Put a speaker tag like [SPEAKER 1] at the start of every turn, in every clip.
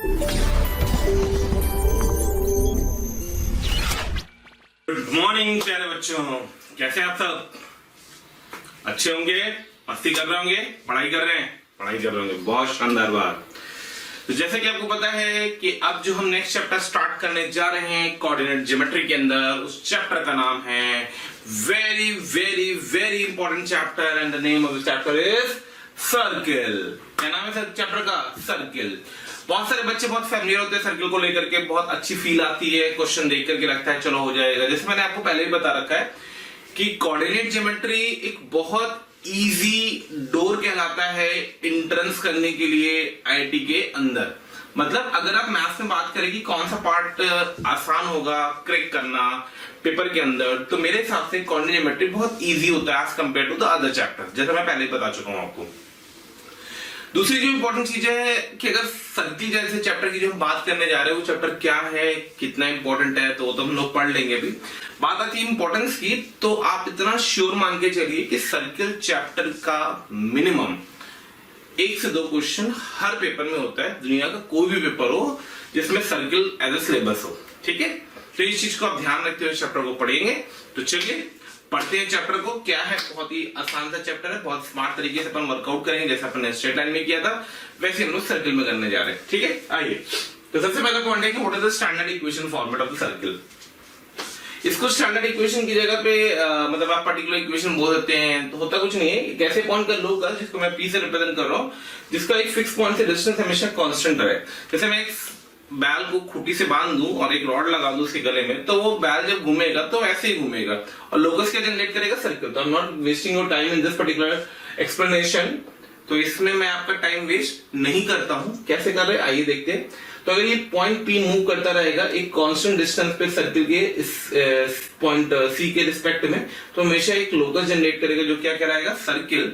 [SPEAKER 1] Good morning प्यारे बच्चों, कैसे हैं आप सब? अच्छे होंगे, मस्ती कर रहे होंगे, पढ़ाई कर रहे होंगे, बहुत शानदार बात। तो जैसे कि आपको पता है कि अब जो हम नेक्स्ट चैप्टर स्टार्ट करने जा रहे हैं कोऑर्डिनेट ज्योमेट्री के अंदर, उस चैप्टर का नाम है very very very important chapter and the name of the chapter is circle. क्या नाम है सर चैप्टर का? सर्किल। बहुत सारे बच्चे बहुत फैमिलियर होते हैं सर्किल को लेकर के, बहुत अच्छी फील आती है, क्वेश्चन देख करके लगता है चलो हो जाएगा। जैसे मैंने आपको पहले ही बता रखा है कि कोऑर्डिनेट ज्योमेट्री एक बहुत इजी डोर कहलाता है एंट्रेंस करने के लिए आईआईटी के अंदर। मतलब अगर आप मैथ्स में बात करें कि कौन सा पार्ट आसान होगा क्रैक करना पेपर के अंदर, तो मेरे हिसाब से कोऑर्डिनेट ज्योमेट्री बहुत इजी होता है as compare to the other chapter, जैसा मैं पहले ही बता चुका हूं आपको। दूसरी जो इंपॉर्टेंट चीज है कि अगर सर्किल जैसे चैप्टर की जो हम बात करने जा रहे हैं वो चैप्टर क्या है, कितना इंपॉर्टेंट है, तो हम लोग पढ़ लेंगे अभी। बात आती है इंपॉर्टेंस की, तो आप इतना श्योर मान के चलिए कि सर्किल चैप्टर का मिनिमम 1 से 2 क्वेश्चन हर पेपर में होता है, दुनिया का कोई भी पेपर हो जिसमें सर्किल एज ए सिलेबस हो। ठीक है, तो इस चीज को आप ध्यान रखते हुए चैप्टर को पढ़ेंगे। तो चलिए पढ़ते हैं चैप्टर को। क्या है, बहुत ही आसान सा चैप्टर है, बहुत स्मार्ट तरीके से अपन वर्कआउट करेंगे, जैसा अपन स्ट्रेट लाइन में किया था वैसे हम लोग सर्किल में करने जा रहे हैं। ठीक है, आइए। तो सबसे पहले पॉइंट है कि what is the standard equation format of the circle. इसको स्टैंडर्ड इक्वेशन की जगह पे मतलब आप पर्टिकुलर इक्वेशन बोल सकते हैं, तो होता कुछ नहीं है। एक ऐसे पॉइंट का लो कर जिसको मैं पी से रिप्रेजेंट कर रहा हूँ, जिसका एक फिक्स पॉइंट से डिस्टेंस हमेशा कांस्टेंट रहे। जैसे मैं एक बैल को खूंटी से बांध दूं और एक रॉड लगा दूं उसके गले में, तो वो बैल जब घूमेगा तो ऐसे ही घूमेगा और लोकस क्या जनरेट करेगा? सर्किल। तो आई am not wasting your time in this particular explanation, तो इसमें मैं आपका टाइम वेस्ट नहीं करता हूं। कैसे कर रहे हैं आइए देखते हैं। तो अगर ये पॉइंट पी मूव करता रहेगा एक कांस्टेंट डिस्टेंस पे सर्किल के इस पॉइंट सी के रिस्पेक्ट में, तो हमेशा एक लोकस जनरेट करेगा जो क्या कहलाएगा? सर्किल।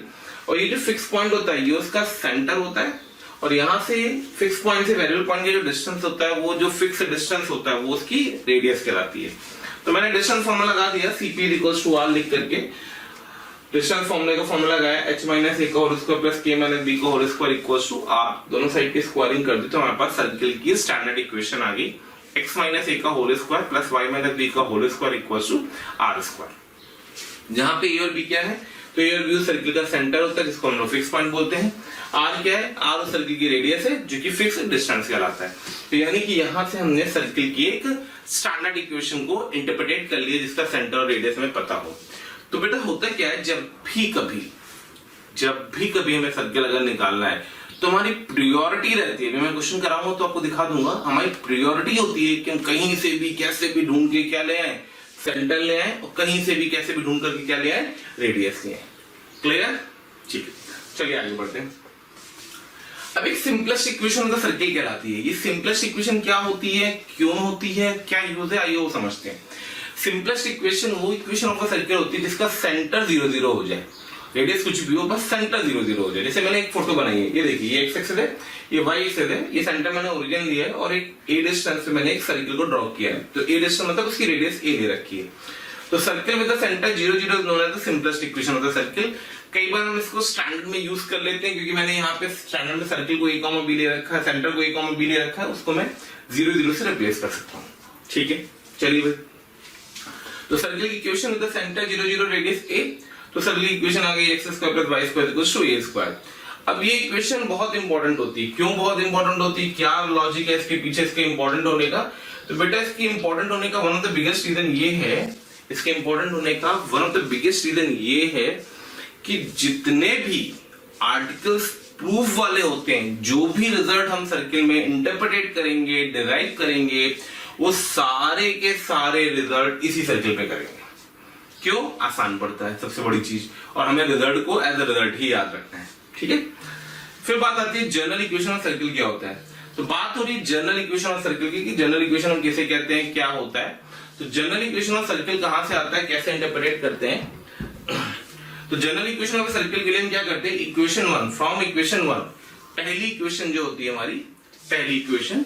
[SPEAKER 1] और ये जो फिक्स पॉइंट होता है ये उसका सेंटर होता है, और यहां से फिक्स पॉइंट से वेरिएबल पॉइंट का जो डिस्टेंस होता है वो जो फिक्स डिस्टेंस होता है वो उसकी रेडियस कहलाती है। तो मैंने डिस्टेंस फॉर्मूला लगा दिया Cp = r लिख करके। डिस्टेंस फॉर्मूले का फॉर्मूला लगाया h - a का whole square plus k - b का होल स्क्वायर = r। दोनों साइड की स्क्वायरिंग कर दी तो हमारे पास सर्किल की स्टैंडर्ड इक्वेशन आ गई, x - a का whole square plus y - b का होल स्क्वायर = r²। जहां पे a और b क्या है? तो a और b सर्किल का सेंटर होता है जिसको हम लोग फिक्स पॉइंट बोलते हैं। r क्या है? r उस सर्किल की रेडियस है जो कि फिक्स डिस्टेंस कहलाता है। तो यानी कि यहां से हमने सर्किल की एक स्टैंडर्ड इक्वेशन को इंटरप्रेट कर लिया जिसका सेंटर और रेडियस हमें पता हो। तो बेटा होता क्या है, जब भी कभी हमें सर्किल अगर निकालना है तो हमारी प्रायोरिटी रहती है, मैं क्वेश्चन कराऊंगा तो आपको दिखा दूंगा, हमारी प्रायोरिटी होती है कि हम कहीं से भी कैसे भी ढूंढ के क्या ले आए? सेंटर ले आए, और कहीं से भी कैसे भी ढूंढ करके क्या ले आए? रेडियस ले आए। क्लियर? ठीक है, चलिए आगे बढ़ते हैं। अब एक सिंपलेस्ट इक्वेशन का सर्किल कहलाती है। ये सिंपलेस्ट इक्वेशन क्या होती है, क्यों होती है, क्या यूज है, आइए वो समझते हैं। सिंपलेस्ट इक्वेशन वो इक्वेशन ऑफ सर्किल होती है जिसका सेंटर 0 0 हो जाए, रेडियस कुछ भी हो, बस सेंटर 0 0 हो जाए। जैसे मैंने एक फोटो बनाई है, ये देखिए, ये x एक्सिस है, ये y एक्सिस है, ये सेंटर मैंने ओरिजिन लिया है और एक a डिस्टेंस से मैंने एक सर्किल को ड्रॉ किया है। तो a डिस्टेंस मतलब उसकी रेडियस a ले रखी है। तो circle with the centre 0 0 known as the simplest equation of the circle. कई बार हम इसको स्टैंडर्ड में यूज कर लेते हैं क्योंकि मैंने यहाँ पे स्टैंडर्ड में सर्किल को a, b ले रखा है, सेंटर को a, b ले रखा है, उसको मैं 0 0 से रिप्लेस कर सकता हूँ। ठीक है, चलिए भाई। तो सर्किल की equation with the centre 0 0 radius a, तो सर्किल की इक्वेशन आ गई x² + y² = a²। अब ये इक्वेशन बहुत इंपॉर्टेंट होती है। क्यों बहुत इंपॉर्टेंट होती है, क्या लॉजिक है इसके पीछे इसके इंपॉर्टेंट होने का? तो बेटा इसकी इंपॉर्टेंट होने का one of the biggest reason ये है, इसके इंपॉर्टेंट होने का one of the biggest reason ये है कि जितने भी आर्टिकल्स प्रूफ वाले होते हैं, जो भी रिजल्ट हम सर्किल में इंटरप्रेट करेंगे, डिराइव करेंगे, वो सारे के सारे रिजल्ट इसी सर्किल पे करेंगे। क्यों? आसान पड़ता है, सबसे बड़ी चीज, और हमें रिजल्ट को एज अ रिजल्ट ही याद रखना है। ठीक है, फिर बात आती है जनरल इक्वेशन ऑफ सर्किल क्या होता है। तो बात हो रही है जनरल इक्वेशन ऑफ सर्किल की, जनरल इक्वेशन हम किसे कहते हैं, क्या होता है। तो जनरल इक्वेशन ऑफ सर्किल कहां से आता है, कैसे इंटरप्रेट करते हैं? तो जनरल इक्वेशन ऑफ सर्किल के लिए हम क्या करते हैं, इक्वेशन 1 फ्रॉम इक्वेशन 1, पहली इक्वेशन जो होती है हमारी, पहली इक्वेशन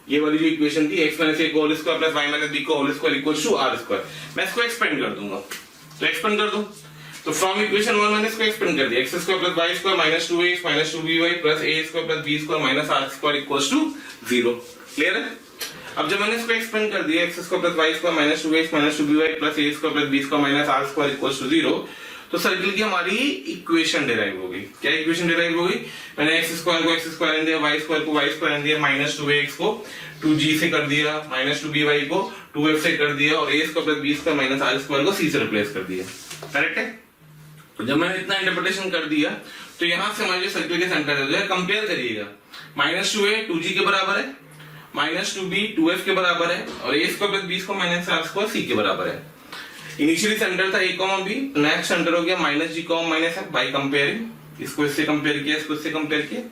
[SPEAKER 1] ये वाली जो इक्वेशन थी x - a का whole square plus y - b का होल स्क्वायर = r², मैं इसको एक्सपेंड कर दूंगा। तो एक्सपेंड कर दूं तो फ्रॉम इक्वेशन 1 मैंने इसको एक्सपेंड कर दिया, x square plus y square minus 2x minus 2by plus a square plus b square minus r square equals to 0। Clear है? अब जब मैंने इसको एक्सपेंड कर दिया x square plus y square minus 2x minus 2by plus a square plus b square minus r square equals to 0, तो circle की हमारी इक्वेशन डिराइव होगी। क्या इक्वेशन डिराइव होगी? मैंने x स्क्वायर को x स्क्वायर दिया, y स्क्वायर को y स्क्वायर दिया, माइनस 2ax को 2g से कर दिया, माइनस 2by को 2f से कर दिया और a square plus b square minus r square को c से रिप्लेस कर दिया। करेक्ट है? जब मैंने इतना इंटरप्रिटेशन कर दिया तो यहां से हमारे जो सर्किल के सेंटर है कंपेयर करिएगा, माइनस 2a 2g के बराबर है, माइनस 2b 2f के बराबर है और a square plus b square minus r square c के बराबर है। इनिशियली सेंटर था a comma b, next centre हो गया minus g comma minus f by comparing, इसको इससे कंपेयर किया, इसको इससे कंपेयर किया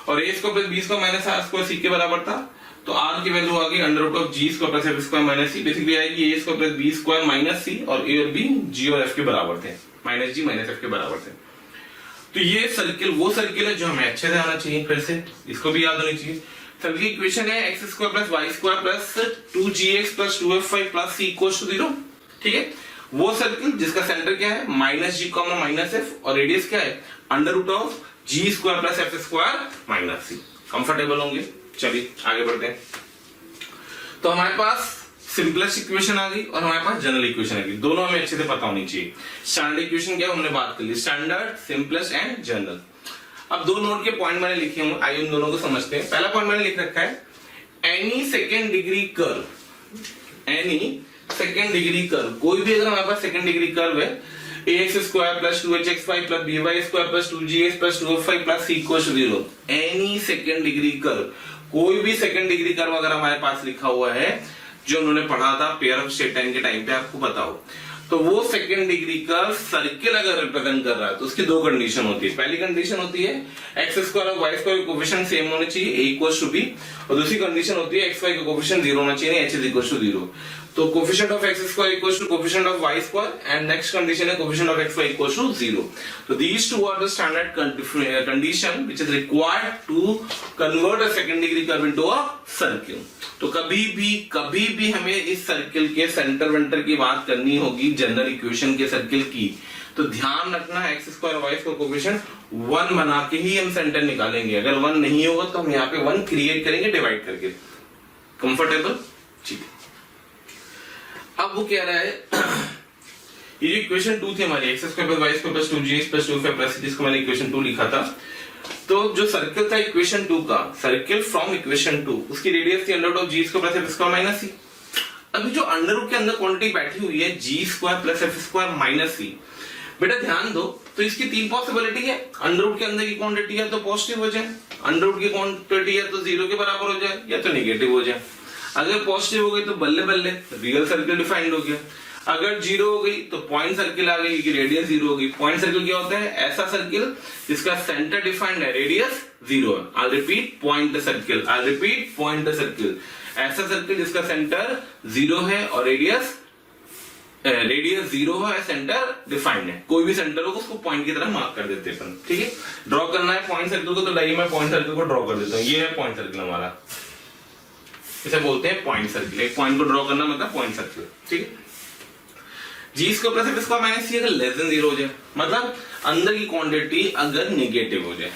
[SPEAKER 1] और a square plus b square minus r square c के बराबर था, तो r की वैल्यू आ गई under root of g square plus f square minus c, basically आएगी a square plus b square minus c और a और b g और f के बराबर थे, माइनस g माइनस f के बराबर थे। तो ये सर्किल वो सर्किल है जो हमें अच्छे से आना चाहिए, फिर से इसको भी याद होनी चाहिए। सर्किल की इक्वेशन है x square plus y square plus 2gx plus 2f5 plus c equals to 0। ठीक है? वो सर्किल जिसका सेंटर क्या है minus g comma minus f और रेडियस क्या है under root of g square plus f square minus c। Comfortable होंगे? चलिए आगे बढ़ते हैं। तो हमारे पास सिंपलेस्ट इक्वेशन आ गई और हमारे पास जनरल इक्वेशन आ गई, दोनों हमें अच्छे से पता होनी चाहिए। स्टैंडर्ड इक्वेशन क्या हमने बात कर ली, स्टैंडर्ड, सिंपलेस्ट एंड जनरल। अब दो नोट के पॉइंट मैंने लिखे हैं, आइए उन दोनों को समझते हैं। पहला पॉइंट मैंने लिख रखा है, any second degree curve, any second degree curve, कोई भी अगर हमारे पास सेकेंड डिग्री कर्व है, ax square plus 2hx5 plus by square plus 2gx plus 2f5 plus c equals to 0, any second degree curve, कोई भी सेकेंड डिग्री कर्व अगर हमारे पास लिखा हुआ है जो उन्होंने पढ़ा था पेयर ऑफ स्ट्रेट लाइन के टाइम पे, आपको बताओ, तो वो सेकेंड डिग्री कर्व सर्किल अगर रिप्रेजेंट कर रहा है तो उसकी दो कंडीशन होती है। पहली कंडीशन होती है एक्स स्क्वायर और वाई स्क्वायर कोफिशिएंट सेम होने चाहिए, a इक्वल्स टू b, और दूसरी कंडीशन होती है एक्स वाई का कोफिशिएंट 0 होना चाहिए, h इज इक्वल्स टू 0। तो coefficient of x square equals to coefficient of y square and next condition है coefficient of x y equals to 0। तो these two are the standard condition which is required to convert a second degree curve into a circle। तो कभी भी हमें इस circle के centre vendor की बात करनी होगी जनरल इक्वेशन के सर्किल की, तो ध्यान रखना x square y square coefficient 1 बना के ही हम सेंटर निकालेंगे। अगर 1 नहीं होगा तो हम यहाँ पे 1 क्रिएट करेंगे डिवाइड करके। कंफर्टेबल? ठीक है। अब वो कह रहा है ये जो इक्वेशन 2 थी हमारी, x square plus Y square plus 2gx plus 2f plus c, जिसको मैंने इक्वेशन 2 लिखा था, तो जो सर्किल था इक्वेशन 2 का, सर्किल फ्रॉम इक्वेशन 2, उसकी रेडियस थी under root of g square plus f square minus c। अभी जो अंडर रूट के अंदर क्वांटिटी बैठी हुई है g square plus f square minus c, बेटा ध्यान दो, तो इसकी तीन पॉसिबिलिटी है। अंडर रूट के अंदर की क्वांटिटी है तो पॉजिटिव हो जाए, अंडर रूट की क्वांटिटी है तो 0 के बराबर हो जाए, या तो नेगेटिव हो जाए। अगर पॉजिटिव हो गई तो बल्ले बल्ले रियल सर्किल डिफाइंड हो गया, अगर 0 हो गई तो पॉइंट सर्किल आ गई क्योंकि रेडियस 0 होगी। पॉइंट सर्किल क्या होता है? ऐसा सर्किल जिसका सेंटर डिफाइंड है, रेडियस 0 है। I repeat point the circle, I repeat point the circle, ऐसा सर्किल जिसका सेंटर 0 है और रेडियस 0 है, सेंटर डिफाइंड है। कोई भी सेंटर हो उसको पॉइंट की तरह मार्क कर देते हैं। ठीक है, ड्रॉ करना है पॉइंट सर्किल को, तो लाइए मैं पॉइंट सर्किल को ड्रॉ कर देता हूं। ये है पॉइंट सर्किल हमारा, इसे बोलते हैं पॉइंट सर्किल। एक पॉइंट को ड्रॉ करना मतलब पॉइंट सर्किल। ठीक है, g square plus f square minus c अगर लेस देन 0 हो जाए, मतलब अंदर की क्वांटिटी अगर नेगेटिव हो जाए।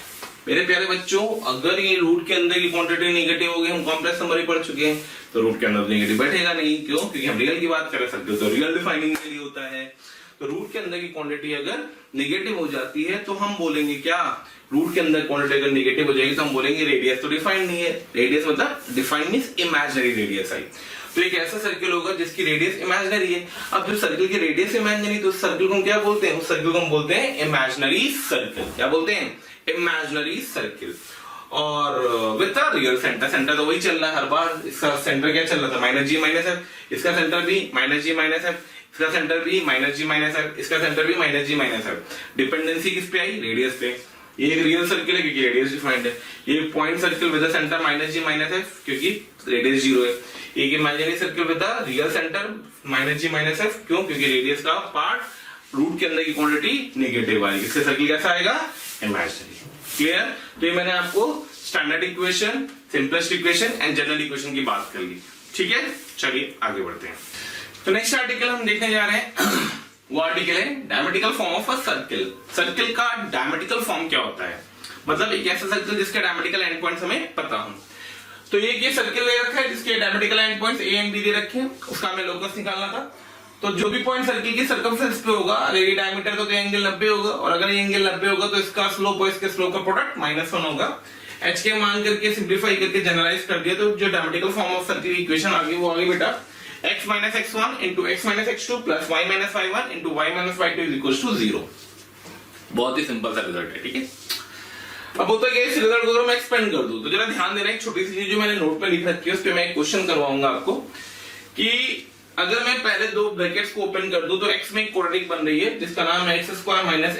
[SPEAKER 1] मेरे प्यारे बच्चों, अगर ये रूट के अंदर की क्वांटिटी नेगेटिव हो गई, हम कॉम्प्लेक्स नंबर ही पढ़ चुके हैं, तो रूट के अंदर नेगेटिव बैठेगा नहीं। क्यों? क्योंकि हम रियल की बात कर सकते, तो रियल डिफाइनिंग के लिए होता है। तो रूट के अंदर की क्वांटिटी अगर नेगेटिव हो जाती है तो हम बोलेंगे क्या? रूट के अंदर क्वांटिटी अगर नेगेटिव हो जाएगी तो हम बोलेंगे रेडियस तो डिफाइंड नहीं है। रेडियस मतलब डिफाइंड मींस इमेजिनरी रेडियस आई। तो एक ऐसा सर्किल होगा जिसकी रेडियस इमेजिनरी है। अब जो सर्किल की रेडियस इमेजिनरी, तो उस सर्किल को हम क्या बोलते हैं? उस सर्किल को हम बोलते हैं इमेजिनरी सर्किल। क्या बोलते हैं? Imaginary circle. और with a real centre, centre तो वही चल रहा है हर बार। इसका सेंटर क्या चल रहा था? Minus g minus F. इसका सेंटर भी माइनस जी माइनस एफ, इसका सेंटर भी माइनस जी माइनस एफ, इसका सेंटर भी minus g minus F. Dependency किस पे आई? रेडियस पे। ये एक रियल सर्किल है क्योंकि रेडियस डिफाइंड है। ये point circle with centre minus g minus f क्योंकि रेडियस 0 है। एक imaginary circle with real centre minus g minus f, क्यों? क्योंकि रेडियस का पार्ट रूट के अंदर की क्वांटिटी नेगेटिव आएगी। इससे सर्किल कैसा आएगा? इमेजिनरी। क्लियर? तो ये मैंने आपको standard equation, simplest equation and general equation की बात कर ली। ठीक है, चलिए आगे बढ़ते हैं। तो नेक्स्ट आर्टिकल हम देखने जा रहे हैं वो आर्टिकल है diametrical form of a circle. Circle का डायमेट्रिकल फॉर्म क्या होता है, मतलब एक ऐसा सर्किल जिसके डायमेट्रिकल एंड पॉइंट्स हमें पता हो। तो ये सर्किल ले रखा है जिसके diametrical end points A and B दे रखे हैं, उसका हमें लोकस निकालना था। तो जो भी पॉइंट सर्किल की सर्कमफरेंस पे होगा, अगर ये डायमीटर तो एंगल 90 होगा, और अगर ये एंगल 90 होगा तो इसका स्लोप और इसके स्लोप का प्रोडक्ट -1 होगा। h के मान करके सिंपलीफाई करके जनरलाइज कर दिया, तो जो डायमेट्रिकल फॉर्म ऑफ सर्किल की इक्वेशन आ गई वो आ गई बेटा x - x1 * x - x2 + y - y1 * y - y2 = 0। बहुत ही सिंपल सा रिजल्ट है, ठीक है। अब होता है इस रिजल्ट को मैं एक्सपेंड कर दूं, तो जरा ध्यान देना, एक छोटी सी चीज जो मैंने नोट पे लिख रखी है उस पे मैं एक क्वेश्चन करवाऊंगा आपको कि अगर मैं पहले दो ब्रैकेट्स को ओपन कर दूं तो x में एक क्वाड्रेटिक बन रही है जिसका नाम है x²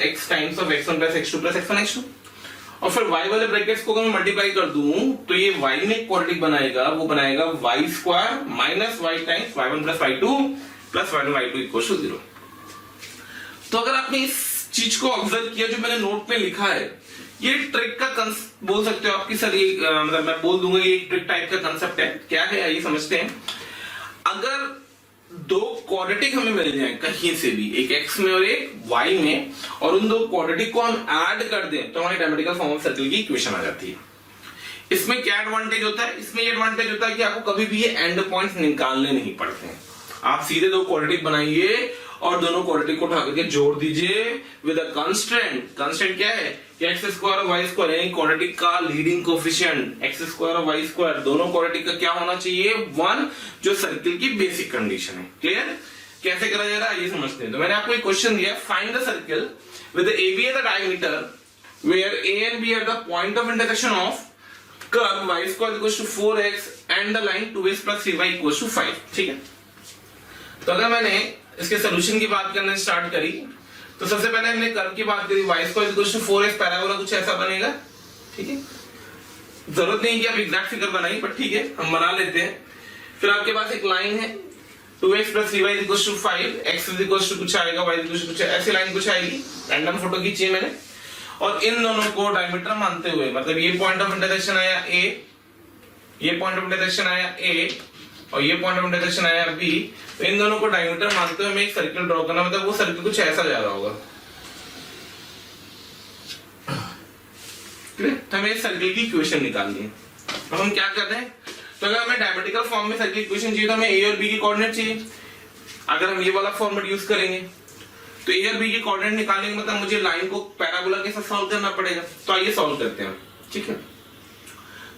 [SPEAKER 1] - x times of x1 + x2 + x1 x2, और फिर y वाले ब्रैकेट्स को अगर मैं मल्टीप्लाई कर दूं तो ये y में एक क्वाड्रेटिक बनाएगा, वो बनाएगा y² - y times y1 + y2 + y1 y2 = 0। तो अगर आपने इस चीज को ऑब्जर्व किया जो मैंने नोट पे लिखा है, ये ट्रिक का बोल सकते हो आपकी सर, ये मतलब मैं बोल दूंगा ये एक ट्रिक टाइप का कंसेप्ट है। क्या है आइए समझते हैं। अगर दो क्वाड्रेटिक हमें मिल जाए कहीं से भी, एक x में और एक y में, और उन दो क्वाड्रेटिक को हम ऐड कर दें तो हमारी डायमेट्रिकल फॉर्म ऑफ सर्किल की इक्वेशन आ जाती है। इसमें क्या एडवांटेज होता है, इसमें ये एडवांटेज होता है कि आपको कभी भी ये एंड पॉइंट्स निकालने नहीं पड़ते हैं। आप सीधे दो क्वाड्रेटिक बनाइए और दोनों क्वाड्रेटिक को उठा करके जोड़ दीजिए विद अ कांस्टेंट। कांस्टेंट क्या है कि x² और y² यानी क्वाड्रेटिक का लीडिंग कोएफिशिएंट x² और y² दोनों क्वाड्रेटिक का क्या होना चाहिए 1, जो सर्किल की बेसिक कंडीशन है। क्लियर? कैसे करा जा रहा है ये समझते हैं। तो मैंने आपको एक क्वेश्चन दिया, find the circle with AB at the diameter where A and B are the point of intersection of curve y² = 4x and the line 2x + 3y = 5। ठीक है, तो अगर मैंने इसके सॉल्यूशन की बात करने स्टार्ट करी तो सबसे पहले हमने कर्व की बात करी, y² = 4x पैराबोला कुछ ऐसा बनेगा। ठीक है, जरूरत नहीं कि आप एग्जैक्ट फिगर बनाइए, पर ठीक है हम बना लेते हैं। फिर आपके पास एक लाइन है 2x + 3y = 5, x = कुछ आएगा, y = कुछ, ऐसी लाइन कुछ आएगी। रैंडम फोटो खींची है मैंने, और इन दोनों को डायमीटर मानते हुए, मतलब ये पॉइंट ऑफ इंटरसेक्शन आया a, ये पॉइंट ऑफ इंटरसेक्शन आया a, और ये पॉइंट ऑफ इंटरसेक्शन आया B, तो इन दोनों को डायमीटर मानते हुए हमें एक सर्किल ड्रॉ करना, मतलब वो सर्किल कुछ ऐसा जा रहा होगा। तो हमें इस सर्किल की इक्वेशन निकालनी है। अब हम क्या कर रहे हैं, तो अगर हमें डायमेट्रिकल फॉर्म में सर्किल इक्वेशन चाहिए तो हमें A और B की कोऑर्डिनेट चाहिए। अगर हम ये वाला फॉर्मेट यूज करेंगे तो A और B की कोऑर्डिनेट निकालने का मतलब मुझे लाइन को पैराबोला के साथ सॉल्व करना पड़ेगा। तो आइए सॉल्व करते हैं, ठीक है।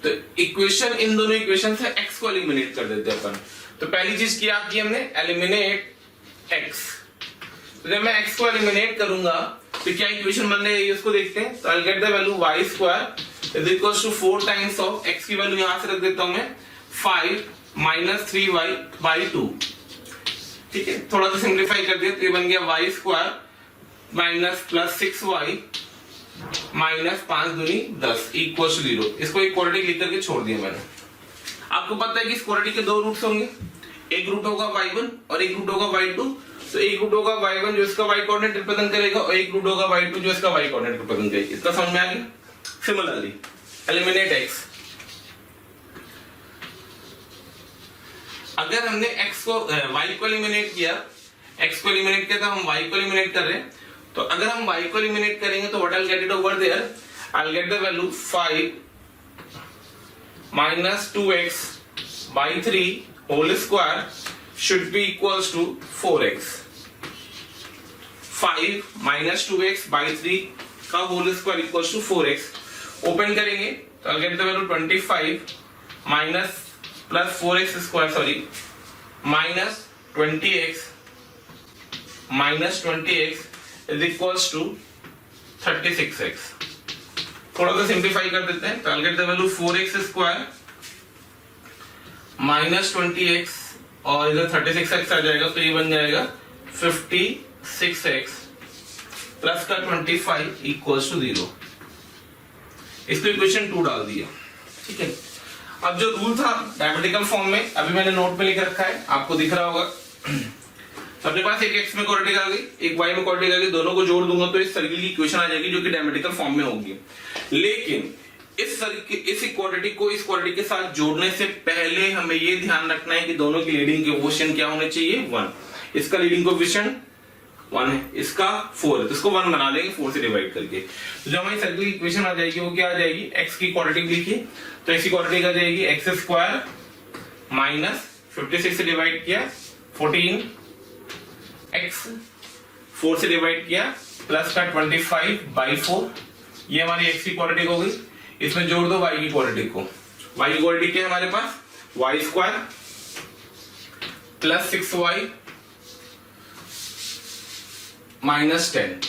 [SPEAKER 1] तो इक्वेशन, इन दोनों इक्वेशन से x को एलिमिनेट कर देते हैं अपन। तो पहली चीज क्या की हमने, एलिमिनेट x। तो जब मैं x को एलिमिनेट करूंगा तो क्या इक्वेशन बन रही है उसको देखते हैं। तो I get the value y² = 4 times of x की वैल्यू यहां से रख देता हूं मैं 5 - 3y/2। ठीक है, थोड़ा सा सिंपलीफाई कर दिया तो ये बन गया y² - +6y - 5 दूनी 10 = 0। इसको एक क्वाड्रेटिक लिख करके छोड़ दिया मैंने। आपको पता है कि इस क्वाड्रेटिक के दो रूट्स होंगे, एक रूट होगा y1 और एक रूट होगा y2। तो एक रूट होगा y1 जो इसका y कोऑर्डिनेट रिप्रेजेंट करेगा, और एक रूट होगा y2 जो इसका y कोऑर्डिनेट रिप्रेजेंट करेगा। इसका समझ में आ गया। Similarly eliminate x। अगर हमने x को y को एलिमिनेट किया, x को एलिमिनेट किया तो हम y को एलिमिनेट कर रहे हैं। तो अगर हम y को एलिमिनेट करेंगे तो what I will get it over there, I will get the value 5 - 2x/3 whole square should be equals to 4x। 5 - 2x/3 का whole square equals to 4x। Open करेंगे तो I get the value 25 + 4x² sorry -20x is equals to 36x। थोड़ा सा simplify कर देते हैं तो I get the value 4x² -20x और इधर 36x आ जाएगा, तो ये बन जाएगा 56x प्लस का 25 इक्वल्स टू 0। इसको इक्वेशन 2 डाल दिया। ठीक है, अब जो रूल था डायमेट्रिकल फॉर्म में, अभी मैंने नोट में लिख रखा है, आपको दिख रहा होगा। अपने पास एक x में क्वाड्रेटिक आ गई, एक y में क्वाड्रेटिक आ गई, दोनों को जोड़ दूंगा तो इस सर्किल की इक्वेशन आ जाएगी जो कि डायमेट्रिकल फॉर्म में होगी। लेकिन इस क्वाड्रेटिक को इस क्वाड्रेटिक के साथ जोड़ने से पहले हमें ये ध्यान रखना है कि दोनों की लीडिंग कोएफिशिएंट क्या होने चाहिए 1। इसका लीडिंग कोएफिशिएंट 1 है, इसका 4 है, तो इसको 1 बना लेंगे 4 से डिवाइड करके। तो जो हमारी सर्किल की इक्वेशन आ जाएगी वो क्या आ जाएगी, x की क्वाड्रेटिक लिखिए, तो x की क्वाड्रेटिक आ जाएगी x स्क्वायर माइनस 56 से डिवाइड किया 14 x 4 से डिवाइड किया प्लस का 25/4, ये हमारी x की क्वाड्रेटिक हो गई। इसमें जोड़ दो y की क्वाड्रेटिक को, y की क्वाड्रेटिक क्या है हमारे पास, y square plus 6y minus 10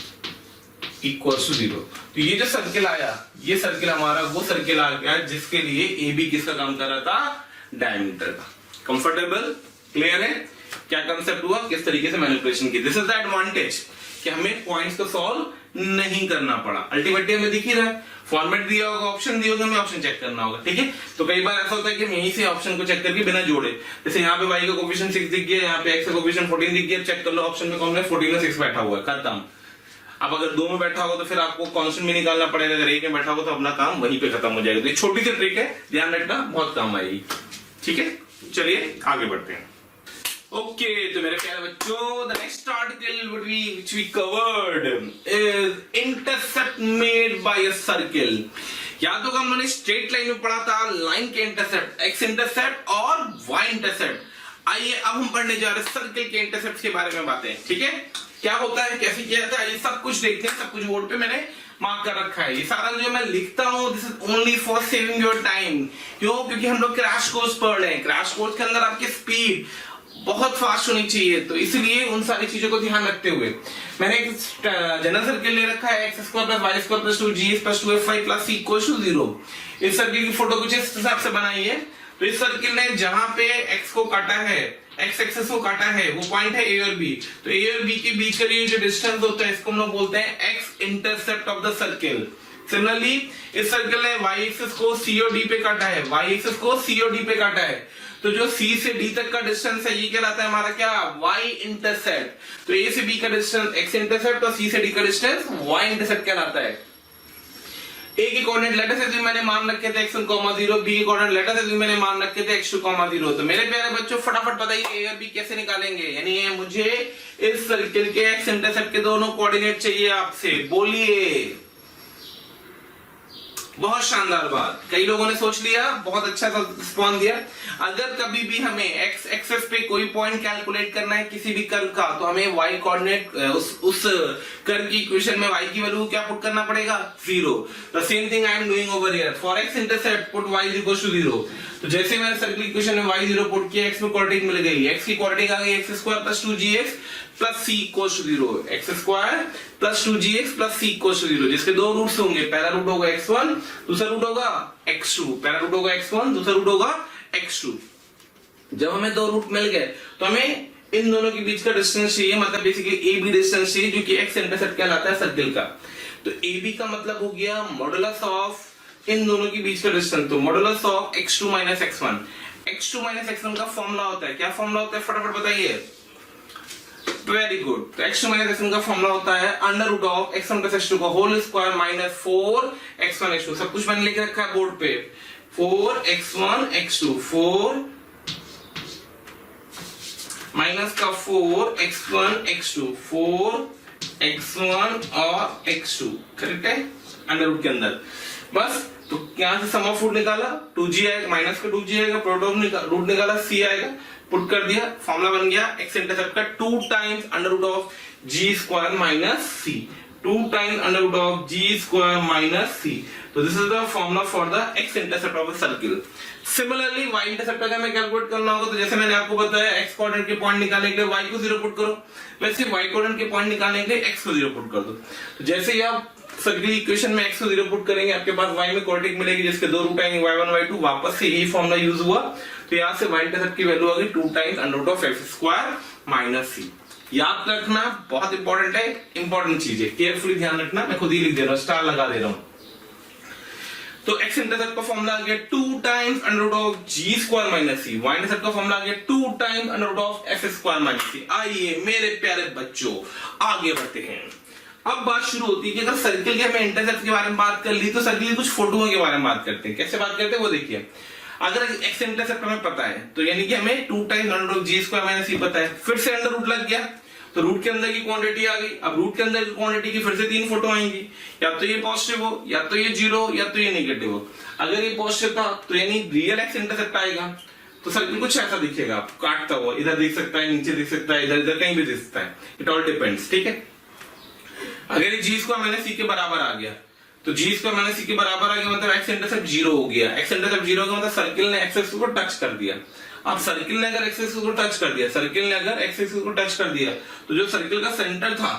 [SPEAKER 1] equals to 0। तो ये जो सर्किल आया, ये सर्किल हमारा वो सर्किल आ गया जिसके लिए ए बी किसका काम कर रहा था, डायमीटर का। कंफर्टेबल, क्लियर है क्या कंसेप्ट हुआ, किस तरीके से मैनिपुलेशन की। दिस इज द एडवांटेज कि हमें पॉइंट्स को सॉल्व नहीं करना पड़ा। अल्टीमेटली हमें दिख ही रहा है, फॉर्मेट दिया होगा, ऑप्शन दिया होगा, हमें ऑप्शन चेक करना होगा, ठीक है। तो कई बार ऐसा होता है कि हम यहीं से ऑप्शन को चेक करके बिना जोड़े, जैसे यहाँ पे y का कोफिशिएंट 6 दिख गया, यहाँ पे x का कोफिशिएंट 14 दिख गया, चेक कर लो ऑप्शन में कौन है, 14 और 6 बैठा हुआ है, खत्म। अब अगर 2 में बैठा होगा तो फिर आपको कांस्टेंट भी निकालना पड़ेगा, अगर 1 में बैठा होगा तो अपना काम वहीं पे खत्म हो जाएगा। तो ये छोटी सी ट्रिक है, ध्यान रखना, बहुत काम आएगी, ठीक है। चलिए आगे बढ़ते हैं। ओके, तो मेरे प्यारे बच्चों, the next article which we covered is intercept made by a circle। याद होगा हम लोगों स्ट्रेट लाइन में पढ़ा था लाइन के इंटरसेप्ट, एक्स इंटरसेप्ट और वाई इंटरसेप्ट। आइए अब हम पढ़ने जा रहे हैं सर्किल के इंटरसेप्ट के बारे में बातें, ठीक है। क्या होता है, कैसे किया जाता है, ये सब कुछ देखते हैं, सब कुछ बोर्ड पे मैंने मार्क कर रखा है। ये सारा जो मैं लिखता हूँ this is only for saving your time. क्यों, क्योंकि हम लोग क्रैश कोर्स पढ़ रहे हैं, क्रैश कोर्स के अंदर आपकी स्पीड बहुत फास्ट होनी चाहिए, तो इसलिए उन सारी चीजों को ध्यान रखते हुए मैंने एक जनरल सर्किल ले रखा है, x square plus Y square plus 2gx plus 2fy plus c equals to 0। इस सर्किल की फोटो कुछ इस हिसाब से बनाई है। तो इस सर्किल ने जहां पे x को काटा है, x एक्सिस को काटा है, वो पॉइंट है a और b। तो a और b के बीच का ये जो डिस्टेंस होता है इसको हम लोग बोलते हैं x intercept of the circle. Similarly इस सर्किल ने y एक्सिस को c और d पे काटा है, y एक्सिस को c और d पे काटा है, तो जो C से D तक का डिस्टेंस है ये कहलाता है हमारा क्या, Y इंटरसेप्ट। तो A से B का डिस्टेंस X इंटरसेप्ट और C से D का डिस्टेंस Y इंटरसेप्ट कहलाता है। A के कोऑर्डिनेट लेटर से मैंने मान रखे थे x1, 0, B के कोऑर्डिनेट लेटर से मैंने मान रखे थे x2, 0। तो मेरे प्यारे बच्चों फटाफट बताइए A और B कैसे निकालेंगे, यानी मुझे इस सर्किल के x इंटरसेप्ट के दोनों कोऑर्डिनेट चाहिए आपसे, बोलिए। बहुत शानदार बात, कई लोगों ने सोच लिया, बहुत अच्छा सा रिस्पॉन्स दिया। अगर कभी भी हमें एक्स एक्सेस पे कोई पॉइंट कैलकुलेट करना है किसी भी कर्व का, तो हमें y कोऑर्डिनेट उस कर्व की इक्वेशन में y की वैल्यू क्या पुट करना पड़ेगा, 0। The same thing I am doing over here, for x intercept put y equals to 0। तो जैसे मैंने सर्किल इक्वेशन में y 0 पुट किया, x में क्वाड्रेटिक मिल गई, x की क्वाड्रेटिक आ गई x square plus 2gx plus c equals to 0, x square plus 2gx plus c equals to 0, जिसके दो रूट्स होंगे, पहला रूट होगा x1, दूसरा रूट होगा x2, पहला रूट होगा x1, दूसरा रूट होगा x2। जब हमें दो रूट मिल गए तो हमें इन दोनों के बीच का डिस्टेंस चाहिए, मतलब बेसिकली ए बी डिस्टेंस चाहिए, जो कि x इंटरसेप्ट कहलाता है सर्किल का। तो ए बी का मतलब हो गया मॉडुलस ऑफ इन दोनों के बीच का डिस्टेंस, तो modulus of x2 minus x1। x2 minus x1 का फॉर्मूला होता है, क्या फॉर्मूला होता है फटाफट बताइए। वेरी गुड, तो x2 माइनस x1 का फॉर्मूला होता है under root of x1 plus x2 का whole square minus 4x1 x2। सब कुछ मैंने लिख रखा है बोर्ड पे, 4x1 x2, 4 माइनस का 4x1 x2, 4x1 और x2, करेक्ट है, अंडर रूट के अंदर। बस तो यहां से सम ऑफ रूट निकाला, 2g आएगा, माइनस का 2g आएगा, प्रोडक्ट रूट निकाला, c आएगा, पुट कर दिया, फॉर्मूला बन गया x इंटरसेप्ट का 2 times under root of g square minus c, 2 times under root of g square minus c। तो this is the formula for the x intercept of a circle. Similarly y intercept का हमें calculate करना होगा, तो जैसे मैंने आपको बताया x कोऑर्डिनेट के पॉइंट निकालने के लिए y को 0 पुट करो, वैसे y कोऑर्डिनेट के पॉइंट निकालने के लिए x को 0 पुट कर दो। तो जैसे ही आप सर्किल इक्वेशन में x को 0 पुट करेंगे, आपके पास y में कोऑर्डिनेट मिलेगी जिसके दो रूट आएंगे, y1 y2, वापस से यही फॉर्मूला यूज हुआ। तो यहां से y इंटरसेप्ट की वैल्यू आ गई 2 times under root of x square minus c। याद रखना, बहुत इंपॉर्टेंट है, इंपॉर्टेंट चीज है, केयरफुली ध्यान रखना, मैं खुद ही लिख दे रहा हूं, स्टार लगा दे रहा हूं। तो x इंटरसेप्ट का फॉर्मूला आ गया 2 times under root of g square minus c, y intercept का फॉर्मूला आ गया 2 times under root of f square minus c। आइए मेरे प्यारे बच्चों आगे बढ़ते हैं। अब बात शुरू होती है कि अगर सर्किल के हमें इंटरसेप्ट के बारे में बात कर ली, तो सर्किल की कुछ फोटोओं के बारे में बात करते हैं। कैसे बात करते हैं वो देखिए। अगर x इंटरसेप्ट हमें पता है, तो यानी कि हमें 2 times under root g square minus c पता है, फिर से अंडर रूट लग गया, तो रूट के अंदर की क्वांटिटी आ गई। अब रूट के अंदर की क्वांटिटी की फिर से 3 फोटो आएंगी, या तो ये पॉजिटिव हो, या तो ये 0 हो, या तो ये नेगेटिव हो। अगर ये पॉजिटिव था तो यानी रियल एक्स इंटरसेप्ट आएगा, तो सर्किल कुछ ऐसा दिखेगा आपको काटता हुआ, इधर दिख सकता है, नीचे दिख सकता है, इधर इधर कहीं भी दिख सकता है, इट ऑल डिपेंड्स, ठीक है। अगर ये जी स्क्वायर माइनस सी के बराबर आ गया, तो जी स्क्वायर माइनस सी के बराबर आ गया मतलब एक्स इंटरसेप्ट 0 हो गया। एक्स इंटरसेप्ट 0 हो गया मतलब सर्किल ने एक्स एक्सिस को टच कर दिया। अब सर्किल ने अगर एक्स एक्सिस को टच कर दिया, सर्किल ने अगर एक्स एक्सिस को टच कर दिया, तो जो सर्किल का सेंटर था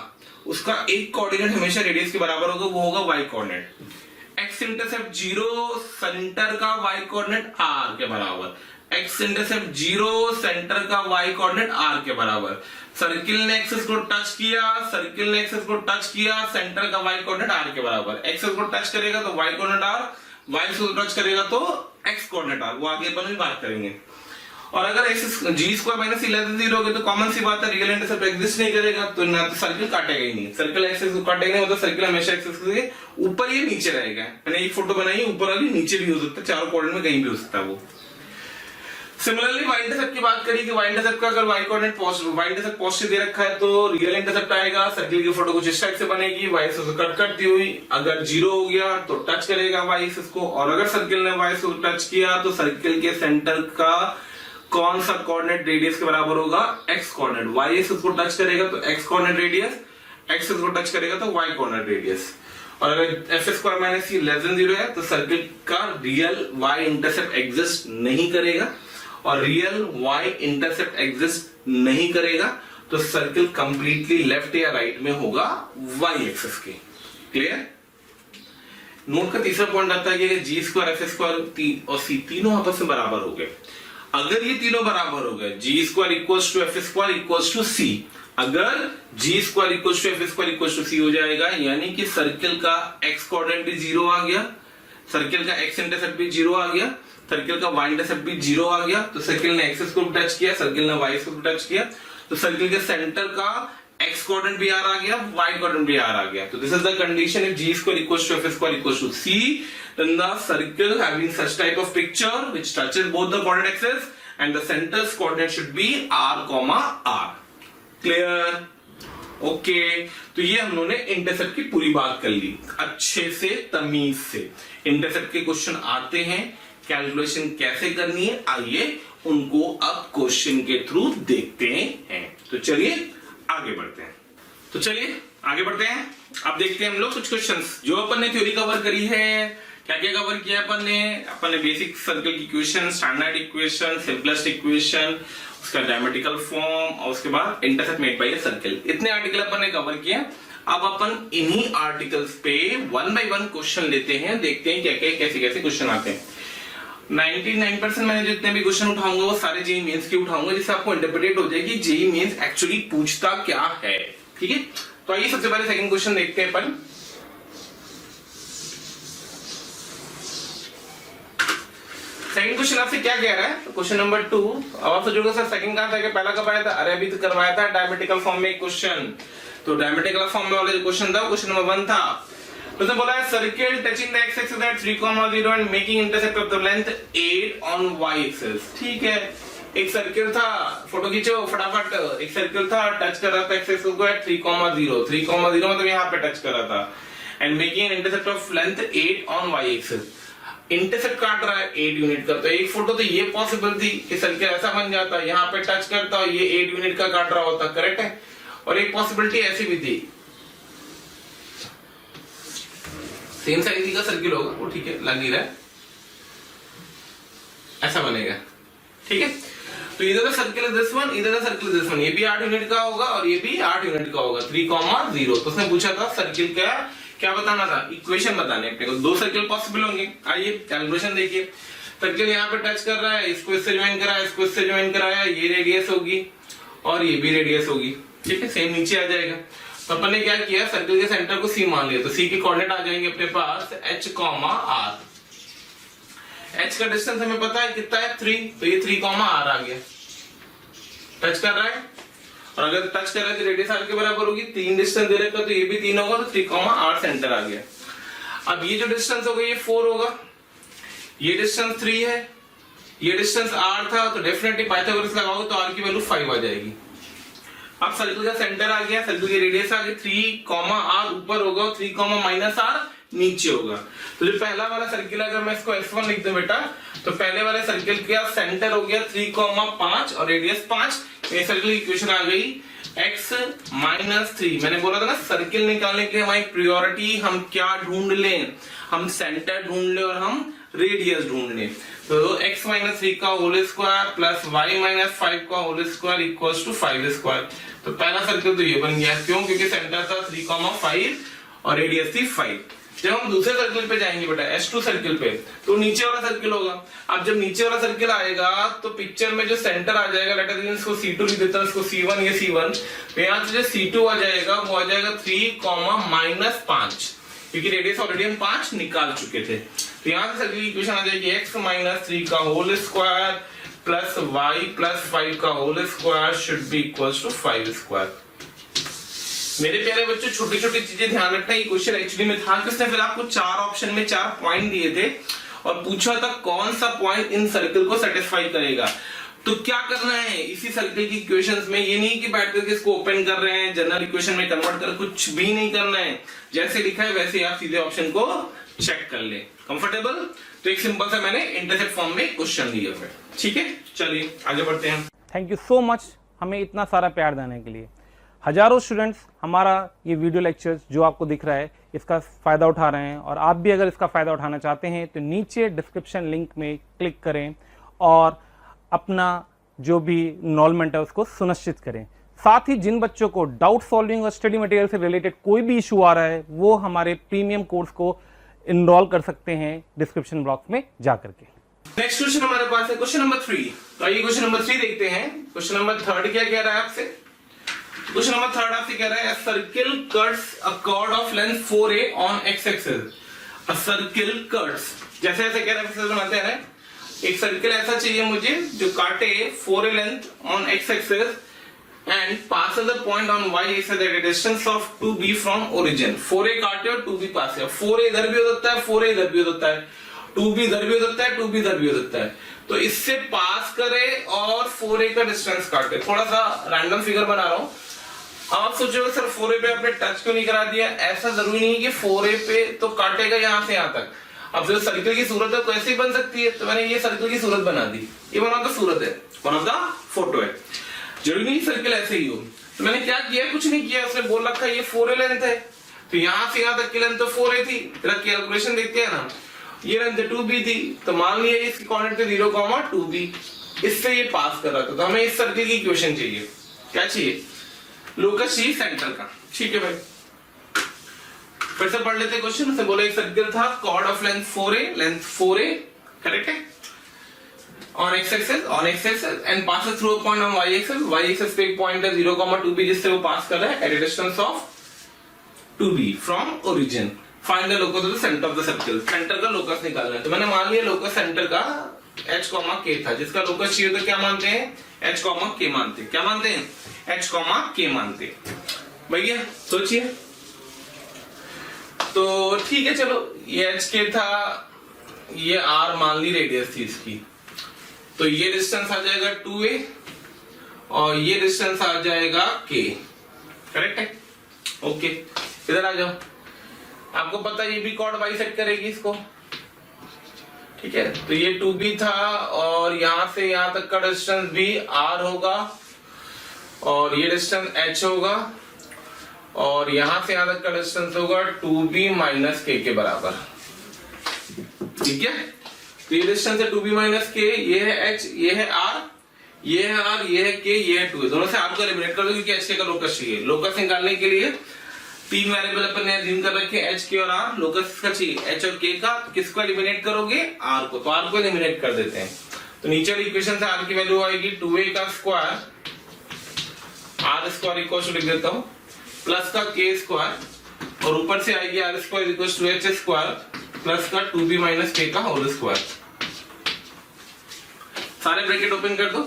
[SPEAKER 1] उसका एक कोऑर्डिनेट हमेशा रेडियस के बराबर होगा, वो होगा y coordinate. X intercept 0 centre का वाई कोऑर्डिनेट आर के बराबर, एक्स इंटरसेप्ट 0 सेंटर का वाई कोऑर्डिनेट आर के बराबर। सर्किल ने एक्सिस को टच किया, सर्किल ने एक्सिस को टच किया, सेंटर का वाई कोऑर्डिनेट आर के बराबर। एक्सिस को टच करेगा तो वाई कोऑर्डिनेट आर, वाई को टच करेगा तो एक्स कोऑर्डिनेट आर, वो आगे अपन भी बात करेंगे। और अगर एक्सिस जी स्क्वायर माइनस सी लेस देन 0 हो तो कॉमन सी बात है रियल इंटरसेप्ट एग्जिस्ट नहीं करेगा, तो ना तो सर्किल काटेगा ही नहीं, सर्किल एक्सिस को काटेगा नहीं, मतलब सर्किल हमेशा एक्सिस के ऊपर ही नीचे रहेगा। मैंने एक फोटो बनाई, ऊपर वाली नीचे भी हो सकता है, चारों कोऑर्डिनेट में कहीं भी हो सकता है वो। सिमिलरली वाई इंटरसेप्ट की बात करी कि वाई इंटरसेप्ट का अगर y coordinate positive, y intercept positive दे रखा है तो रियल इंटरसेप्ट आएगा, सर्किल की फोटो कुछ इस टाइप से बनेगी, वाई एक्सिस को कट करती हुई। अगर 0 हो गया तो टच करेगा वाई एक्सिस को, और अगर सर्किल ने वाई एक्सिस को टच किया तो सर्किल के सेंटर का कौन सा कोऑर्डिनेट रेडियस के बराबर होगा, एक्स कोऑर्डिनेट। वाई एक्सिस को टच करेगा तो एक्स कोऑर्डिनेट रेडियस, एक्सिस को टच करेगा तो वाई कोऑर्डिनेट रेडियस। और अगर एफ स्क्वायर माइनस सी लेस देन 0 है तो सर्किल का रियल वाई इंटरसेप्ट एग्जिस्ट नहीं करेगा, और रियल वाई इंटरसेप्ट एग्जिस्ट नहीं करेगा तो सर्किल कंप्लीटली लेफ्ट या राइट में होगा वाई एक्सिस के। क्लियर? नोट का तीसरा पॉइंट आता है कि जी स्क्वायर, एफ स्क्वायर और सी तीनों आपस में बराबर हो गए। अगर ये तीनों बराबर हो गए, g square equals to f square equals to c, अगर g square equals to f square equals to c हो जाएगा, यानी कि सर्किल का एक्स कोऑर्डिनेट भी 0 आ गया, सर्किल का एक्स इंटरसेप्ट भी 0 आ गया, सर्किल का वाई इंटरसेप्ट भी 0 आ गया, तो सर्किल ने एक्सिस को टच किया, सर्किल ने वाई को टच किया, तो सर्किल के सेंटर का एक्स कोऑर्डिनेट भी आर आ गया, वाई कोऑर्डिनेट भी आर आ गया। तो this is the condition if g square equals to f square equals to c, then the circle having such type of picture which touches both the coordinate axes and the center's coordinate should be r, r. Clear? Okay तो ये हम लोगों ने intercept की पूरी बात कर ली अच्छे से, तमीज से। इंटरसेप्ट के क्वेश्चन आते हैं, कैलकुलेशन कैसे करनी है आइए उनको अब क्वेश्चन के थ्रू देखते हैं। तो चलिए आगे बढ़ते हैं। अब देखते हैं हम लोग कुछ क्वेश्चंस जो अपन ने थ्योरी कवर करी है। क्या क्या कवर किया अपन ने बेसिक सर्कल की equation, standard equation, simplest equation, उसका ज्योमेट्रिकल फॉर्म और उसके बाद intercept made by a circle, इतने आर्टिकल अपन ने कवर किया। अब अपन इन्हीं आर्टिकल्स पे 1 बाय 1 क्वेश्चन लेते हैं, देखते हैं क्या क्या कैसे कैसे क्वेश्चन आते हैं। 99% मैंने जितने भी क्वेश्चन उठाऊंगा वो सारे जेईई मेंस के उठाऊंगा, जिससे आपको इंटरप्रेट हो जाएगी जेईई मेंस एक्चुअली पूछता क्या है। ठीक है, तो आइए सबसे पहले सेकंड क्वेश्चन देखते हैं अपन। सेकंड क्वेश्चन आपसे क्या कह रहा है, तो क्वेश्चन नंबर 2। अब आप सोचोगे सर सेकंड कहां था, पहला कब आया था? अरे अभी तो करवाया था डायमेट्रिकल फॉर्म में एक क्वेश्चन। तो डायमेट्रिकल फॉर्म में वाला जो क्वेश्चन था क्वेश्चन नंबर 1 था। तो उसने बोला है circle touching the x axis at 3,0 and making intercept of the length 8 on y axis. ठीक है, एक सर्किल था, फोटो खींचो फटाफट। एक सर्किल था, टच कर रहा था एक्स एक्सिस को एट 3,0 मतलब यहां पे टच कर रहा था, and making intercept of length 8 on y axis. Intercept काट रहा है 8 यूनिट का। तो एक फोटो तो ये पॉसिबल थी कि सर्किल ऐसा बन जाता, यहाँ पे टच करता और ये 8 यूनिट का काट रहा होता, करेक्ट है। और एक पॉसिबिलिटी ऐसी भी थी, सेम साइज का सर्किल होगा वो, ठीक है, लग नहीं रहा है, ऐसा बनेगा। ठीक है, तो इधर सर्किल इज दिस वन, इधर सर्किल इज दिस वन, ये भी 8 यूनिट का होगा और ये भी 8 यूनिट का होगा, 3,0। तो उसने पूछा था सर्किल का क्या बताना था, इक्वेशन बताने अपने को। 2 सर्किल पॉसिबल होंगे, आइए कैलकुलेशन देखिए। सर्किल यहाँ पे टच कर रहा है, इसको इससे ज्वाइन कराया, इसको इससे ज्वाइन कराया, ये रेडियस होगी और ये भी रेडियस होगी। ठीक है, सेम नीचे आ जाएगा। तो अपन ने क्या किया, सर्किल के सेंटर को सी मान लिया, तो सी के कोऑर्डिनेट आ जाएंगे अपने पास h, r। h का डिस्टेंस हमें पता है कितना है, 3, तो ये 3, r आ गया। टच कर रहा है, और अगर टच कर रहा है तो रेडियस r के बराबर होगी, 3 डिस्टेंस दे रखा तो ये भी 3 होगा, तो 3, r सेंटर आ गया। अब ये जो डिस्टेंस होगा ये 4 होगा, ये डिस्टेंस 3 है, ये डिस्टेंस r था, तो डेफिनेटली पाइथागोरस लगाओगे तो r की वैल्यू 5 आ जाएगी। अब सर्कल का सेंटर आ गया, सर्कल की रेडियस आ गई 3, r ऊपर होगा, 3, -r नीचे होगा। तो जो पहला वाला सर्किल अगर मैं इसको S1 लिख दूं बेटा, तो पहले वाले सर्किल का सेंटर हो गया 3, 5 और रेडियस 5। ये सर्किल की इक्वेशन आ गई x -3। मैंने बोला था ना सर्किल निकालने के लिए हमारी प्रायोरिटी हम क्या ढूंढ लें, हम सेंटर ढूंढ लें और हम रेडियस ढूंढ लें। तो x -3 का होल स्क्वायर प्लस y -5 का whole square equals to 5 square. तो पहला सर्किल तो ये बन गया, क्यों? क्योंकि सेंटर था 3, 5 और रेडियस थी 5। जब हम दूसरे सर्किल पे जाएंगे बेटा S2 सर्किल पे, तो नीचे वाला सर्किल होगा। अब जब नीचे वाला सर्किल आएगा तो पिक्चर में जो सेंटर आ जाएगा, लेट अस इसको C2 लिख देता हूं, इसको C1, ये C1, तो यहां से जो C2 आ जाएगा वो आ जाएगा 3, -5, क्योंकि रेडियस ऑलरेडी हम 5 निकाल चुके थे। तो यहां से सर्किल की इक्वेशन आ जाएगी x -3 का होल स्क्वायर प्लस y +5 का whole square should be equals to 5 square. मेरे प्यारे बच्चों, छोटी छोटी चीजें ध्यान रखना। ये क्वेश्चन एक्चुअली में था किसने फिर आपको 4 ऑप्शन में 4 पॉइंट दिए थे और पूछा था कौन सा पॉइंट इन सर्किल को सेटिस्फाई करेगा। तो क्या करना है इसी सर्किल की इक्वेशंस में, ये नहीं कि बैठ करके इसको ओपन कर रहे हैं जनरल इक्वेशन में कन्वर्ट कर, कुछ भी नहीं करना है। जैसे लिखा है वैसे आप सीधे ऑप्शन को चेक कर ले। कंफर्टेबल? तो एक सिंपल सा मैंने इंटरसेप्ट फॉर्म में क्वेश्चन दिया है। ठीक है, चलिए आगे बढ़ते हैं।
[SPEAKER 2] थैंक यू सो मच हमें इतना सारा प्यार देने के लिए। हजारों स्टूडेंट्स हमारा ये वीडियो लेक्चर्स जो आपको दिख रहा है इसका फ़ायदा उठा रहे हैं, और आप भी अगर इसका फ़ायदा उठाना चाहते हैं तो नीचे डिस्क्रिप्शन लिंक में क्लिक करें और अपना जो भी इनरोलमेंट है उसको सुनिश्चित करें। साथ ही जिन बच्चों को डाउट सॉल्विंग और स्टडी मटेरियल से रिलेटेड कोई भी इशू आ रहा है वो हमारे प्रीमियम कोर्स को इनरोल कर सकते हैं डिस्क्रिप्शन बॉक्स में जाकर के।
[SPEAKER 1] नेक्स्ट क्वेश्चन हमारे पास है क्वेश्चन नंबर 3। तो आइए क्वेश्चन नंबर 3 देखते हैं। क्वेश्चन नंबर 3 क्या कह रहा है आपसे? क्वेश्चन नंबर 3 आपसे कह रहा है circle cuts a cord of length 4a on x axis. A circle cuts, जैसे ऐसे कह रहा है बनाते हैं, एक सर्किल ऐसा चाहिए मुझे जो काटे 4a length on x axis and passes the point on y axis at a distance of 2b from origin। 4a काटे और 2b पास है। 4a इधर भी हो सकता है, 4a इधर भी हो सकता है, 2b इधर भी हो सकता है, 2b इधर भी हो सकता है। तो इससे पास करे और 4a का डिस्टेंस काटे। थोड़ा सा रैंडम फिगर बना रहा हूं। आप सोचोगे सर 4a पे आपने टच क्यों नहीं करा दिया? ऐसा जरूरी नहीं कि 4a पे तो काटेगा यहां से यहां तक। अब जो सर्किल की सूरत है कैसे बन सकती है, तो मैंने ये सर्किल की सूरत बना दी। ये वन ऑफ द सूरत है, वन ऑफ द फोटो है। जरूरी नहीं सर्किल ऐसे ही हो। तो मैंने क्या किया, कुछ नहीं किया, उसने बोल रखा है ये 4a लेंथ है, तो यहां से यहां तक की लेंथ तो 4a थी। तेरा कैलकुलेशन देखते हैं ना, ये लेंथ 2b थी, तो मान लिया इसकी कोऑर्डिनेट थे 0, 2b। इससे ये पास कर रहा था, तो हमें इस सर्किल की इक्वेशन चाहिए। क्या चाहिए? लोकस चाहिए सेंटर का। ठीक है भाई, फिर से पढ़ लेते क्वेश्चन। से बोले एक सर्किल था, chord of length 4a, correct है, on x axis and passes through a point on y axis पे एक पॉइंट है 0, 2b जिससे वो पास कर रहा है at a distance of 2b from origin। find the locus of the center of the circle। Centre का लोकस निकालना है। तो मैंने मान लिया लोकस सेंटर का h, k था, जिसका लोकस चाहिए तो क्या मानते हैं? h, k मानते हैं। क्या मानते हैं? h, k मानते हैं। भैया सोचिए। तो ठीक है, चलो ये h, k था, ये r मान ली रेडियस थी इसकी, तो ये डिस्टेंस आ जाएगा 2a और ये डिस्टेंस आ जाएगा k। करेक्ट है? ओके, इधर आ जाओ। आपको पता है ये भी कॉर्ड बाइसेक्ट करेगी इसको। ठीक है, तो ये 2b था और यहां से यहां तक का डिस्टेंस भी r होगा और ये डिस्टेंस h होगा और यहां से यहां तक का डिस्टेंस होगा 2b - k के बराबर। ठीक है, तो ये डिस्टेंस है 2b - k, ये है h, ये है r, ये है r, ये है k, ये है 2। दोनों से आपको एलिमिनेट कर दो क्योंकि h, k का लोकस चाहिए। लोकस निकालने के लिए 3 वेरिएबल अपन ने अज्यूम कर रखे h, k और r। लोकस का चाहिए h और k का, तो किसको एलिमिनेट करोगे? r को। तो r को एलिमिनेट कर देते हैं। तो नीचे वाली इक्वेशन से r की वैल्यू आएगी 2a का square, r square equal to लिख देता हूं, प्लस का k स्क्वायर और ऊपर से आएगी r square equal to h square plus का 2b - k का होल स्क्वायर। सारे ब्रैकेट ओपन कर दो,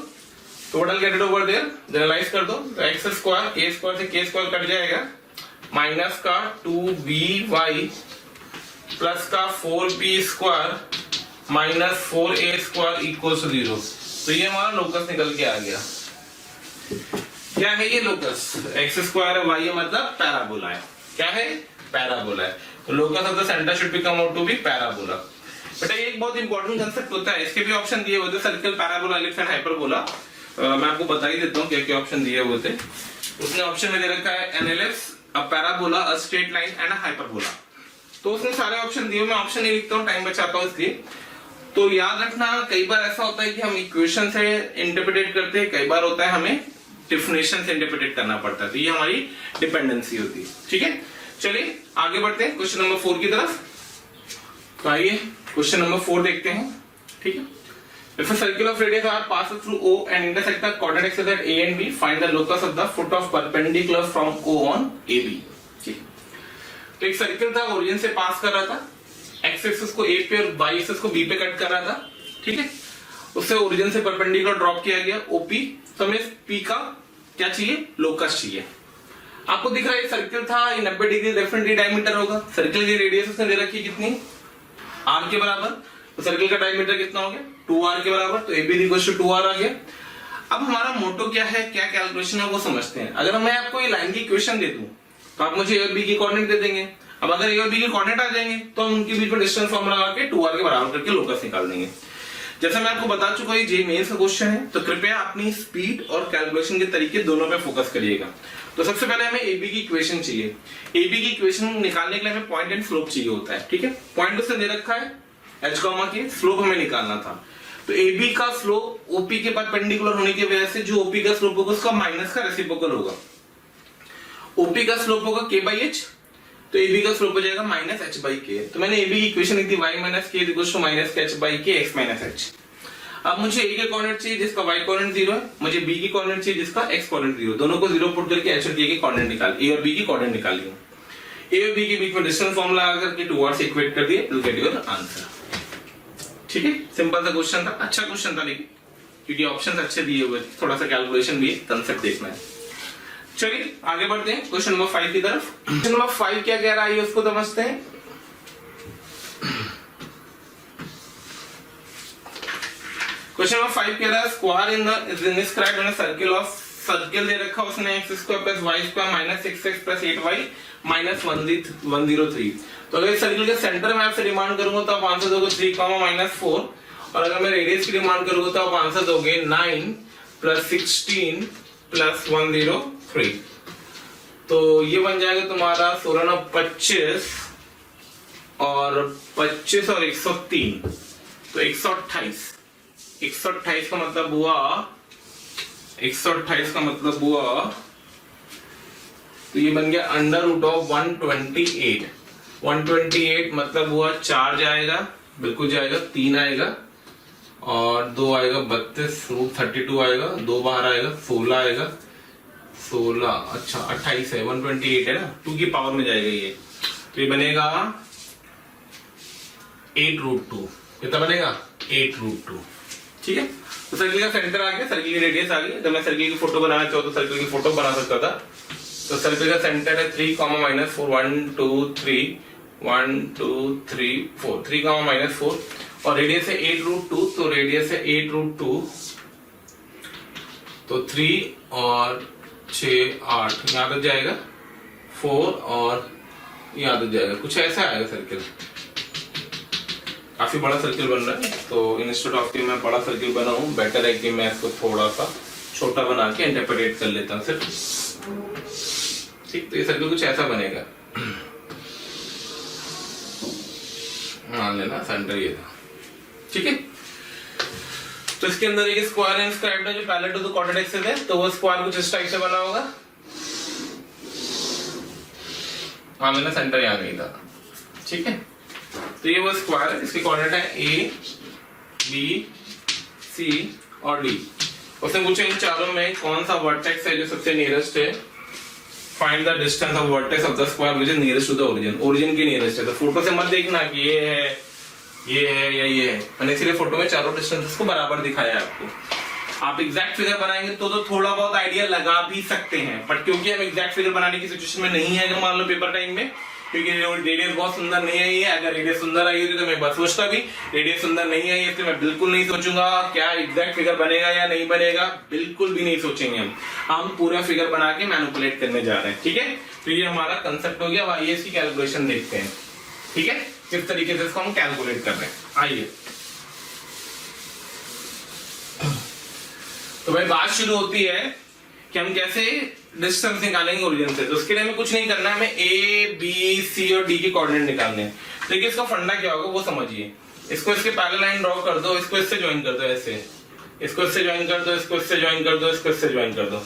[SPEAKER 1] total get it over there, generalise कर दो। तो x स्क्वायर a स्क्वायर से k स्क्वायर कट जाएगा, माइनस का 2by प्लस का 4b square minus 4a square equal to 0। तो ये हमारा लोकस निकल के आ गया। क्या है ये लोकस, एक्स स्क्वायर है, वाई मतलब पैराबोला है। क्या है, पैराबोला है। तो locus of the centre should be come out to be parabola. बेटा ये एक बहुत इंपॉर्टेंट कंसेप्ट होता है, इसके भी ऑप्शन दिए हुए थे, circle, parabola, ellipse and hyperbola. मैं आपको बता ही देता हूँ क्या क्या ऑप्शन दिए हुए थे। उसने ऑप्शन में दे रखा है an ellipse, a parabola, a straight line and a hyperbola. तो उसने सारे ऑप्शन दिए, मैं ऑप्शन नहीं लिखता हूँ, टाइम बचाता हूँ इसलिए। तो याद रखना, कई बार ऐसा होता है कि हम इक्वेशन से इंटरप्रेट करते हैं, कई बार होता है हमें डेफिनेशन से इंटरप्रेट करना पड़ता है, तो ये हमारी डिपेंडेंसी होती है। ठीक है, चलिए आगे बढ़ते हैं क्वेश्चन नंबर 4 की तरफ। तो आइए क्वेश्चन नंबर 4 देखते हैं। ठीक है, if a circle of radius r passes through O and intersect the coordinate axes at A and B, find the locus of the foot of perpendicular from O on AB। ठीक, तो एक circle था, origin से पास कर रहा था, x axis को A पे और वाई एक्सिस को B पे कट कर रहा था। ठीक है, उससे ओरिजिन से परपेंडिकुलर ड्रॉप किया गया OP, तो हमें P का क्या चाहिए, लोकस चाहिए। आपको दिख रहा है सर्कल था, ये 90 डिग्री डेफिनेटली डायमीटर होगा। सर्कल की रेडियस उसने दे रखी है कितनी, r के बराबर, तो सर्कल का डायमीटर कितना हो गया, 2r के बराबर, तो AB इक्वल टू 2r आ गया। अब हमारा मोटो क्या है, क्या कैलकुलेशन है वो समझते हैं। अगर मैं आपको ये लाइन की इक्वेशन दे दूं तो आप मुझे A और B की कोऑर्डिनेट दे देंगे। अब अगर A और B की कोऑर्डिनेट आ जाएंगे तो हम उनके बीच में डिस्टेंस फॉर्मूला लगा के 2r के बराबर करके लोकस निकाल देंगे। जैसे मैं आपको बता चुका हूं, ये मेंस का क्वेश्चन है, तो कृपया अपनी स्पीड और कैलकुलेशन के तरीके दोनों पे फोकस करिएगा। तो सबसे पहले हमें AB की इक्वेशन चाहिए। AB की इक्वेशन निकालने के लिए हमें पॉइंट एंड स्लोप चाहिए होता है। ठीक है, पॉइंट उसने दे रखा है h कॉमा के, स्लोप हमें निकालना था। तो AB का स्लोप OP के परपेंडिकुलर होने की वजह से जो OP का स्लोप होगा उसका माइनस का रेसिप्रोकल होगा। OP का स्लोप होगा k by h, तो AB का स्लोप हो जाएगा माइनस h by k। तो मैंने AB की इक्वेशन लिखी y minus k equals to minus h by k x minus h। अब मुझे A के कोऑर्डिनेट चाहिए जिसका y कोऑर्डिनेट 0 है, मुझे B की कोऑर्डिनेट चाहिए जिसका x कोऑर्डिनेट 0। दोनों को 0 पुट करके h और k के कोऑर्डिनेट निकाल, A और B की कोऑर्डिनेट निकाली हूं। A और B के बीच में डिस्टेंस फॉर्मूला लगा करके 2r से इक्वेट कर दिए, विल गेट योर आंसर। ठीक है, सिंपल सा क्वेश्चन था, अच्छा क्वेश्चन था, लेकिन क्योंकि ऑप्शंस अच्छे दिए हुए थे, थोड़ा सा कैलकुलेशन भी कंसेप्ट देखना है। चलिए आगे बढ़ते हैं क्वेश्चन नंबर 5 की तरफ। क्वेश्चन नंबर 5 क्या कह रहा है उसको समझते हैं। क्वेश्चन नंबर 5 कह रहा है square in the is inscribed in a circle of, circle दे रखा उसने x square plus y square minus 6x plus 8y minus 103। तो अगर इस सर्कल के सेंटर में आपसे डिमांड करूंगा तो आप आंसर दोगे 3, -4, और अगर मैं रेडियस की डिमांड करूंगा तो आप आंसर दोगे 9 प्लस 16 प्लस 103। तो ये बन जाएगा तुम्हारा 16 9 25 और 25 और 103, तो 128। 128 का मतलब हुआ, 128 का मतलब हुआ, तो ये बन गया अंडर रूट ऑफ 128। 128 मतलब हुआ 4 जाएगा, बिल्कुल जाएगा, 3 आएगा और 2 आएगा 32, रूट 32 आएगा, 2 बाहर आएगा, 16 आएगा, 16, अच्छा 28 है, 128 है ना, 2 की पावर में जाएगा ये, तो ये बनेगा 8 रूट 2। कितना बनेगा, 8 रूट 2। ठीक है, तो सर्किल का सेंटर आ गया, सर्किल की रेडियस आ गई। जब मैं सर्किल की फोटो बनाना चाहूँ तो सर्किल की फोटो बना सकता था। तो सर्किल का सेंटर है 3, -4, 1 2 3 1 2 3 4, 3, -4, और रेडियस है 8 रूट 2, तो रेडियस है 8 रूट 2, तो 3 और 6 8 यहाँ तक जाएगा, 4 और यहाँ तक जाएगा, कुछ ऐसा आएगा सर्किल। काफी बड़ा सर्किल बन रहा है, तो इंस्टेड ऑफ कि मैं बड़ा सर्किल बनाऊं, बेटर है कि मैं इसको थोड़ा सा छोटा बना के इंटरप्रेट कर लेता हूं सिर्फ। ठीक, तो ये सर्किल कुछ ऐसा बनेगा, मान लेना सेंटर ये था। ठीक है, तो इसके अंदर एक स्क्वायर इंस्क्राइब्ड है जो parallel to the coordinate axis है, तो वो स्क्वायर कुछ इस टाइप से बना होगा। मान लेना सेंटर यहाँ नहीं था। ठीक है, तो ये वो स्क्वायर है, इसके कोऑर्डिनेट है A, B, C और D। उसने पूछा इन चारों में कौन सा वर्टेक्स है जो सबसे नियरेस्ट है। Find the distance of vertex of the square which is nearest to the origin. Origin की नियरेस्ट है, तो फोटो से मत देखना कि ये है, ये है या ये है। मैंने इसीलिए फोटो में चारों डिस्टेंसेस को बराबर दिखाया है आपको। आप एग्जैक्ट फिगर बनाएंगे तो थोड़ा बहुत आइडिया लगा भी सकते हैं, बट क्योंकि हम एग्जैक्ट फिगर बनाने की सिचुएशन में नहीं है, अगर मान लो पेपर टाइम में, क्योंकि रेडियस बहुत सुंदर नहीं आई है। अगर रेडियस सुंदर आई होती तो मैं बस सोचता भी, रेडियस सुंदर नहीं आई है तो मैं बिल्कुल नहीं सोचूंगा क्या एग्जैक्ट फिगर बनेगा या नहीं बनेगा, बिल्कुल भी नहीं सोचेंगे हम पूरा फिगर बना के मैनिपुलेट करने जा रहे हैं। ठीक है, तो ये हमारा कंसेप्ट हो गया। अब आइए इसकी कैलकुलेशन देखते हैं। ठीक है, किस तरीके से इसको हम कैलकुलेट कर रहे हैं, आइए। तो भाई बात शुरू होती है कि हम कैसे डिस्टेंस निकालेंगे ओरिजिन से। तो उसके लिए हमें कुछ नहीं करना है, हमें ए बी सी और डी के कोऑर्डिनेट निकालने हैं। देखिए इसका फंडा क्या होगा वो समझिए। इसको इसके पैरेलल लाइन ड्रॉ कर दो, इसको इससे ज्वाइन कर दो, ऐसे इसको इससे ज्वाइन कर दो, इसको इससे ज्वाइन कर दो, इसको इससे ज्वाइन कर दो।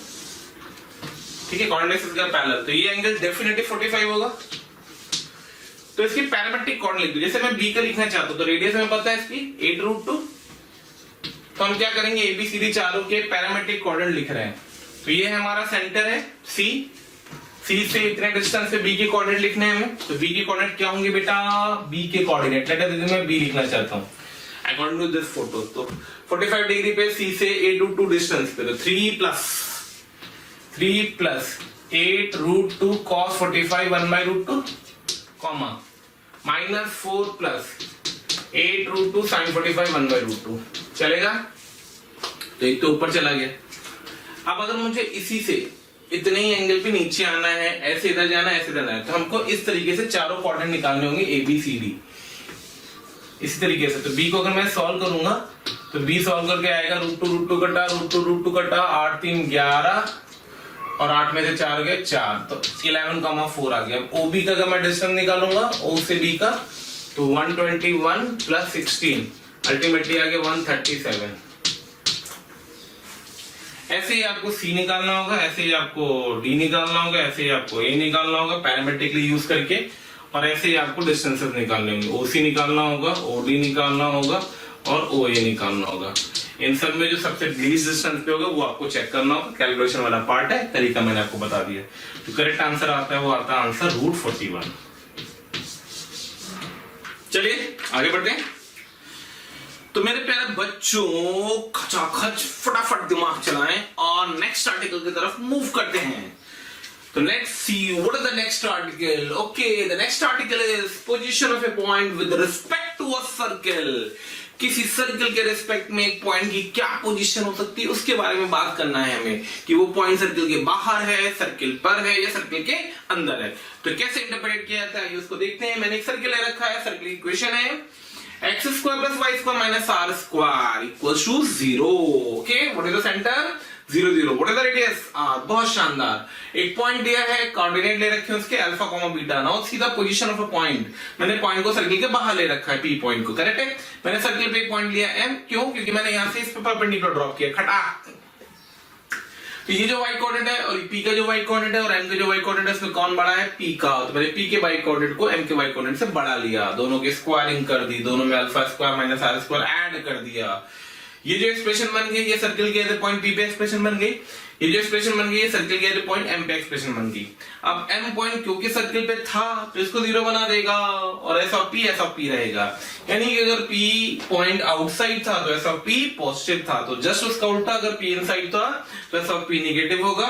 [SPEAKER 1] ठीक है, कोऑर्डिनेट्स इसका पैरेलल, तो ये एंगल डेफिनेटली 45 होगा। तो इसकी पैरामेट्रिक कोऑर्डिनेट लिख दो। जैसे मैं बी का लिखना चाहता हूं तो रेडियस हमें पता है इसकी 8√2। तो हम क्या करेंगे, ए बी सी डी चारों के पैरामेट्रिक कोऑर्डिनेट लिख रहे हैं। तो ये हमारा सेंटर है सी, सी से इतने डिस्टेंस पे बी के कोऑर्डिनेट लिखने हैं हमें। तो बी के कोऑर्डिनेट क्या होंगे बेटा, बी के कोऑर्डिनेट लेट अस मैं बी लिखना चाहता हूं अकॉर्डिंग टू दिस फोटो। तो 45 डिग्री पे सी से 8√2 डिस्टेंस पे, तो 3 plus 8√2 cos 45 1/√2 comma minus 4 plus 8√2 sin 45 1/√2 चलेगा। तो एक तो ऊपर चला गया। अब अगर मुझे इसी से इतने ही एंगल पे नीचे आना है, ऐसे इधर जाना है, ऐसे जाना है, तो हमको इस तरीके से चारों कोऑर्डिनेट निकालने होंगे ए बी सी डी इसी तरीके से। तो बी को अगर मैं सॉल्व करूंगा तो बी सॉल्व करके आएगा √2 कटा √2 कटा 8 3 11 और 8 में से 4 गए 4, तो 11,4 आ गया। ओबी का अगर मैं डिस्टेंस निकालूंगा ओ से बी का तो 121 प्लस 16 अल्टीमेटली आ गया 137। ऐसे ही आपको सी निकालना होगा, ऐसे ही आपको डी निकालना होगा, ऐसे ही आपको ए निकालना होगा पैरामेट्रिकली यूज करके, और ऐसे ही आपको डिस्टेंसेस निकालने होंगे। ओसी निकालना होगा, ओडी निकालना होगा और ओए निकालना होगा। इन सब में जो सबसे लीस्ट डिस्टेंस पे होगा वो आपको चेक करना होगा। कैलकुलेशन वाला पार्ट है, तरीका मैंने आपको बता दिया। तो करेक्ट आंसर आता है वो आता है आंसर √41। चलिए आगे बढ़ते हैं। तो मेरे प्यारे बच्चों खचाखच फटाफट दिमाग चलाएं और नेक्स्ट आर्टिकल की तरफ मूव करते हैं। तो let's see what is the next article. Okay, the next article is position of a point with respect to a circle. किसी सर्कल के रिस्पेक्ट में एक पॉइंट की क्या पोजीशन हो सकती है उसके बारे में बात करना है हमें, कि वो पॉइंट सर्कल के बाहर है, सर्कल पर है या सर्कल के अंदर है। तो कैसे इंटरप्रेट किया जाता है उसको देखते हैं। मैंने एक सर्कल ले रखा है, सर्कल की इक्वेशन है x square plus y square minus r square equals to 0. Okay, what is the center? 0 0. What is the radius? बहुत शानदार। एक पॉइंट दिया है, कोऑर्डिनेट ले रखे हैं उसके अल्फा कॉमा बीटा। नाउ सीधा पोजीशन ऑफ अ पॉइंट। मैंने पॉइंट को सर्कल के बाहर ले रखा है, पी पॉइंट को, करेक्ट है। मैंने सर्कल पे एक पॉइंट लिया m, क्यों? क्योंकि मैंने यहां से इस पे परपेंडिकुलर ड्रॉप किया, खटा। तो ये जो y कोऑर्डिनेट है और p का जो y कोऑर्डिनेट है और m का जो y कोऑर्डिनेट है, उसमें कौन बड़ा है? p का। तो मैंने p के y कोऑर्डिनेट को m के y कोऑर्डिनेट से बढ़ा लिया, दोनों की स्क्वायरिंग कर दी, दोनों में alpha square minus r square add कर दिया। ये जो एक्सप्रेशन बन गई ये सर्कल के पॉइंट p पे एक्सप्रेशन बन गई। ये जो एक्सप्रेशन बन गई ये सर्कल के पॉइंट m पे एक्सप्रेशन बन गई। अब m पॉइंट क्योंकि सर्कल पे था तो इसको 0 बना देगा और s ऑफ p रहेगा। यानी कि अगर p पॉइंट आउटसाइड था तो s ऑफ p पॉजिटिव था, तो जस्ट उसका उल्टा, अगर p इनसाइड था तो s ऑफ p नेगेटिव होगा,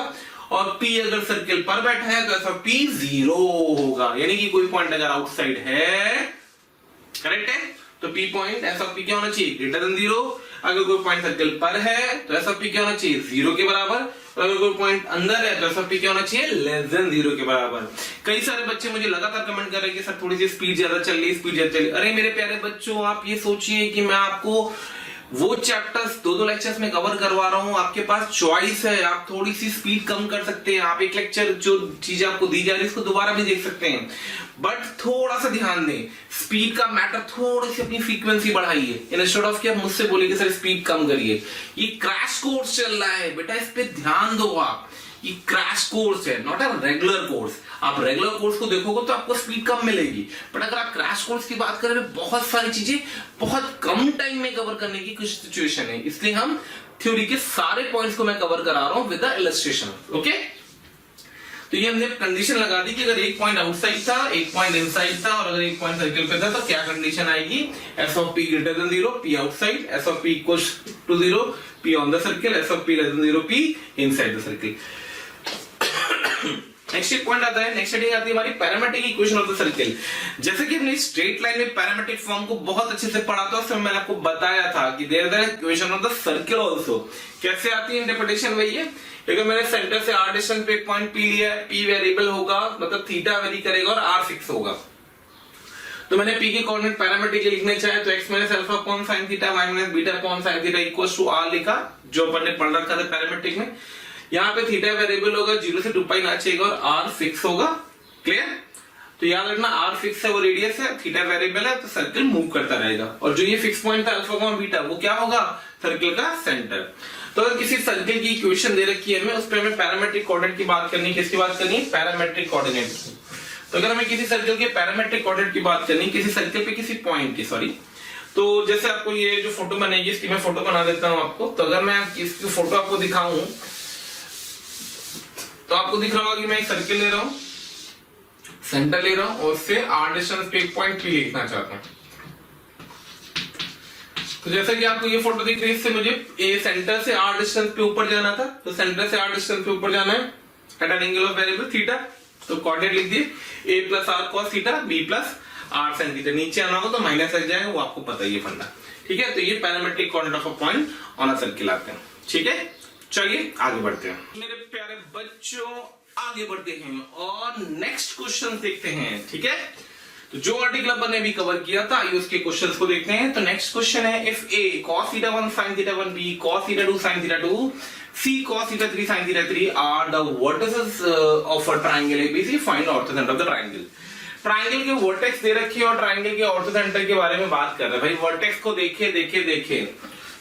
[SPEAKER 1] और p अगर सर्कल पर बैठा है तो s ऑफ p 0 होगा। यानी कि कोई पॉइंट अगर आउटसाइड है, करेक्ट है, तो p point s of p क्या होना चाहिए? Greater than 0। अगर कोई पॉइंट सर्कल पर है तो s ऑफ p क्या होना चाहिए? 0 के बराबर। और अगर कोई पॉइंट अंदर है तो s ऑफ p क्या होना चाहिए? लेस देन 0 के बराबर। कई सारे बच्चे मुझे लगातार कमेंट कर रहे हैं कि सर थोड़ी सी स्पीड ज्यादा चल रही, स्पीड ज्यादा चल रही। अरे मेरे प्यारे बच्चों, आप ये सोचिए कि मैं आपको वो चैप्टर्स 2-2 लेक्चर्स में कवर करवा रहा हूं, आपके पास चॉइस है, आप थोड़ी सी स्पीड कम कर सकते हैं। आप एक लेक्चर जो चीज आपको दी जा रही है इसको दोबारा भी देख सकते हैं, बट थोड़ा सा ध्यान दें, स्पीड का मैटर, थोड़ी सी अपनी फ्रीक्वेंसी बढ़ाइए। इंस्टेड ऑफ कि आप मुझसे बोलिए कि सर स्पीड कम करिए। ये क्रैश कोर्स चल रहा है बेटा, इस पे ध्यान दो आप। ये क्रैश कोर्स है, नॉट अ रेगुलर कोर्स। आप रेगुलर कोर्स को देखोगे तो आपको स्पीड कम मिलेगी, बट अगर आप क्रैश कोर्स की बात करें बहुत सारी चीजें बहुत कम टाइम में कवर करने की कुछ सिचुएशन है, इसलिए हम थ्योरी के सारे पॉइंट्स को मैं कवर करा रहा हूं विद द इलस्ट्रेशन। ओके, तो ये हमने कंडीशन लगा दी कि अगर एक पॉइंट आउटसाइड था, एक पॉइंट इनसाइड था, और अगर एक पॉइंट सर्कल पे था तो क्या कंडीशन आएगी? s of p greater than 0, p outside, s of p equals to 0, p on the circle, s of p less than 0, p inside the circle. Next एक पॉइंट आता है, नेक्स्ट हेडिंग आती है हमारी parametric equation of the circle. जैसे कि हमने straight line में पैरामेट्रिक फॉर्म को बहुत अच्छे से पढ़ा था, उसमें मैंने आपको बताया था कि there is equation of the circle also. कैसे आती है इंटरप्रिटेशन वही है, क्योंकि मैंने सेंटर से r डिस्टेंस पे एक पॉइंट p लिया है, p वेरिएबल होगा मतलब थीटा वेरी करेगा और r फिक्स होगा। तो मैंने p के कोऑर्डिनेट पैरामेट्रिकली लिखने चाहे तो x minus alpha upon sin theta y minus beta upon sin theta equals to r लिखा, जो अपन ने पढ़ रखा था पैरामेट्रिक में। यहाँ पे थीटा वेरिएबल होगा, 0 से 2 पाई ना चाहिएगा और r फिक्स होगा। क्लियर? तो याद रखना r फिक्स है, वो रेडियस है, थीटा वेरिएबल है, तो सर्किल मूव करता रहेगा। और जो ये फिक्स पॉइंट था अल्फा अपॉन बीटा, वो क्या होगा? सर्किल का सेंटर। तो अगर किसी सर्किल की इक्वेशन दे रखी है हमें, उस पर हमें पैरामेट्रिक कोऑर्डिनेट की बात करनी है। किसकी बात करनी है? Parametric coordinate. तो अगर हमें किसी सर्किल के पैरामेट्रिक कोऑर्डिनेट की बात करनी है, किसी सर्किल पे किसी पॉइंट की, सॉरी, तो जैसे आपको ये जो फोटो बनेगी, इसकी मैं फोटो बना देता हूं आपको। तो अगर मैं इसकी फोटो आपको दिखाऊं तो आपको दिख रहा होगा कि मैं एक सर्किल ले रहा हूं, सेंटर ले रहा हूं और उससे r डिस्टेंस पे एक पॉइंट p लिखना चाहता हूं। तो जैसे कि आपको ये फोटो दिख रही है, इससे मुझे ए सेंटर से r डिस्टेंस पे ऊपर जाना था। तो सेंटर से r डिस्टेंस पे ऊपर जाना है at an angle of variable theta. तो कोऑर्डिनेट लिख दिए a plus r cos theta, b plus r sin theta. नीचे आना होगा तो माइनस लग जाएगा, वो आपको पता ही है फंडा। ठीक है, तो ये parametric coordinate of a point on a circle आते हैं। ठीक है, चलिए आगे बढ़ते हैं मेरे प्यारे बच्चों, आगे बढ़ते हैं और नेक्स्ट क्वेश्चन देखते हैं। ठीक है, तो जो आर्टिकल अपन ने भी कवर किया था, आइए उसके क्वेश्चंस को देखते हैं। तो नेक्स्ट क्वेश्चन है, if a cos theta 1 sin theta 1, b cos theta 2 sin theta 2, c cos theta 3 sin theta 3 are the vertices of a triangle ABC, find the orthocenter of the triangle। Triangle के vertex दे रखी है और triangle के ऑर्थोसेंटर के बारे में बात कर रहे हैं। भाई वर्टेक्स को देखे देखे देखे,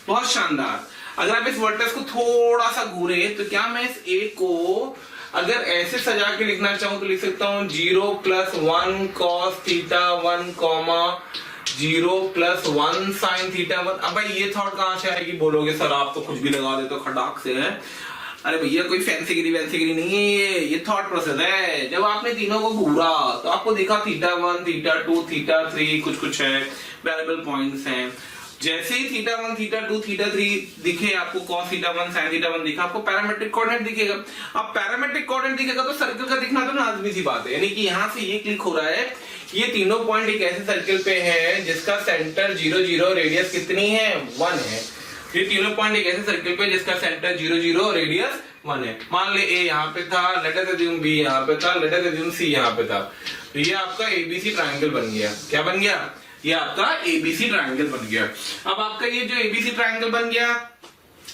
[SPEAKER 1] बहुत शानदार। अगर आप इस वर्टेक्स को थोड़ा सा घूरे तो क्या मैं इस ए को अगर ऐसे सजा के लिखना चाहूं तो लिख सकता हूं 0 + 1 cos थीटा 1, 0 + 1 sin थीटा 1। अब भाई ये थॉट कहां से आएगी? बोलोगे सर आप तो कुछ भी लगा देते हो, खटाक से है। अरे भैया कोई फैंसीगिरी नहीं है, ये थॉट प्रोसेस है। जब आपने तीनों को घूरा तो आपको दिखा थीटा 1, थीटा 2, थीटा 3 कुछ है, वेरिएबल पॉइंट्स हैं। जैसे ही थीटा 1, थीटा 2, थीटा 3 दिखे आपको, cos थीटा 1, sin थीटा 1 दिखा, आपको पैरामेट्रिक कोऑर्डिनेट दिखेगा। अब पैरामेट्रिक कोऑर्डिनेट दिखेगा तो सर्किल का दिखना तो लाजमी सी बात है। यानी कि यहाँ से ये क्लिक हो रहा है कि ये तीनों पॉइंट एक ऐसे सर्किल पे है जिसका सेंटर 0 0, रेडियस कितनी है? 1 है। ये तीनों पॉइंट एक ऐसे सर्किल पे जिसका सेंटर 0 0, रेडियस 1 है। मान ले ए यहाँ पे था, लेट अस अज्यूम बी यहाँ पे था, लेट अस अज्यूम सी यहाँ पे था। तो ये आपका एबीसी ट्रायंगल बन गया। क्या बन गया? ये आपका एबीसी ट्रायंगल बन गया। अब आपका ये जो एबीसी ट्रायंगल बन गया,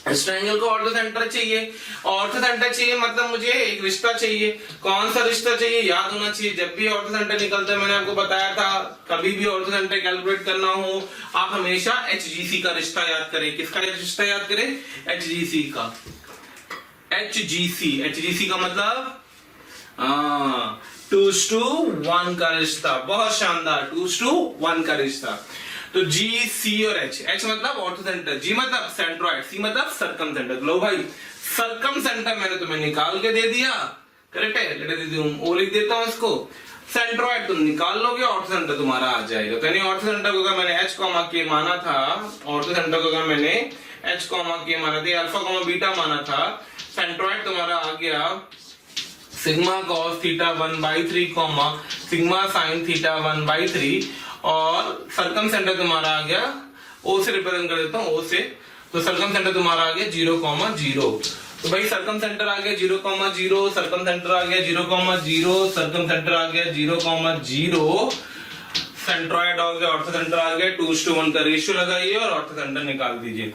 [SPEAKER 1] इस ट्रायंगल को ऑर्थोसेंटर चाहिए। ऑर्थोसेंटर चाहिए मतलब मुझे एक रिश्ता चाहिए। कौन सा रिश्ता चाहिए? याद होना चाहिए, जब भी ऑर्थोसेंटर निकलता है, मैंने आपको बताया था, कभी भी ऑर्थोसेंटर कैलकुलेट करना हो आप हमेशा HGC का रिश्ता याद करें। किसका रिश्ता याद करें? HGC का। HGC का मतलब 2:1 का रिश्ता। बहुत शानदार, 2:1 का रिश्ता। तो G, C और H मतलब ऑर्थोसेंटर, G मतलब सेंट्रॉइड, C मतलब सर्कमसेंटर। लो भाई, सर्कमसेंटर मैंने तुम्हें निकाल के दे दिया, करेक्ट है। ओ लिख देता हूं इसको। सेंट्रॉइड तुम निकाल लोगे, ऑर्थोसेंटर तुम्हारा आ जाएगा। तो यानी ऑर्थोसेंटर को अगर मैंने H, K माना था, ऑर्थोसेंटर को अगर मैंने H, K माना था, अल्फा, बीटा माना था, सेंट्रॉइड तुम्हारा आ गया sigma cos theta 1/3, sigma sin theta 1/3 और सर्कमसेंटर तुम्हारा आ गया, O से रिप्रेजेंट कर देता हूं, O से। तो सर्कमसेंटर तुम्हारा आ गया 0,0। तो भाई सर्कमसेंटर आ गया 0,0, सर्कमसेंटर आ गया 0,0, सर्कमसेंटर आ गया 0,0, सेंट्रॉइड आ गया, ऑर्थोसेंटर आ गया। 2:1 का रेशियो लगाइए और ऑर्थोसेंटर निकाल दीजिए।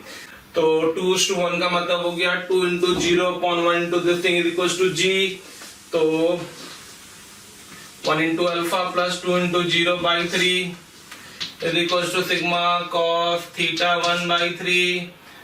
[SPEAKER 1] तो 2:1 का मतलब हो गया 2 × 0/1 into this thing is equals to G। तो 1 into alpha plus 2 into 0/3 is equals to sigma cos theta 1/3।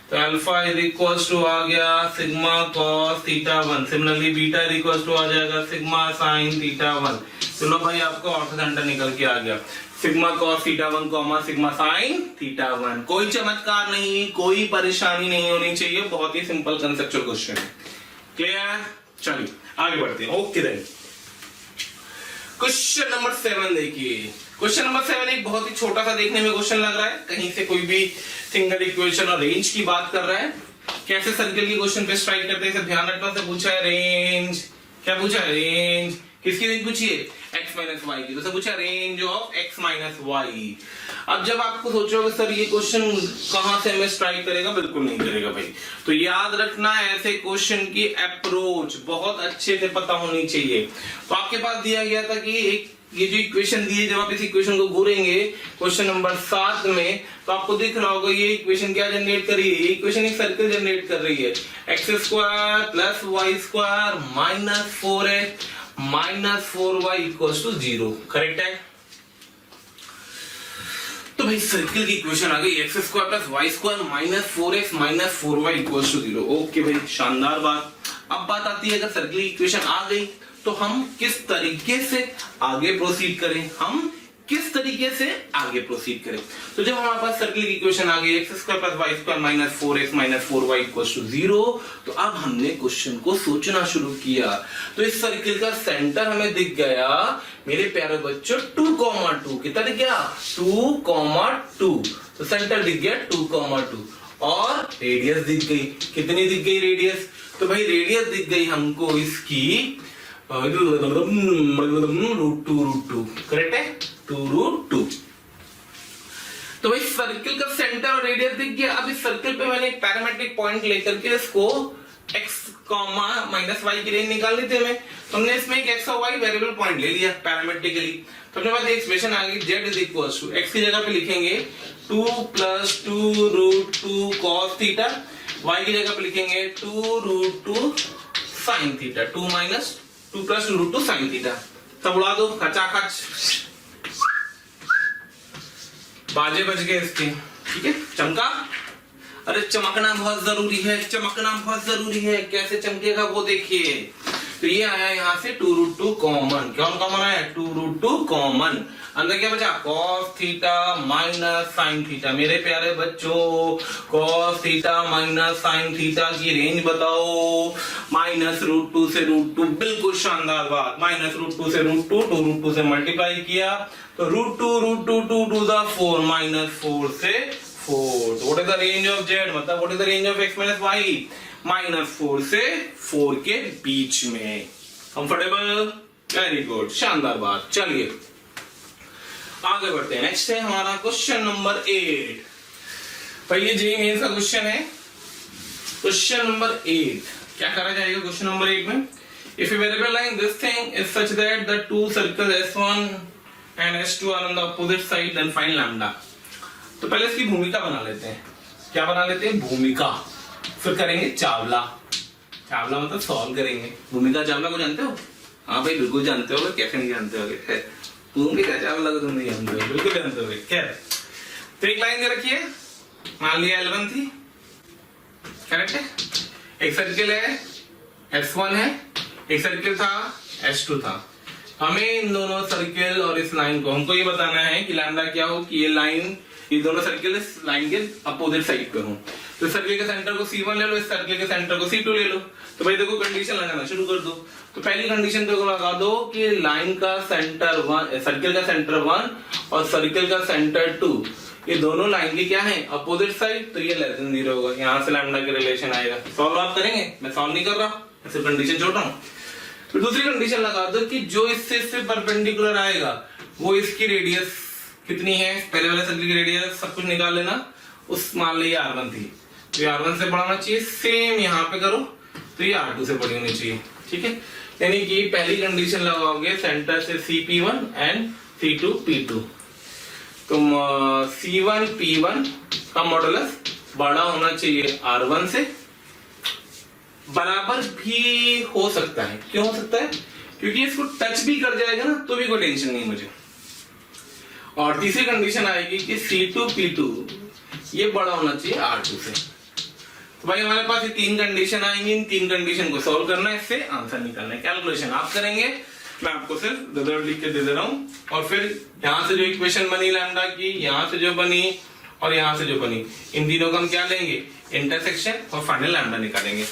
[SPEAKER 1] तो अल्फा इज इक्वल्स टू आ गया sigma cos theta 1। Similarly beta is equals to आ जाएगा सिग्मा sin थीटा 1। चलो भाई आपका ऑर्थोसेंटर निकल के आ गया, sigma cos theta 1, sigma sin theta 1। कोई चमत्कार नहीं, कोई परेशानी नहीं होनी चाहिए, बहुत ही सिंपल कंसेप्चुअल क्वेश्चन है। क्लियर? चलिए आगे बढ़ते हैं। ओके देन, क्वेश्चन नंबर 7 देखिए। क्वेश्चन नंबर 7 एक बहुत ही छोटा सा देखने में क्वेश्चन लग रहा है, कहीं से कोई भी सिंगल इक्वेशन और रेंज की बात कर रहा है। कैसे सर्किल की क्वेश्चन पे स्ट्राइक करते हैं, ध्यान रखना से पूछा है रेंज क्या पूछा? रेंज किसकी रेंज पूछी है? x माइनस वाई की। तो पूछा range of x minus y. अब जब आपको सोचोगे सर ये क्वेश्चन कहां से हमें स्ट्राइक करेगा, बिल्कुल नहीं करेगा भाई। तो याद रखना ऐसे क्वेश्चन की अप्रोच बहुत अच्छे से पता होनी चाहिए। तो आपके पास दिया गया था कि एक ये जो इक्वेशन दी है, जब आप इस इक्वेशन को घूरेंगे क्वेश्चन नंबर 7 में, तो आपको दिख रहा होगा ये इक्वेशन क्या जनरेट कर रही है? ये इक्वेशन एक सर्कल जनरेट कर रही है। X square plus Y square minus 4x minus 4y equals to 0। Correct है? तो भाई सर्कल की इक्वेशन आ गई, x square plus Y square minus 4x minus 4y equals to 0। Okay भाई, शानदार बात। अब बात आती है, अगर सर्कल की इक्वेशन आ गई तो हम किस तरीके से आगे प्रोसीड करें? तो जब हमारे पास सर्कल की इक्वेशन आ गई x square plus Y square minus 4x minus 4y equals to 0, तो अब हमने क्वेश्चन को सोचना शुरू किया। तो इस सर्कल का सेंटर हमें दिख गया मेरे प्यारे बच्चों 2,2। कितना दिख गया? 2,2। तो सेंटर दिख गया 2,2 और रेडियस दिख गई। कितनी दिख गई रेडियस? तो भाई रेडियस दिख गई हमको इसकी √2। करेक्ट है? 2√2। तो भाई सर्कल का सेंटर और रेडियस दिख गया। अब इस सर्कल पे मैंने एक पैरामेट्रिक पॉइंट लेकर के इसको x माइनस वाई की रेंज निकालनी थी हमें। तो हमने इसमें एक x और y वेरिएबल पॉइंट ले लिया पैरामेट्रिकली। तो अपने पास एक्सप्रेशन आ गई z is equals to x की जगह पे लिखेंगे 2 + 2√2 cos थीटा, y की जगह पे लिखेंगे 2√2 sin थीटा, 2 + 2√2 sin थीटा। सब उड़ा दो खचाखच, बाजे बज गए इसके। ठीक है, चमका। अरे चमकना बहुत जरूरी है, चमकना बहुत जरूरी है। कैसे चमकेगा वो देखिए। तो ये आया यहाँ से 2√2 कॉमन। कौन कॉमन आया? 2√2 कॉमन। अंदर क्या बचा? cos theta minus sin theta. मेरे प्यारे बच्चों cos theta minus sin theta की रेंज बताओ। -√2 से √2। बिल्कुल शानदार बात। -√2 से √2, 2√2 से मल्टीप्लाई किया तो √2 2 to the 4 -4 से 4। तो what is the range of z? मतलब what is the range of x minus y? -4 से 4 के बीच में। कंफर्टेबल? वेरी गुड, शानदार बात। चलिए आगे बढ़ते हैं। नेक्स्ट है हमारा क्वेश्चन नंबर 8। भाई ये जेईई मेंस का क्वेश्चन है। क्वेश्चन नंबर 8 क्या करा जाएगा क्वेश्चन नंबर 8 में? If a variable line this thing is such that the two circles S1 and S2 are on the opposite side, then find lambda. तो पहले इसकी भूमिका बना लेते हैं। क्या बना लेते हैं? भूमिका। फिर करेंगे चावला। चावला मतलब सॉल्व करेंगे। भूमिका चावला को जानते हो? हाँ भाई बिल्कुल जानते हो, कैसे नहीं जानते हो? भूमिका चावला को तुम नहीं जानते हो, बिल्कुल जानते हो। क्या है? तो एक लाइन दे रखी है, मान लिया L1 थी। करेक्ट है? एक सर्किल है S1 है, एक सर्किल था S2 था। हमें इन दोनों सर्किल और इस लाइन को हमको ये बताना है कि लैम्डा क्या हो कि ये लाइन, ये दोनों सर्किल इस लाइन के अपोजिट साइड पे हो। तो इस सर्किल के सेंटर को C1 ले लो, इस सर्किल के सेंटर को C2 ले लो। तो भाई देखो कंडीशन लगाना शुरू कर दो। तो पहली कंडीशन तो लगा दो कि लाइन का सेंटर 1, सर्किल का सेंटर 1 और सर्किल का सेंटर 2, ये दोनों लाइन के क्या है? Opposite side. तो ये लेस देन 0 होगा। यहाँ से लैम्डा के रिलेशन आएगा। सॉल्व आप करेंगे, मैं सॉल्व नहीं कर रहा, मैं सिर्फ कंडीशन जोड़ रहा हूँ। फिर दूसरी कंडीशन लगा दो कि जो इससे परपेंडिकुलर आएगा वो इसकी रेडियस कितनी है? पहले वाले सर्किल की रेडियस सब कुछ निकाल लेना। उस मान ली R1 थी, तो R1 से बढ़ाना चाहिए। सेम यहाँ पे करो तो ये R2 से बड़ी होनी चाहिए। ठीक है, यानी कि पहली कंडीशन लगाओगे सेंटर से CP1 एंड C2 P2। तो C1 P1 का मॉडुलस बड़ा होना चाहिए R1 से, बराबर भी हो सकता है। क्यों हो सकता है? क्योंकि इसको टच भी कर जाएगा ना तो भी कोई टेंशन नहीं मुझे। और तीसरी कंडीशन आएगी कि C2 P2 ये बड़ा होना चाहिए R2 से। तो भाई हमारे पास ये तीन कंडीशन आएंगी। इन तीन कंडीशन को सॉल्व करना है, इससे आंसर निकालना है। कैलकुलेशन आप करेंगे, मैं आपको सिर्फ रिजल्ट लिख के दे दे रहा हूं। और फिर यहां से जो इक्वेशन बनी लैम्डा की, यहां से जो बनी और यहां से जो बनी, इन तीनों को हम क्या लेंगे? इंटरसेक्शन, और फाइनल लैम्डा निकालेंगे।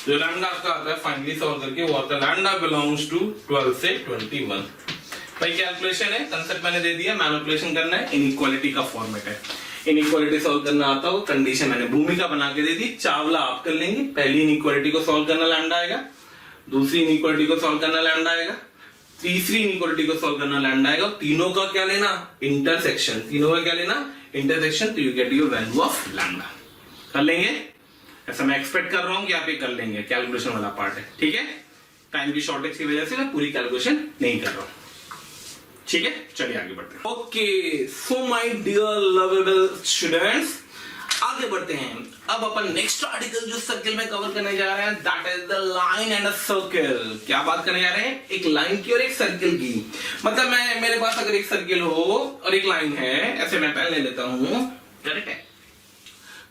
[SPEAKER 1] जो लैम्डा आपका आता है फाइनली सॉल्व करके वो आता है लैम्डा बिलोंग्स टू 12 से 21। भाई कैलकुलेशन है, कंसेप्ट मैंने दे दिया, मैनिपुलेशन करना है, इनइक्वालिटी का फॉर्मेट है। इनइक्वालिटी सॉल्व करना आता हो, कंडीशन मैंने भूमिका बना के दे दी, चावला आप कर लेंगे। पहली इनइक्वालिटी को सॉल्व करना लैम्डा आएगा, दूसरी इनइक्वालिटी को सॉल्व करना लैम्डा आएगा, तीसरी इनइक्वालिटी को सॉल्व करना लैम्डा आएगा, तीनों का क्या लेना, इंटरसेक्शन, तीनों का क्या लेना, इंटरसेक्शन, तो you get your value of lambda. कर लेंगे, ऐसा मैं एक्सपेक्ट कर रहा हूं कि आप ये कर लेंगे, कैलकुलेशन वाला पार्ट है, ठीक है। टाइम की शॉर्टेज की वजह से मैं पूरी कैलकुलेशन नहीं कर रहा हूं, ठीक है। चलिए आगे बढ़ते हैं। Okay, so my dear lovable students, आगे बढ़ते हैं। अब अपन नेक्स्ट आर्टिकल जो सर्किल में कवर करने जा रहे हैं, that is the line and a circle. क्या बात करने जा रहे हैं, एक लाइन की और एक सर्किल की। मतलब मेरे पास अगर एक सर्किल हो और एक लाइन है, ऐसे मैं पेन ले लेता हूं, करेक्ट है।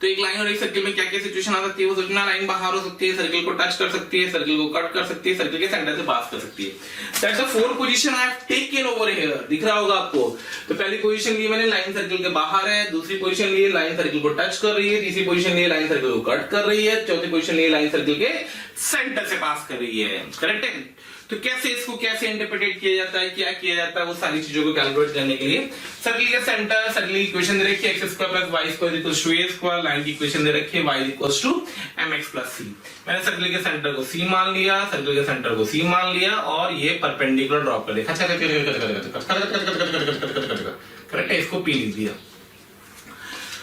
[SPEAKER 1] तो एक लाइन और एक सर्किल में क्या क्या सिचुएशन आ सकती है, वो सोचना, लाइन बाहर हो सकती है, सर्किल को टच कर सकती है, सर्किल को कट कर सकती है, सर्किल के सेंटर से पास कर सकती है। That's the four position I have taken over here, दिख रहा होगा आपको। तो पहली पोजीशन ली मैंने, लाइन सर्किल के बाहर है, दूसरी पोजीशन ली लाइन सर्किल को टच कर रही है, तीसरी पोजीशन ली लाइन सर्किल को कट कर रही है, चौथी पोजीशन ली लाइन सर्किल के सेंटर से पास कर रही है, करेक्ट है। तो इसको कैसे इंटरप्रेट किया जाता है, क्या किया जाता है, वो सारी चीजों को कैलकुलेट करने के लिए सर्किल के सेंटर, सर्किल की इक्वेशन दे रखी है x² + y² = a², लाइन की इक्वेशन दे रखी है y = mx + c। मैंने सर्किल के सेंटर को c मान लिया, सर्किल के सेंटर को c मान लिया और ये परपेंडिकुलर ड्रॉ कर दिया, करेक्ट है, इसको p लिख दिया।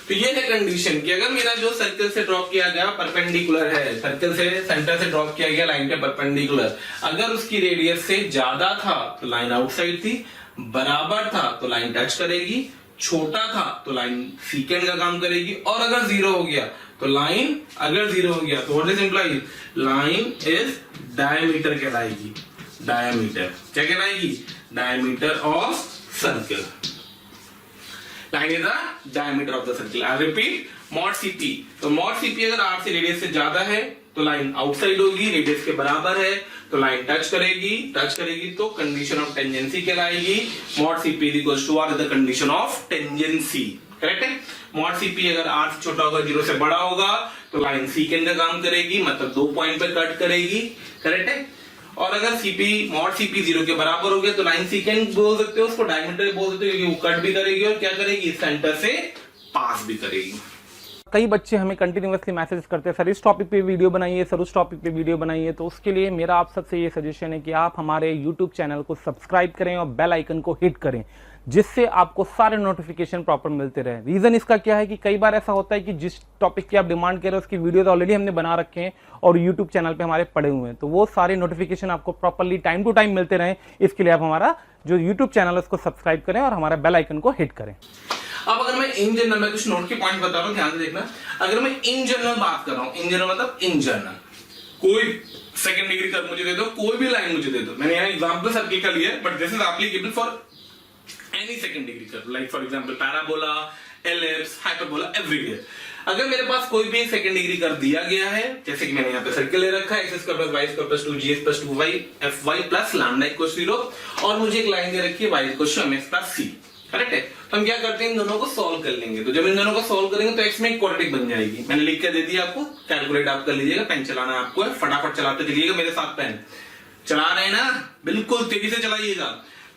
[SPEAKER 1] तो ये है कंडीशन कि अगर मेरा जो सर्किल से ड्रॉप किया गया परपेंडिकुलर है, सर्किल से सेंटर से ड्रॉप किया गया लाइन के परपेंडिकुलर, अगर उसकी रेडियस से ज्यादा था तो लाइन आउटसाइड थी, बराबर था तो लाइन टच करेगी, छोटा था तो लाइन सीकेंड का काम करेगी, और अगर जीरो हो गया तो लाइन, अगर जीरो हो गया तो what is implies, line is diameter कहलाएगी। डायमीटर क्या कहलाएगी, diameter of circle. Line is the diameter of the circle. I repeat, mod CP। तो मॉड CP अगर r से रेडियस से ज्यादा है तो लाइन आउटसाइड होगी, रेडियस के बराबर है तो लाइन टच करेगी तो कंडीशन ऑफ टेंजेंसी कहलाएगी। Mod CP = r is the condition of tangency, correct है। मॉड CP अगर r से छोटा होगा, 0 से बड़ा होगा तो लाइन सीकेंड का काम करेगी, मतलब 2 पॉइंट पे कट करेगी, करेक्ट है। और अगर मॉड CP 0 के बराबर हो गया तो लाइन सीकेंड बोल सकते हो, उसको डायमीटर बोल सकते हो, क्योंकि वो कट भी करेगी और क्या करेगी, सेंटर से पास भी करेगी।
[SPEAKER 2] कई बच्चे हमें कंटिन्यूअसली मैसेज करते हैं, सर इस टॉपिक पे वीडियो बनाइए, सर उस टॉपिक पे वीडियो बनाइए। तो उसके लिए मेरा आप सबसे ये सजेशन है कि आप हमारे यूट्यूब चैनल को सब्सक्राइब करें और बेल आइकन को हिट करें, जिससे आपको सारे नोटिफिकेशन प्रॉपर मिलते रहे। रीजन इसका क्या है कि कई बार ऐसा होता है कि जिस टॉपिक की आप डिमांड कर रहे हो उसकी वीडियो तो ऑलरेडी हमने बना रखे हैं और यूट्यूब चैनल पे हमारे पड़े हुए हैं, तो वो सारे नोटिफिकेशन आपको प्रॉपरली टाइम टू टाइम मिलते रहे। इसके लिए आप हमारा जो यूट्यूब चैनल है उसको सब्सक्राइब करें और हमारा बेल आइकन को हिट करें।
[SPEAKER 1] अब अगर मैं इन जनरल में कुछ नोट के पॉइंट बता रहा हूं, ध्यान से देखना। अगर मैं इन जनरल बात कर रहा हूं, इन जनरल मतलब इन जनरल, कोई सेकंड डिग्री कर्व मुझे दे दो, कोई भी लाइन मुझे दे दो, मैंने यहाँ एग्जांपल सर्किल का लिया, but this is applicable for any second degree curve, like for example parabola, ellipse, hyperbola, everywhere. अगर मेरे पास कोई भी सेकंड डिग्री कर्व दिया गया है, जैसे कि मैंने यहाँ पे सर्किल ले रखा है, x² + y² + 2gx + 2y fy + λ = 0, और मुझे एक लाइन दे रखी है y = mx + c, करेक्ट है। तो हम क्या करते हैं, इन दोनों को सॉल्व कर लेंगे। तो जब इन दोनों को सॉल्व करेंगे तो x में एक क्वाड्रेटिक बन जाएगी। मैंने लिख के दे दिया आपको, कैलकुलेट आप कर लीजिएगा, पेन चलाना है आपको, फटाफट चलाते चलिएगा मेरे साथ। पेन चला रहे हैं ना, बिल्कुल तेजी से चलाइएगा।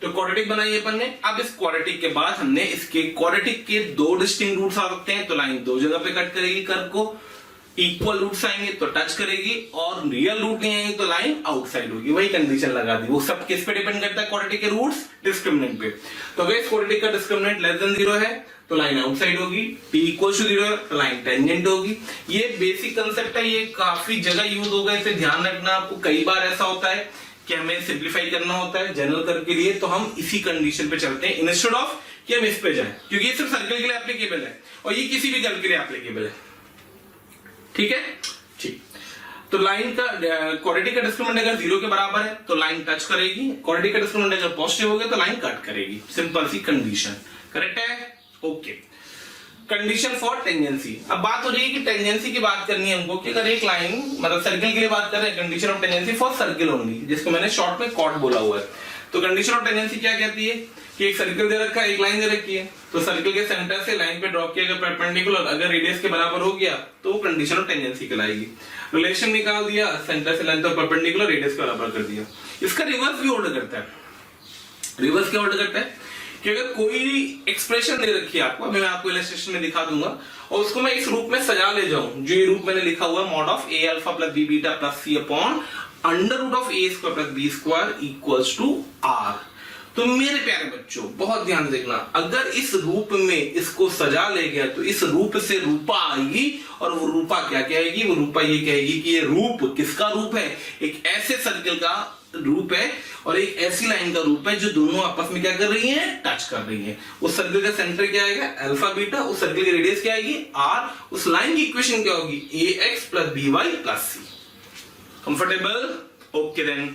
[SPEAKER 1] तो क्वाड्रेटिक बनाई अपन ने। अब इस क्वाड्रेटिक के बाद हमने इसके क्वाड्रेटिक के 2 डिस्टिंक्ट रूट्स आ सकते हैं, तो लाइन 2 जगह पे कट करेगी कर्व को, इक्वल रूट्स आएंगे तो टच करेगी, और रियल रूट नहीं आएंगे तो लाइन आउटसाइड होगी। वही कंडीशन लगा दी। वो सब किस पे डिपेंड करता है, क्वाड्रेटिक के रूट्स, डिस्क्रिमिनेंट पे। तो अगर इस क्वाड्रेटिक का डिस्क्रिमिनेंट लेस देन 0 है तो लाइन आउटसाइड होगी, t = 0 है तो लाइन टेंजेंट होगी। ये बेसिक कंसेप्ट है, ये काफी जगह यूज होगा, इसे ध्यान रखना। आपको कई बार ऐसा होता है कि हमें सिंप्लीफाई करना होता है जनरल कर्व के लिए, तो हम इसी कंडीशन पे चलते हैं इंस्टेड ऑफ कि हम इस पे जाएं, क्योंकि ये सिर्फ सर्कल के लिए एप्लीकेबल है और ये किसी भी कर्व के लिए एप्लीकेबल है, ठीक है। ठीक, तो लाइन का क्वाड्रेटिक का डिस्क्रिमिनेंट अगर 0 के बराबर है तो लाइन टच करेगी, क्वाड्रेटिक का डिस्क्रिमिनेंट अगर पॉजिटिव हो गया तो लाइन कट करेगी। सिंपल सी कंडीशन, करेक्ट है, ओके। Condition for tangency. अब बात हो रही है कि टेंजेंसी की बात करनी है हमको, कि अगर एक लाइन, मतलब सर्किल के लिए बात कर रहे हैं, condition of tangency for circle only, जिसको मैंने शॉर्ट में कॉट बोला हुआ है। तो कंडीशन ऑफ टेंजेंसी क्या कहती है कि एक सर्किल दे रखा है, एक लाइन दे रखी है, तो सर्किल के सेंटर से लाइन पे ड्रॉप किया गया परपेंडिकुलर, अगर रेडियस के बराबर हो गया तो वो कंडीशन ऑफ टेंजेंसी कहलाएगी। रिलेशन निकाल दिया, सेंटर से लाइन तक परपेंडिकुलर, रेडियस के बराबर कर दिया। इसका रिवर्स भी होल्ड करता है। रिवर्स क्या होल्ड करता है कि अगर कोई एक्सप्रेशन दे रखी है आपको, मैं आपको इलस्ट्रेशन में दिखा दूंगा, और उसको मैं इस रूप में सजा ले जाऊं, जो ये रूप मैंने लिखा हुआ है, mod of a alpha + b beta + c upon under root of A square plus B square equals to R. तो मेरे प्यारे बच्चों बहुत ध्यान देखना, अगर इस रूप में इसको सजा ले गया तो इस रूप से रूपा आएगी, और वो रूपा क्या कहेगी, वो रूपा ये कहेगी कि ये रूप किसका रूप है, एक ऐसे सर्कल का रूप है और एक ऐसी लाइन का रूप है जो दोनों आपस में क्या कर रही हैं, टच कर रही हैं। उस सर्कल का सेंटर क्या आएगा, अल्फा बीटा, उस सर्कल की रेडियस क्या आएगी, आर, उस लाइन की इक्वेशन क्या होगी, a x plus b y plus c. Comfortable? Okay then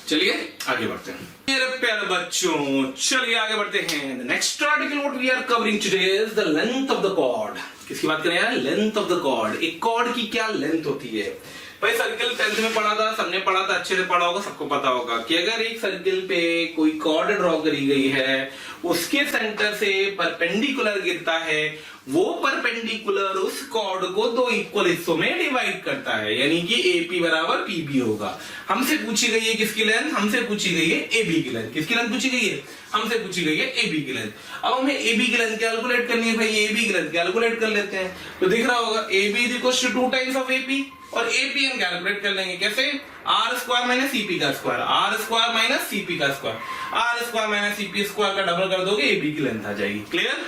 [SPEAKER 1] चलिए आगे बढ़ते हैं मेरे प्यारे बच्चों, चलिए आगे बढ़ते हैं। Next article what we are covering today is the length of the chord. किसकी बात करें यार, लेंथ ऑफ द कॉर्ड। एक कॉर्ड की क्या लेंथ होती है भाई, सर्कल 10th में पढ़ा था, सबने पढ़ा था, अच्छे से पढ़ा होगा, सबको पता होगा कि अगर एक सर्कल पे कोई कॉर्ड ड्रॉ करी गई है, उसके सेंटर से परपेंडिकुलर गिरता है, वो परपेंडिकुलर उस कॉर्ड को दो इक्वल हिस्सों में डिवाइड करता है, यानी कि AP बराबर PB होगा। हमसे पूछी गई है किसकी लेंथ, हमसे पूछी गई है AB की लेंथ। किसकी लेंथ पूछी गई है, हमसे पूछी गई है AB की लेंथ। अब हमें AB की लेंथ कैलकुलेट करनी है भाई, AB की लेंथ कैलकुलेट कर लेते हैं। तो दिख रहा होगा AB is equal to 2 times of AP, और AP हम कैलकुलेट कर लेंगे कैसे, आर स्क्वायर माइनस CP का square, R square minus CP का square, R square minus CP square का डबल कर दोगे AB की लेंथ आ जाएगी। क्लियर?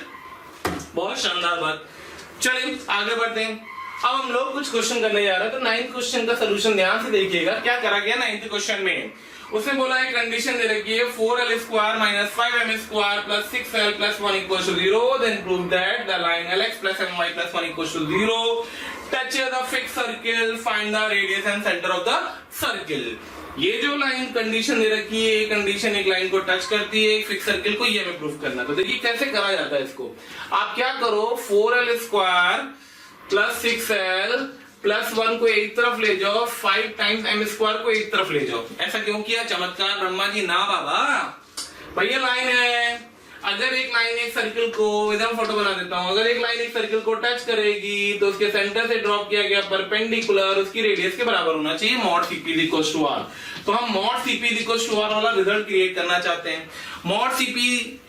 [SPEAKER 1] बहुत शानदार बात। चलिए आगे बढ़ते हैं। अब हम लोग कुछ क्वेश्चन करने जा रहे हैं, तो 9th क्वेश्चन का सोल्यूशन ध्यान से देखिएगा। क्या करा गया 9th क्वेश्चन में, उसने बोला है कंडीशन दे रखी है 4l square minus 5m square plus 6l plus 1 equals to 0, then prove that the line lx plus my plus 1 equals to 0 touches the fixed circle, find the radius and center of the circle। ये जो line condition दे रखी है, condition एक line को touch करती है, एक fix circle को, ये हमें प्रूफ करना। तो देखिए कैसे करा जाता है इसको। आप क्या करो, 4l square plus 6l plus 1 को एक तरफ ले जाओ, 5 टाइम्स m स्क्वायर को एक तरफ ले जाओ। ऐसा क्यों किया, चमत्कार ब्रह्मा जी? ना बाबा, भैया लाइन है, अगर एक लाइन एक सर्कल को, इधर फोटो बना देता हूं, अगर एक लाइन एक सर्कल को टच करेगी तो उसके सेंटर से ड्रॉप किया गया परपेंडिकुलर उसकी रेडियस के बराबर होना चाहिए, mod CP equals to R। तो हम mod CP equals to R वाला रिजल्ट क्रिएट करना चाहते हैं। मॉड CP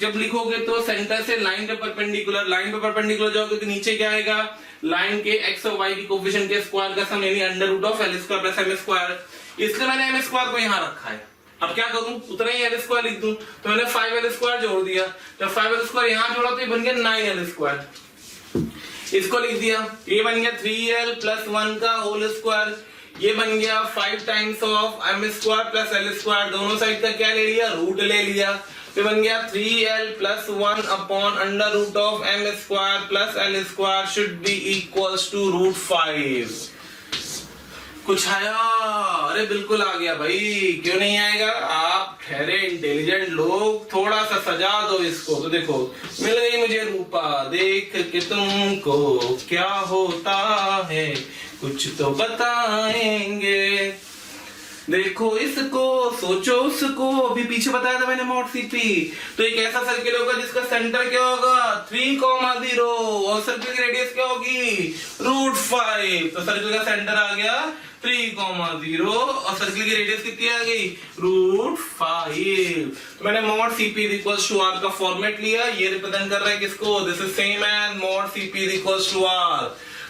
[SPEAKER 1] जब लिखोगे तो सेंटर से लाइन पे परपेंडिकुलर जाओगे तो नीचे क्या आएगा, लाइन के x और y की कोएफिशिएंट के स्क्वायर का सम, यानी under root of l square plus m square. इसलिए मैंने m स्क्वायर को यहां रखा है। अब क्या करूं, उतना ही l स्क्वायर लिख दूं, तो मैंने 5l स्क्वायर जोड़ दिया। जब 5l स्क्वायर यहां जोड़ा तो ये बन गया 9l स्क्वायर। इसको लिख दिया, ये बन गया 3l प्लस 1 का होल स्क्वायर, ये बन गया 5 times of m square plus l square, दोनों साइड का क्या ले लिया, रूट ले लिया। तो बन गया 3l plus 1 upon under root of m square plus l square should be equals to root 5। कुछ आया? अरे बिल्कुल आ गया भाई, क्यों नहीं आएगा? आप ठहरे इंटेलिजेंट लोग, थोड़ा सा सजा दो इसको। तो देखो मिल गई मुझे रूपा, देख के तुमको क्या होता है कुछ तो बताएंगे, देखो इसको सोचो उसको। अभी पीछे बताया था मैंने मॉड CP। तो एक ऐसा सर्किल होगा जिसका सेंटर क्या होगा 3,0 और सर्किल की रेडियस क्या होगी रूट 5। तो सर्किल का सेंटर आ गया 3,0 और सर्किल की रेडियस कितनी आ गई रूट 5। तो मैंने mod CP equals to R का फॉर्मेट लिया, ये रिप्रेजेंट कर रहा है किसको, this is same as mod CP equals to R।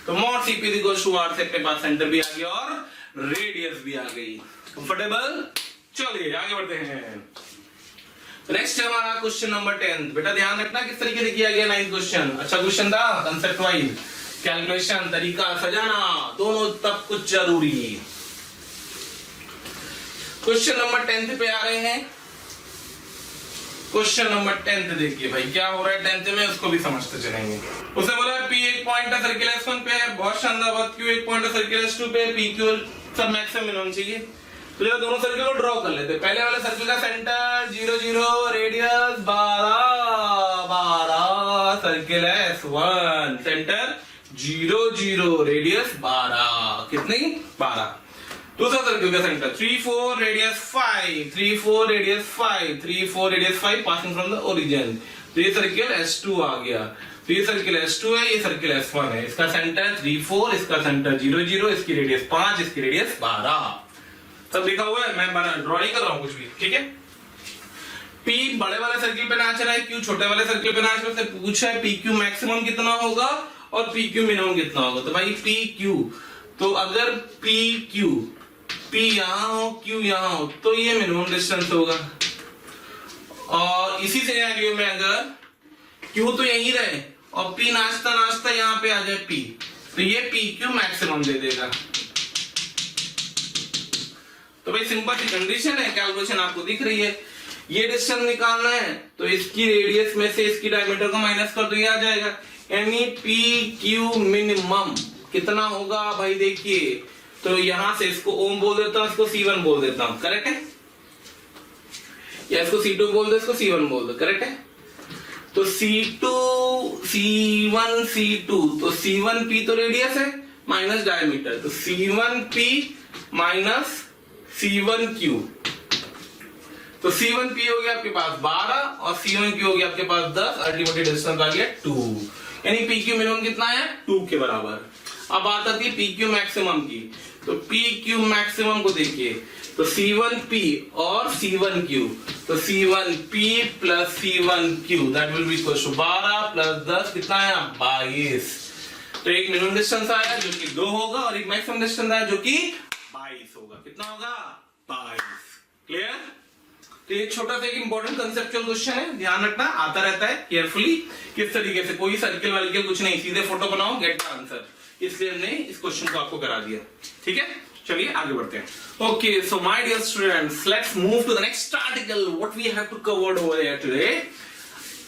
[SPEAKER 1] तो mod CP equals to R से अपने पास सेंटर भी आ गया और रेडियस भी आ गई। कंफर्टेबल? चलिए आगे बढ़ते हैं। नेक्स्ट है हमारा क्वेश्चन नंबर 10। बेटा ध्यान रखना किस तरीके से किया गया 9th क्वेश्चन। अच्छा क्वेश्चन था, कंसेप्ट वाइज, कैलकुलेशन, तरीका, सजाना, दोनों तब कुछ जरूरी। क्वेश्चन नंबर 10 पे आ रहे हैं। क्वेश्चन नंबर 10 देखिए भाई क्या हो रहा है 10th में, उसको भी समझते चलेंगे। उसने बोला P एक पॉइंट है सर्किल S1 पे है, बहुत शानदार बात। Q एक पॉइंट है सर्किल S2 पे, PQ सब मैक्सिमम मिनिमम चाहिए। तो ये दोनों सर्किल को ड्रॉ कर लेते हैं। पहले वाले सर्किल का सेंटर 0 0 रेडियस 12 सर्किल है S1, सेंटर 0 0 रेडियस 12, कितनी 12। दूसरा सर्किल का centre 3 4 radius 5, 3 4 radius 5, 3 4 radius 5 passing from the origin. तो ये सर्किल S2 आ गया। तो ये सर्किल S2 है, ये सर्किल S1 है। इसका सेंटर 3 4, इसका सेंटर 0 0, इसकी रेडियस 5, इसकी रेडियस 12। सब लिखा हुआ है, मैं ड्रॉ नहीं कर रहा हूं कुछ भी, ठीक है। P बड़े वाले सर्किल पे नाच रहा है, Q छोटे वाले सर्किल पे नाच रहा है। से पूछा है PQ मैक्सिमम कितना होगा और PQ मिनिमम कितना होगा। तो भाई PQ, तो अगर PQ P यहां हो, Q यहां हो, तो ये मिनिमम डिस्टेंस होगा। और इसी सिनेरियो में अगर Q तो यहीं रहे और P नाचता नाचता यहां पे आ जाए P, तो ये PQ मैक्सिमम दे देगा। तो भाई सिंपल सी कंडीशन है, कैलकुलेशन आपको दिख रही है। ये डिस्टेंस निकालना है तो इसकी रेडियस में से इसकी डायमीटर को माइनस कर दो, ये आ जाएगा। यानी PQ मिनिमम कितना होगा भाई देखिए, तो यहां से इसको ओम बोल देता हूं, इसको C1 बोल देता हूं, करेक्ट है? या इसको C2 बोल दो, इसको C1 बोल दो, करेक्ट है? तो C2 C1 C2, तो C1P तो रेडियस है माइनस डायमीटर, तो C1P माइनस C1Q, तो C1P हो गया आपके पास 12 और C1Q हो गया आपके पास 10, अल्टीमेटली डिस्टेंस आ गया 2, यानी PQ मिनिमम कितना है 2 के बराबर। अब बात आती है PQ मैक्सिमम की, तो PQ मैक्सिमम को देखिए, तो C1P और C1Q, तो C1P plus C1Q that will be equal to 12 plus 10 कितना है 22। तो एक मिनिमम डिस्टेंस आया जो कि 2 होगा और एक मैक्सिमम डिस्टेंस आया जो कि 22 होगा। कितना होगा 22। क्लियर? तो ये छोटा सा एक इंपॉर्टेंट कंसेप्चुअल क्वेश्चन है, ध्यान रखना, आता रहता है केयरफुली। किस तरीके से, कोई सर्किल वाले कुछ नहीं, सीधे फोटो बनाओ गेट द आंसर, इसलिए हमने इस क्वेश्चन को आपको करा दिया। ठीक है, चलिए आगे बढ़ते हैं। Okay, so my dear students, let's move to the next article what we have to cover over here today.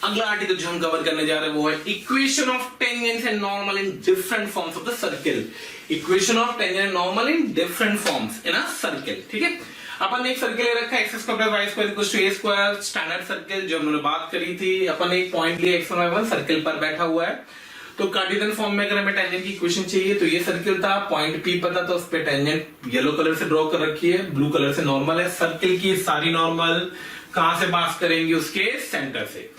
[SPEAKER 1] अगला आर्टिकल जो हम कवर करने जा रहे हैं वो है equation of tangent and normal in different forms of the circle. Equation of tangent and normal in different forms in a circle. ठीक है, अपन ने एक सर्किल ले रखा है x square plus y square equals to a square, standard circle जो हमने बात करी थी। अपन ने एक पॉइंट लिया x1 y1 सर्किल पर बैठा हुआ है, तो कार्टेशियन फॉर्म में अगर हमें टेंजेंट की इक्वेशन चाहिए तो ये सर्किल था, पॉइंट P पता था, उस पे टेंजेंट येलो कलर से ड्रॉ कर रखी है, ब्लू कलर से नॉर्मल है। सर्किल की सारी नॉर्मल कहां से पास करेंगे, उसके सेंटर से।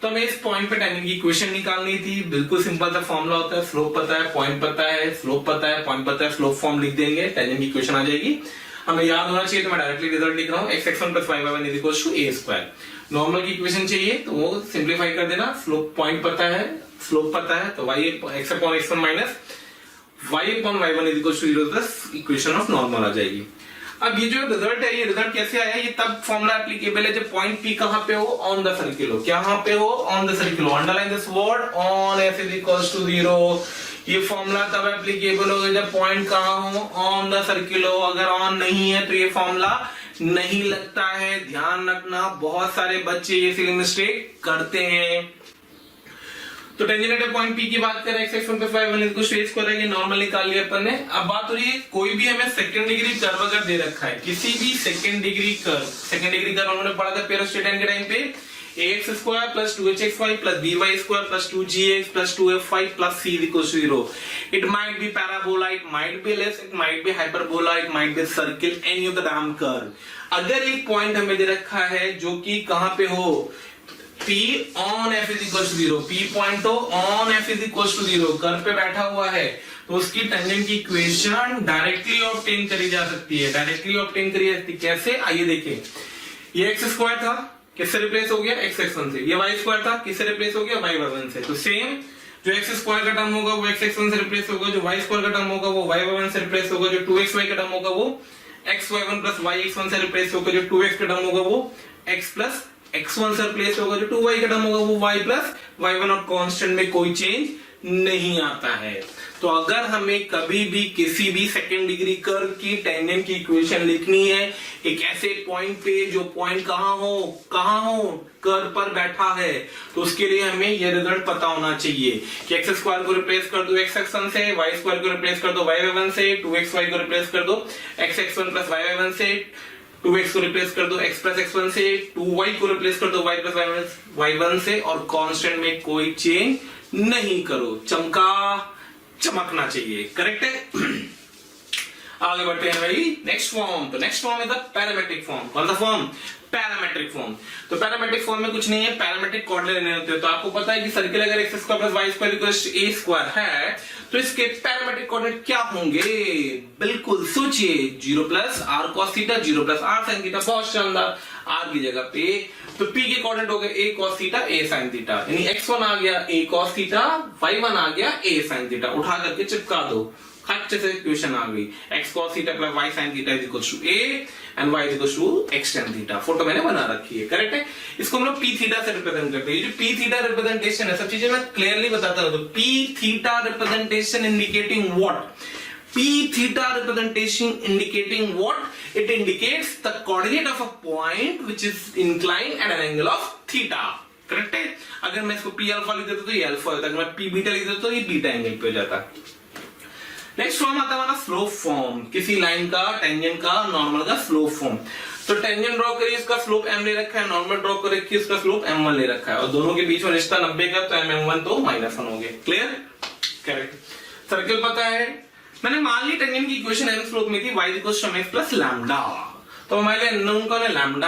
[SPEAKER 1] तो हमें इस पॉइंट पे टेंजेंट की इक्वेशन निकालनी थी। बिल्कुल सिंपल सा फॉर्मूला होता है, स्लोप पता है, पॉइंट पता है, स्लोप पता है, पॉइंट पता है, स्लोप फॉर्म लिख देंगे, टेंजेंट की इक्वेशन आ जाएगी। हमें याद होना चाहिए, तो मैं डायरेक्टली रिजल्ट लिख रहा हूं, x1 plus y1 is equal to a square. Normal की इक्वेशन चाहिए तो वो सिंपलीफाई कर देना, स्लोप पॉइंट पता है, स्लोप पता है, तो y x upon x1 minus y upon y1 is equal to 0 plus equation of normal आ जाएगी। अब ये जो रिजल्ट है, ये रिजल्ट कैसे आया, ये तब फॉर्मूला एप्लीकेबल है जब पॉइंट P कहां पे हो, ऑन द सर्किल हो। कहां पे हो, ऑन द सर्किल हो। Underline this word, on f is equal to 0। ये फॉर्मूला तब एप्लीकेबल होगा जब पॉइंट कहां हो, ऑन द सर्किल हो। अगर ऑन नहीं है तो ये फॉर्मूला नहीं लगता है, ध्यान रखना। बहुत सारे बच्चे ये सिली मिस्टेक करते हैं। तो टेंजेंट एट पॉइंट P की बात करें, x1 plus y1 is equal to a square है, ये नॉर्मल निकाल लिया अपन ने। अब बात हो रही है, कोई भी हमें सेकंड डिग्री कर्व अगर दे रखा है, किसी भी सेकंड डिग्री कर्व हमने पढ़ा था पेरोस्टेटन के टाइम पे, ax square plus 2hxy plus by square plus 2gx plus 2fy plus c equals to 0। It might be parabola, it might be ellipse, it might be hyperbola, it might be circle, any of the them curve. अगर एक point हमें दे रखा है जो कि कहां पे हो, P on f is equals to 0, P point हो, on f is equals to 0, curve पे बैठा हुआ है, तो उसकी टेंजेंट की इक्वेशन डायरेक्टली ऑब्टेन करी जा सकती है। डायरेक्टली ऑब्टेन करी जाती है कैसे, आइए देखें। ये x स्क्वायर था, किससे रिप्लेस हो गया, x1 से। ये y स्क्वायर था, किससे रिप्लेस हो गया, y1 से। तो सेम जो x स्क्वायर का टर्म होगा वो x1 से रिप्लेस होगा, जो y स्क्वायर का टर्म होगा वो y1 से रिप्लेस होगा, जो 2xy का टर्म होगा वो xy1 प्लस yx1 से रिप्लेस होगा, जो 2x का टर्म होगा वो x प्लस x1 से रिप्लेस होगा, जो 2y का टर्म होगा वो y प्लस y1, और कांस्टेंट में कोई चेंज नहीं आता है। तो अगर हमें कभी भी किसी भी सेकंड डिग्री कर्व की टेंजेंट की इक्वेशन लिखनी है, एक ऐसे पॉइंट पे जो पॉइंट कहां हो कर्व पर बैठा है, तो उसके लिए हमें यह रिजल्ट पता होना चाहिए कि एक्स स्क्वायर को रिप्लेस कर दो x1 से, y स्क्वायर को रिप्लेस कर दो y1 से, 2xy को रिप्लेस कर दो x1 प्लस y1 से, 2x को रिप्लेस कर दो x प्लस x1 से, 2y को रिप्लेस कर दो y प्लस y1 से, और कांस्टेंट में कोई चेंज नहीं करो। चमकना चाहिए, करेक्ट है। आगे बढ़ते हैं भाई, नेक्स्ट फॉर्म। तो next form is the parametric form. कौन सा फॉर्म, पैरामेट्रिक फॉर्म। तो पैरामेट्रिक फॉर्म में कुछ नहीं है, पैरामेट्रिक कोऑर्डिनेट लेने होते हैं। तो आपको पता है कि सर्किल अगर x square plus y square equals to a square है, तो इसके पैरामेट्रिक कोऑर्डिनेट क्या होंगे, बिल्कुल सोचिए, 0 plus r cos theta, 0 plus r sin theta. बहुत शानदार, r की जगह पे तो p के कोऑर्डिनेट हो गए a cos theta, a sin theta, यानी x1 आ गया a cos थीटा, y1 आ गया a sin थीटा। उठा करके चिपका दो, अच्छे से क्वेश्चन आ गई। x cos theta plus y sin theta is equal to a and y is equal to x tan theta. Photo मैंने बना रखी है, करेक्ट है। इसको हम लोग p थीटा से रिप्रेजेंट करते हैं। ये जो p थीटा रिप्रेजेंटेशन है, सब चीजें मैं क्लियरली बताता हूं। तो p theta representation indicating what? p theta representation indicating what? It indicates the coordinate of a point which is inclined at an angle of theta. Correct है। अगर मैं इसको p अल्फा लिख देता तो ये अल्फा होता है, अगर मैं p बीटा लिख देता तो ये बीटा एंगल पे हो जाता। नेक्स्ट फॉर्म आता है हमारा स्लोप फॉर्म, किसी लाइन का, टेंजेंट का, नॉर्मल का स्लोप फॉर्म। तो टेंजेंट ड्रॉ करिए, इसका स्लोप m ले रखा है, नॉर्मल ड्रॉ कर रखिए, इसका स्लोप m1 ले रखा है, और दोनों के बीच में रिश्ता 90 का, तो m1 तो -1 हो गया। क्लियर? करेक्ट। सर्कल पता है, मैंने मान ली टेंजेंट की इक्वेशन m स्लोप में थी y equals to mx plus lambda, तो हमारे लिए अननोन कौन है? लैम्डा।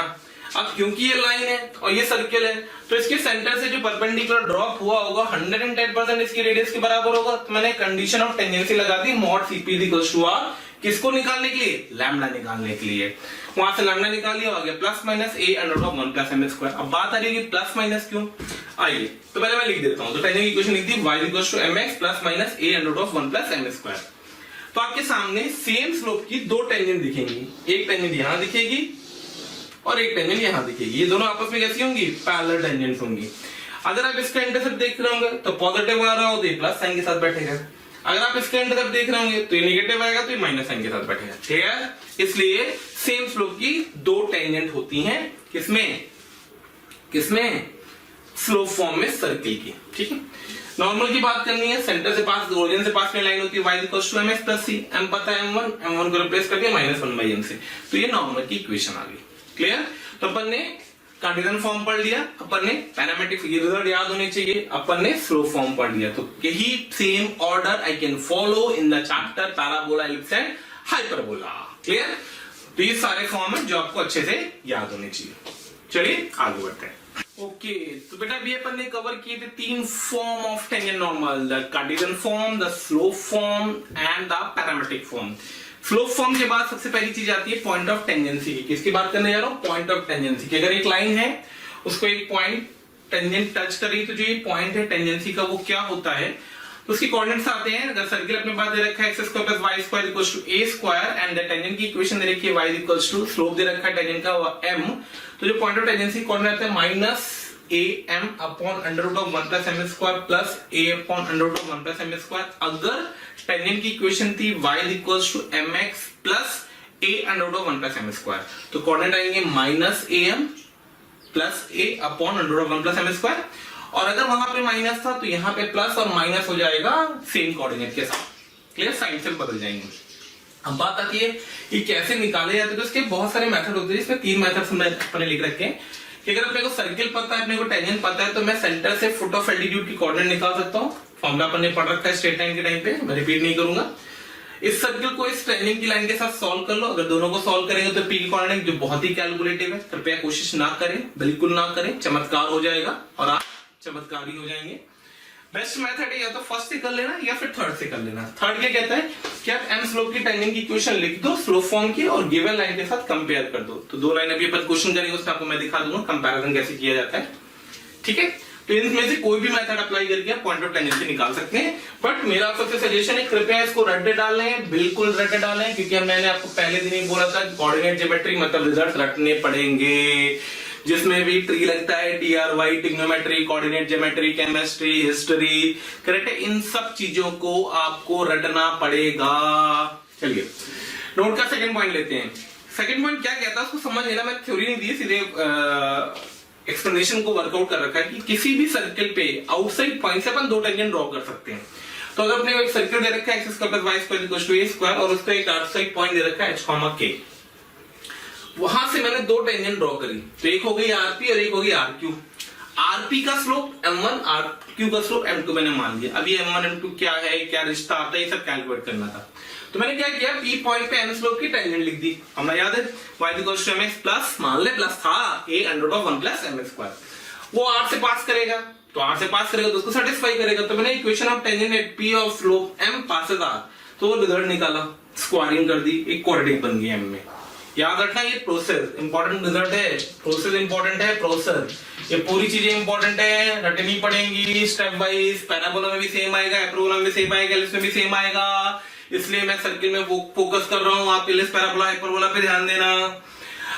[SPEAKER 1] अब क्योंकि ये लाइन है और ये सर्कल है, तो इसके सेंटर से जो परपेंडिकुलर ड्रॉप हुआ होगा 110% इसकी रेडियस के बराबर होगा। तो मैंने कंडीशन ऑफ टेंजेंसी लगा दी, mod cp equals to r, किसको निकालने के लिए? लैम्डा निकालने के लिए। वहां से लैम्डा निकाल लिया, हो गया plus minus a under of 1 plus m square. अब बात आ रही है प्लस माइनस क्यों? आइए तो पहले मैं लिख देता हूं। तो टेंजेंट की इक्वेशन लिख दी, y equals to mx plus minus a under of 1 plus m square. तो आपके सामने सेम स्लोप की दो टेंजेंट दिखेंगी, एक टेंजेंट यहां दिखेगी और एक टेंजेंट यहां दिखेगी। ये दोनों आपस में कैसी होंगी? पैरेलल टेंजेंट्स होंगी। अगर आप इसका इंटरसेप्ट देख रहे होंगे तो पॉजिटिव आ रहा हो तो ये प्लस साइन के साथ बैठेगा, अगर आप इसका इंटरसेप्ट देख रहे होंगे तो ये नेगेटिव आएगा तो ये माइनस साइन के साथ बैठेगा। ठीक है, इसलिए सेम स्लोप की दो टेंजेंट होती हैं, किसमें? स्लोप फॉर्म में सर्किल की। ठीक है, नॉर्मल की बात करनी है, सेंटर से पास, ओरिजिन से पास में लाइन होती है y equals to mx plus c, m पता है m1 को रिप्लेस करके -1/m से, तो ये नॉर्मल की इक्वेशन आ गई। क्लियर? तो अपन ने कार्टेशियन फॉर्म पढ़ लिया, अपन ने पैरामेट्रिक रिजल्ट याद होने चाहिए, अपन ने स्लोप फॉर्म पढ़ लिया। तो यही same order I can follow in the chapter parabola, ellipse and hyperbola. Clear? तो ये सारे फॉर्म है जो आपको अच्छे से याद होने चाहिए। चलिए आगे बढ़ते हैं। ओके, तो बेटा अभी अपन ने कवर किए थे 3 form of tangent normal, the Cartesian form, the slope form and the parametric form. Slope form के बाद सबसे पहली चीज आती है पॉइंट ऑफ टेंजेंसी की। किसकी बात करने जा रहा हूं? पॉइंट ऑफ टेंजेंसी की। अगर एक लाइन है, उसको एक पॉइंट टेंजेंट टच कर रही, तो जो ये पॉइंट है टेंजेंसी का, वो क्या होता है? तो उसकी कोऑर्डिनेट्स आते हैं। अगर सर्किल अपने पास दे रखा है x square plus y square equals to a square and the tangent की इक्वेशन दे रखी है y इक्वल्स टू स्लोप दे रखा है टेंजेंट का m, तो जो पॉइंट ऑफ टेंजेंसी कोऑर्डिनेट है minus am upon under root of 1 plus m square plus a upon under root of 1 plus m square. अगर टेंजेंट की इक्वेशन थी y equals to mx plus a under root of 1 plus m square, तो coordinate आएंगे minus am plus a upon under root of 1 plus m square. और अगर वहां पे minus था तो यहाँ पे प्लस और माइनस हो जाएगा सेम कोऑर्डिनेट के साथ। क्लियर? साइन से बदल जाएंगे। अब बात आती है कि कैसे निकाले जाते हैं, तो इसके बहुत सारे मेथड होते हैं। इसमें 3 मेथड अपने लिख रखे हैं कि अगर अपने को सर्किल पता है, अपने को टेंजेंट पता है, तो मैं सेंटर से फुट ऑफ एल्टीट्यूड की कोऑर्डिनेट निकाल सकता हूँ। फॉर्मूला अपन ने पढ़ रखा है स्ट्रेट लाइन के टाइम पे, मैं रिपीट नहीं करूंगा। इस सर्किल को इस टेंजेंट की लाइन के साथ सॉल्व कर लो। अगर दोनों को सॉल्व करेंगे तो पी की कोऑर्डिनेट जो बहुत ही कैलकुलेटिव है, कृपया कोशिश ना करें, बिल्कुल ना करें, चमत्कार हो जाएगा और आप चमत्कारी हो जाएंगे। बेस्ट मेथड है या तो फर्स्ट से कर लेना या फिर थर्ड से कर लेना। थर्ड क्या कहता है कि आप m स्लोप की टेंजेंट की इक्वेशन लिख दो स्लोप फॉर्म की और गिवन लाइन के साथ कंपेयर कर दो। तो 2 लाइन अभी अपन क्वेश्चन करेंगे, उसमें आपको मैं दिखा दूंगा कंपैरिजन कैसे किया जाता है। ठीक है, तो इनमें से कोई भी मेथड अप्लाई करके आप पॉइंट ऑफ टेंजेंसी निकाल सकते हैं। बट मेरा आपसे सजेशन है, कृपया इसको रट्टे डालें, बिल्कुल रट्टे डालें, क्योंकि मैंने आपको पहले दिन ही बोला था कोऑर्डिनेट ज्योमेट्री मतलब रिजल्ट रटने पड़ेंगे। जिसमें भी ट्री लगता है, TRY, trigonometry, coordinate geometry, chemistry, history, correct है, इन सब चीजों को आपको रटना पड़ेगा। चलिए नोट का सेकंड पॉइंट लेते हैं। सेकंड पॉइंट क्या कहता है उसको समझ लेना, मैं थ्योरी नहीं दी, सीधे एक्सप्लेनेशन को वर्कआउट कर रखा है कि किसी भी सर्किल पे आउटसाइड पॉइंट से अपन 2 टेंजेंट ड्रॉ कर सकते हैं। तो अगर अपने एक सर्किल दे रखा है x square plus y square equals to a square और उसका एक आउटसाइड पॉइंट दे रखा है h, k, वहां से मैंने 2 टेंजेंट ड्रॉ करी, तो एक हो गई RP और एक हो गई RQ। RP का स्लोप m1, RQ का स्लोप m2 मैंने मान लिया। अभी m1 m2 क्या है, क्या रिश्ता आता है, ये सब कैलकुलेट करना था। तो मैंने क्या किया, P पॉइंट पे m स्लोप की टेंजेंट लिख दी। हमें याद है y equals to mx plus, मान ले प्लस था a under root of 1 plus m square. वो r से पास करेगा, तो r से पास करेगा तो उसको सेटिस्फाई करेगा। तो मैंने equation of tangent at P of slope m passes r, तो वो रिजल्ट निकाला, स्क्वायरिंग कर दी, एक क्वाड्रेटिक बन गई m में। याद रखना ये प्रोसेस इंपॉर्टेंट रिजल्ट है, प्रोसेस इंपॉर्टेंट है, प्रोसेस, ये पूरी चीजें इंपॉर्टेंट है, रटनी पड़ेंगी स्टेप वाइज। पैराबोला में भी सेम आएगा, हाइपरबोला में भी सेम आएगा, एलिप्स में भी सेम आएगा। इसलिए मैं सर्किल में वो फोकस कर रहा हूं। आप इलिप्स पैराबोला हाइपरबोला पे ध्यान देना।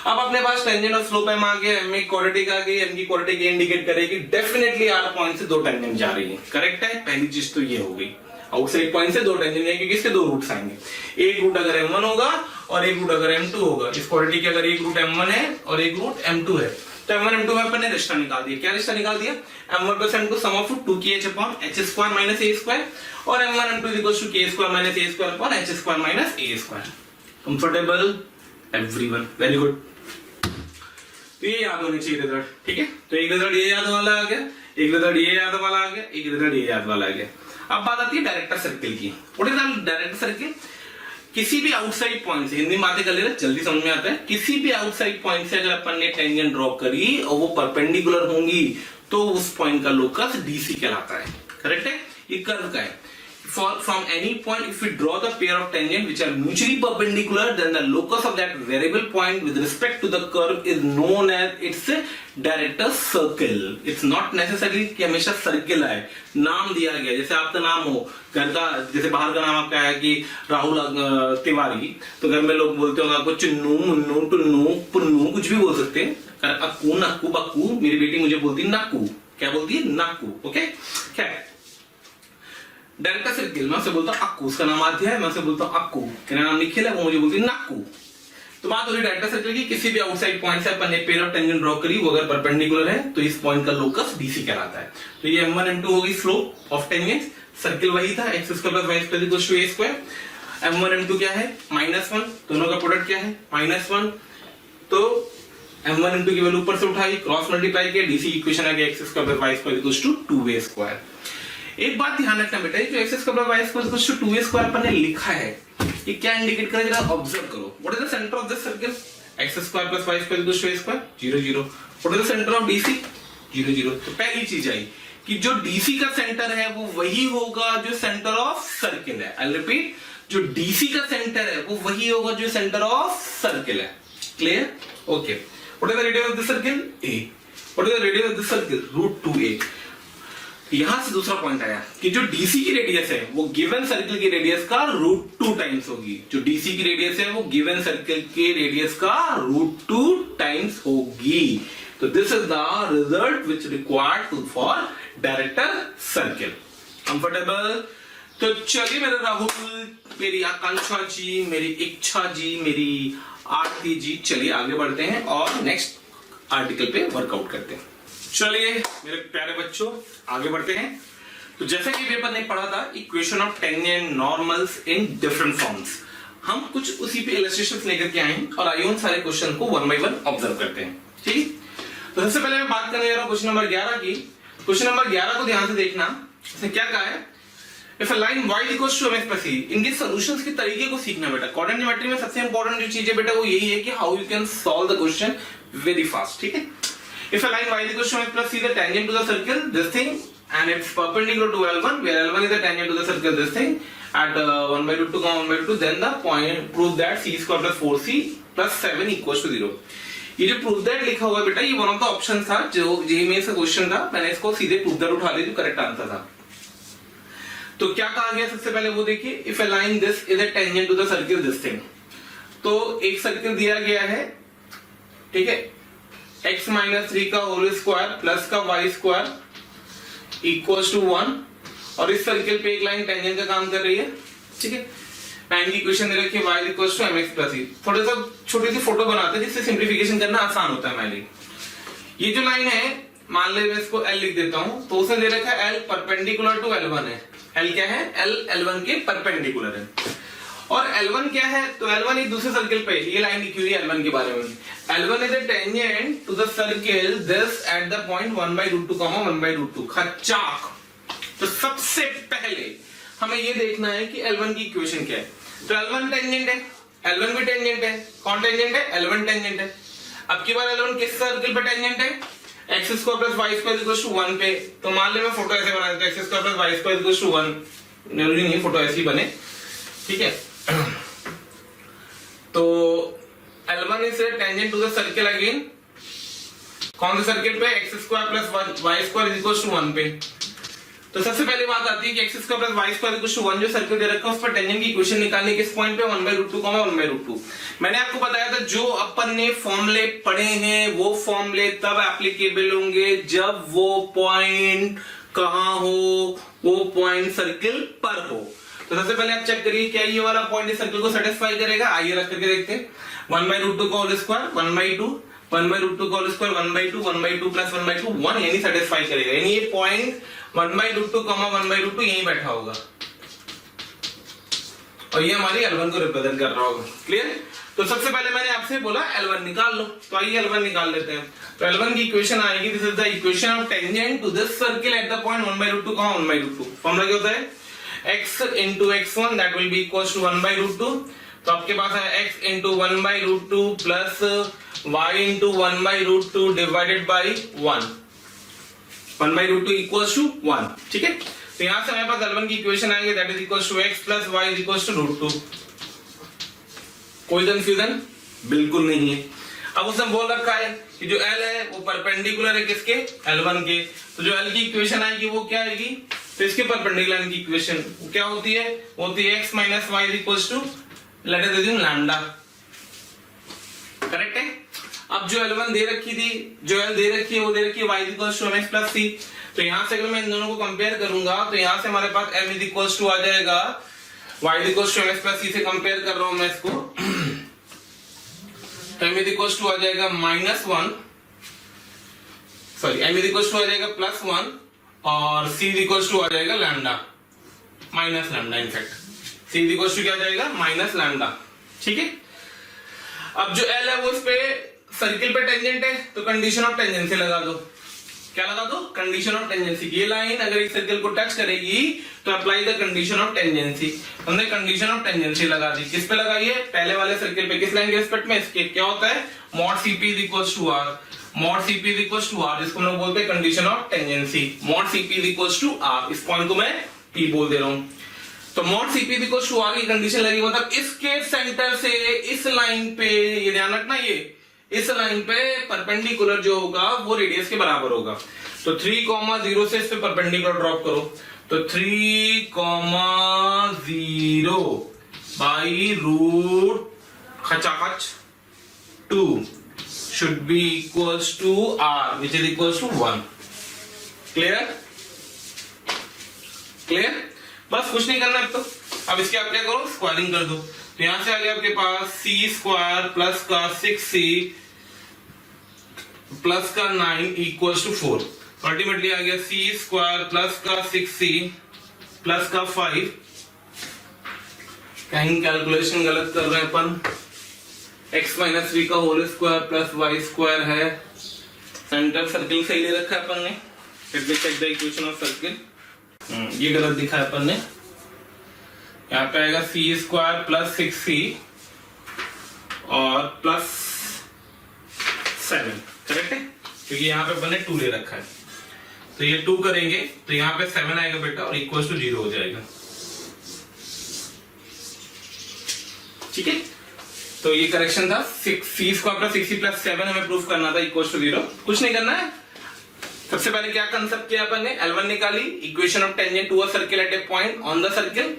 [SPEAKER 1] अब अपने पास टेंजेंट और स्लोप एम आ गया, एम की क्वाड्रेटिक आ गई, एम की क्वाड्रेटिक इंडिकेट करेगी डेफिनेटली आर पॉइंट से दो टेंजेंट जा रही है। करेक्ट है, पहली चीज तो ये हो गई। आउटसाइड पॉइंट से दो टेंजेंट है क्योंकि इसके दो रूट्स आएंगे, एक रूट अगर m1 होगा और एक रूट अगर m2 होगा। इस क्वाड्रेटिक के अगर एक रूट m1 है और एक रूट m2 है तो m1 m2 में अपन ने रिश्ता निकाल दिया। क्या रिश्ता निकाल दिया? m1 plus m2 sum of 2kh upon h square minus a square और m1 m2 equals to k square minus a square upon h square minus a square. Comfortable everyone? Very good. तो ये याद होनी चाहिए result, ठीक है। तो एक रिजल्ट ये याद वाला आ गया, एक रिजल्ट ये याद वाला आ गया, एक रिजल्ट ये याद वाला आ गया। अब बात आती है डायरेक्टर सर्किल की। What is director circle? किसी भी आउटसाइड पॉइंट से, हिंदी में बातें कर ले रहे जल्दी समझ में आता है, किसी भी आउटसाइड पॉइंट से अगर अपन ने टेंजेंट ड्रॉ करी और वो परपेंडिकुलर होंगी तो उस पॉइंट का लोकस डीसी कहलाता है। करेक्ट है, ये कर्व का है। From any point, if we draw the pair of tangent which are mutually perpendicular, then the locus of that variable point with respect to the curve is known as its director circle. It's not necessarily कि हमेशा circle है, नाम दिया गया। जैसे आपका नाम हो घर का, जैसे बाहर का नाम आपका है कि राहुल तिवारी, तो घर में लोग बोलते होंगे आपको चुन्नू, मुन्नू, टुन्नू, पुन्नू, कुछ भी बोल सकते हैं। अक्कू, नक्कू, बक्कू। मेरी बेटी मुझे बोलती है नाकू। क्या बोलती है? नाकू। ओके, क्या डायरेक्टर सर्किल मैं उसे बोलता हूँ अक्कू, उसका नाम आध्या है, मैं उसे बोलता हूँ अक्कू, मेरा नाम निखिल है, वो मुझे बोलती है नाकू। तो बात हो रही डायरेक्टर सर्किल की, किसी भी आउटसाइड पॉइंट से अपन ने पेयर ऑफ टेंजेंट ड्रॉ करी, वो अगर परपेंडिकुलर है तो इस पॉइंट का लोकस डीसी कहलाता है। तो ये m1 m2 होगी स्लोप ऑफ टेंजेंट, सर्किल वही था x square plus y square equals to a square. m1 m2 क्या है? -1, दोनों का प्रोडक्ट क्या है? -1। तो m1 m2 की वैल्यू ऊपर से उठाई, क्रॉस मल्टीप्लाई किया, डीसी इक्वेशन आ गया x square plus y square equals to 2a square. एक बात ध्यान रखना बेटा, जो x square plus y square equals to 2a square अपन ने लिखा है, ये क्या इंडिकेट कर रहा है? ऑब्जर्व करो। What is the center of this circle? x square plus y square equals to a square, 0 0। What is the center of DC? 0 0। तो पहली चीज आई कि जो डीसी का सेंटर है वो वही होगा जो सेंटर ऑफ सर्किल है। आई रिपीट, जो डीसी का सेंटर है वो वही होगा जो सेंटर ऑफ सर्किल है। Clear? Okay. What is the radius of this circle? a। What is the radius of this circle? √2a। यहां से दूसरा पॉइंट आया कि जो डीसी की रेडियस है वो गिवन सर्किल की रेडियस का √2 टाइम्स होगी। जो डीसी की रेडियस है वो गिवन सर्किल के रेडियस का √2 टाइम्स होगी। तो this is the result which required for director circle. Comfortable? तो चलिए मेरे राहुल, मेरी आकांक्षा जी, मेरी इच्छा जी, मेरी आरती जी, चलिए आगे बढ़ते हैं और नेक्स्ट आर्टिकल पे वर्कआउट करते हैं। चलिए मेरे प्यारे बच्चों आगे बढ़ते हैं। तो जैसे कि पेपर ने पढ़ा था equation of tangent normals in different forms, हम कुछ उसी पे इलस्ट्रेशंस लेकर के आए और आइए उन सारे क्वेश्चन को वन बाय वन ऑब्जर्व करते हैं। ठीक, तो सबसे पहले मैं बात करने जा रहा हूं क्वेश्चन नंबर 11 की। क्वेश्चन नंबर 11 को ध्यान से देखना, इसने क्या कहा है? If a line y equals to mx plus c, इनके सॉल्यूशंस के तरीके को सीखना बेटा। कोऑर्डिनेट ज्योमेट्री में सबसे इंपॉर्टेंट जो चीज है बेटा वो यही है कि how you can solve the question very fast. ठीक है, if a line y equals to mx plus c, the tangent to the circle this thing and it's perpendicular to L1, where L1 is the tangent to the circle this thing at 1/√2, 1/√2, then the point prove that c square plus 4c plus 7 equals to 0। ये जो prove that लिखा हुआ है बेटा, ये one of the option था जो JEE mains का क्वेश्चन था, मैंने इसको सीधे prove that उठा लिया जो करेक्ट आंसर था। तो क्या कहा गया सबसे पहले वो देखिए, if a line this is a tangent to the circle this thing, तो एक सर्किल दिया गया है, ठीक है, x माइनस 3 का होल स्क्वायर प्लस का y स्क्वायर इक्वल्स टू 1, और इस सर्किल पे एक लाइन टेंजेंट का काम कर रही है। ठीक है, लाइन की इक्वेशन दे रखी है y equals to mx plus c। थोड़ा सा छोटी सी फोटो बनाते हैं जिससे सिंप्लीफिकेशन करना आसान होता है हमारे लिए। ये जो लाइन है, मान ले मैं इसको l लिख देता हूं, तो उसने दे रखा है l परपेंडिकुलर टू L1 है। l क्या है? l L1 के परपेंडिकुलर है। और L1 क्या है? तो L1 एक दूसरे सर्किल पे, ये लाइन लिखी हुई है L1 के बारे में। L1 is a tangent to the circle this at the point 1/√2, 1/√2। खचाक। तो सबसे पहले हमें ये देखना है कि L1 की इक्वेशन क्या है। तो L1 टेंजेंट है, L1 भी टेंजेंट है। कौन टेंजेंट है? L1 टेंजेंट है। अब की बार L1 किस सर्किल पे टेंजेंट है? x square plus y square equals to 1 पे। तो मान ले मैं फोटो ऐसे बना देता हूं, x square plus y square equals to 1, जरूरी नहीं फोटो ऐसी बने। ठीक है, तो L1 is a tangent to the circle again। कौन से सर्किल पे? x square plus y square equals to 1 पे। तो सबसे पहले बात आती है कि X square plus Y square equal to 1 जो सर्कल दे रखा है उस पर टेंजेंट की इक्वेशन निकालनी किस पॉइंट पे 1/√2, 1/√2। मैंने आपको बताया था जो अपन ने फॉर्मूले पढ़े हैं वो फॉर्मूले तब एप्लीकेबल होंगे जब वो पॉइंट कहां हो, वो पॉइंट सर्किल पर हो। तो सबसे पहले आप चेक करिए क्या ये वाला पॉइंट इस सर्किल को सेटिस्फाई करेगा। आइए रख करके देखते हैं। 1/√2 का होल स्क्वायर 1/2, 1/√2 का होल स्क्वायर 1/2, 1/2 प्लस 1/2 1 यानी सेटिस्फाई करेगा। यानी ये पॉइंट 1/√2, 1/2 यहीं बैठा होगा और ये हमारी L1 को रिप्रेजेंट कर रहा होगा। क्लियर? तो सबसे पहले मैंने आपसे बोला L1 निकाल लो, तो आइए L1 निकाल लेते हैं। तो L1 की इक्वेशन आएगी, this is the equation of tangent to this circle at the point 1/√2, 1/2। Formula क्या होता है? x into x1 that will be equals to 1/√2। तो आपके पास है x into 1/√2 plus y into 1/√2 divided by 1। 1/√2 equals to 1। ठीक है, तो यहां से हमारे पास L1 की इक्वेशन आएगी that is equals to x plus y is equals to √2। कोई कंफ्यूजन बिल्कुल नहीं है। अब उसने बोल रखा है कि जो L है वो परपेंडिकुलर है किसके? L1 के। तो जो L की इक्वेशन आएगी वो क्या आएगी? तो इसके परपेंडिकुलर की इक्वेशन क्या होती है? वो होती है x minus y is equals to let us assume lambda. Correct है? अब जो L1 दे रखी थी, जो L दे रखी है वो दे रखी है y is equals to mx plus c। तो यहां से अगर मैं इन दोनों को कंपेयर करूंगा तो यहां से हमारे पास m is equals to आ जाएगा y is equals to mx plus c से कंपेयर कर रहा हूं मैं इसको। तो m is equals to आ जाएगा -1, sorry m is equals to आ जाएगा +1 और c is equals to आ जाएगा lambda, minus lambda. In fact c is equals to क्या आ जाएगा? Minus lambda. ठीक है, अब जो L है वो इस पे सर्किल पे टेंजेंट है तो कंडीशन ऑफ टेंजेंसी लगा दो। क्या लगा दो? Condition of tangency. ये लाइन अगर इस सर्किल को टच करेगी तो apply the condition of tangency. हमने कंडीशन ऑफ टेंजेंसी लगा दी। किस पे लगाई है? पहले वाले सर्किल पे। किस लाइन के रिस्पेक्ट में? इसके। क्या होता है? Mod Cp is equals to R। Mod Cp is equals to R जिसको हम लोग बोलते हैं condition of tangency. Mod Cp is equals to R। इस पॉइंट को मैं P बोल दे रहा हूं। तो mod Cp is equals to R की कंडीशन लगी, मतलब इसके सेंटर से इस लाइन पे, ये ध्यान रखना, ये इस लाइन पे परपेंडिकुलर जो होगा वो रेडियस के बराबर होगा। तो 3,0 से इस पे परपेंडिकुलर ड्रॉप करो। तो 3,0 बाई रूट खचाखच 2 should be equals to R which is equals to 1। Clear? Clear? बस कुछ नहीं करना है। तो अब इसके आप क्या करो? स्क्वायरिंग कर दो। तो यहां से आ गया आपके पास c स्क्वायर प्लस का 6c प्लस का 9 इक्वल्स टू 4। अल्टीमेटली आ गया c स्क्वायर प्लस का 6c प्लस का 5। कहीं कैलकुलेशन गलत कर रहे हैं अपन। x माइनस 3 का whole square plus y square है। सेंटर सर्किल सही ले रखा है अपन ने। Let me check the equation of circle. ये गलत दिखा है अपन ने। यहाँ पे आएगा c स्क्वायर प्लस 6c और प्लस 7। करेक्ट है? क्योंकि यहाँ पे अपन ने 2 ले रखा है। तो ये 2 करेंगे तो यहाँ पे 7 आएगा बेटा और इक्वल टू 0 हो जाएगा। ठीक है, तो ये करेक्शन था। c square plus 6c plus 7 हमें प्रूफ करना था इक्वल टू 0। कुछ नहीं करना है। सबसे पहले क्या कंसेप्ट किया अपन ने? L1 निकाली, equation of tangent to a circle at a point on the circle,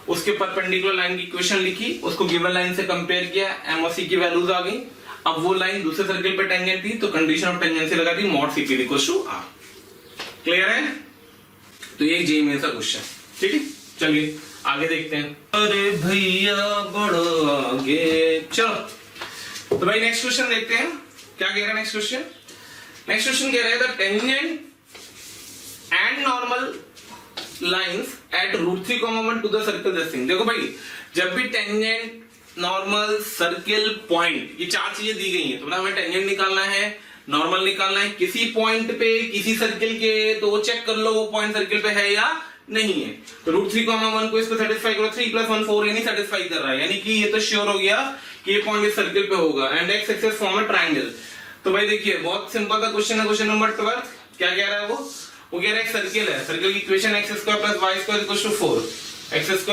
[SPEAKER 1] उसके परपेंडिकुलर लाइन की इक्वेशन लिखी, उसको गिवन लाइन से कंपेयर किया, m और c की वैल्यूज आ गई। अब वो लाइन दूसरे सर्किल पे टेंजेंट थी तो कंडीशन ऑफ टेंजेंसी लगा दी, mod Cp equals to R। Clear है? तो ये जे में सा क्वेश्चन। ठीक है, चलिए आगे देखते हैं। अरे भैया बड़ो आगे, चलो तो भाई नेक्स्ट क्वेश्चन देखते हैं। क्या कह रहा है नेक्स्ट क्वेश्चन? नेक्स्ट क्वेश्चन कह रहा है the tangent and normal lines at √3,1 to the circle this thing. देखो भाई, जब भी टेंजेंट, नॉर्मल, सर्किल, पॉइंट, ये 4 चीजें दी गई हैं तो हमें टेंजेंट निकालना है, नॉर्मल निकालना है किसी पॉइंट पे, किसी सर्किल के, तो वो चेक कर लो वो पॉइंट सर्किल पे है या नहीं है। तो √3,1 को इसको सेटिस्फाई करो। 3 + 1 4 ये नहीं सेटिस्फाई कर रहा है, यानी कि ये तो श्योर हो गया कि ये पॉइंट इस सर्किल पे होगा। And x axis form a triangle. तो भाई देखिए बहुत सिंपल सा क्वेश्चन है। क्वेश्चन नंबर 12 क्या कह रहा है वो कह रहा है एक सर्किल है, सर्किल की equation x² + y² = 4, x² +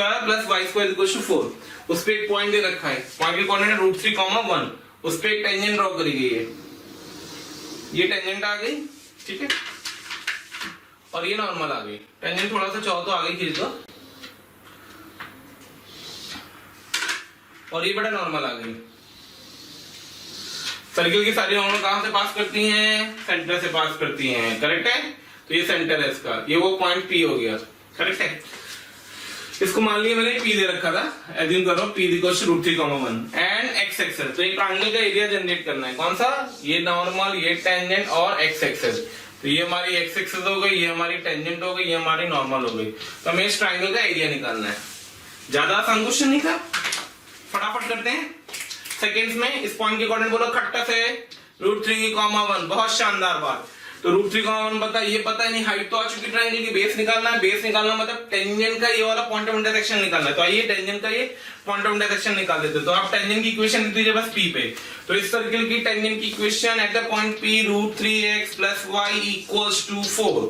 [SPEAKER 1] y² = 4। उस पे एक पॉइंट दे रखा है, पॉइंट की कोऑर्डिनेट √3,1, उस पे एक टेंजेंट ड्रॉ करी गई है। ये टेंजेंट आ गई, ठीक है। और ये नॉर्मल आ गई, टेंजेंट थोड़ा सा चाहो तो आगे खींच दो और ये बड़ा नॉर्मल आ गई। सर्किल की सारी नॉर्मल कहां से पास करती हैं? सेंटर से पास करती हैं, करेक्ट है। तो ये सेंटर है इसका, ये वो पॉइंट पी हो गया, करेक्ट है। इसको मान लिया मैंने पी दे रखा था, एज्यूम करो P equals to √3,1 and X axis. तो एक ट्रायंगल का एरिया जनरेट करना है, कौन सा? ये नॉर्मल, ये टेंजेंट और एक्स एक्सेस। तो ये हमारी एक्स एक्सेस हो गई, ये हमारी टेंजेंट हो गई, ये हमारी नॉर्मल हो गई। तो हमें इस ट्रायंगल का एरिया निकालना है। ज्यादा आसान क्वेश्चन नहीं था, फटाफट करते हैं सेकेंड्स में। इस पॉइंट के कोऑर्डिनेट बोलो खट्टा से √3,1, बहुत शानदार बात। तो √3,1 पता, ये पता नहीं, हाइट तो आ चुकी ट्रायंगल की, बेस निकालना है। बेस निकालना मतलब टेंजेंट का ये वाला पॉइंट ऑफ इंटरसेक्शन निकालना है। तो आइए टेंजेंट का ये पॉइंट ऑफ इंटरसेक्शन निकाल देते हैं। तो आप टेंजेंट की इक्वेशन लिख दीजिए बस पी पे। तो इस सर्किल की टेंजेंट की equation eight the point P √3x + y = 4।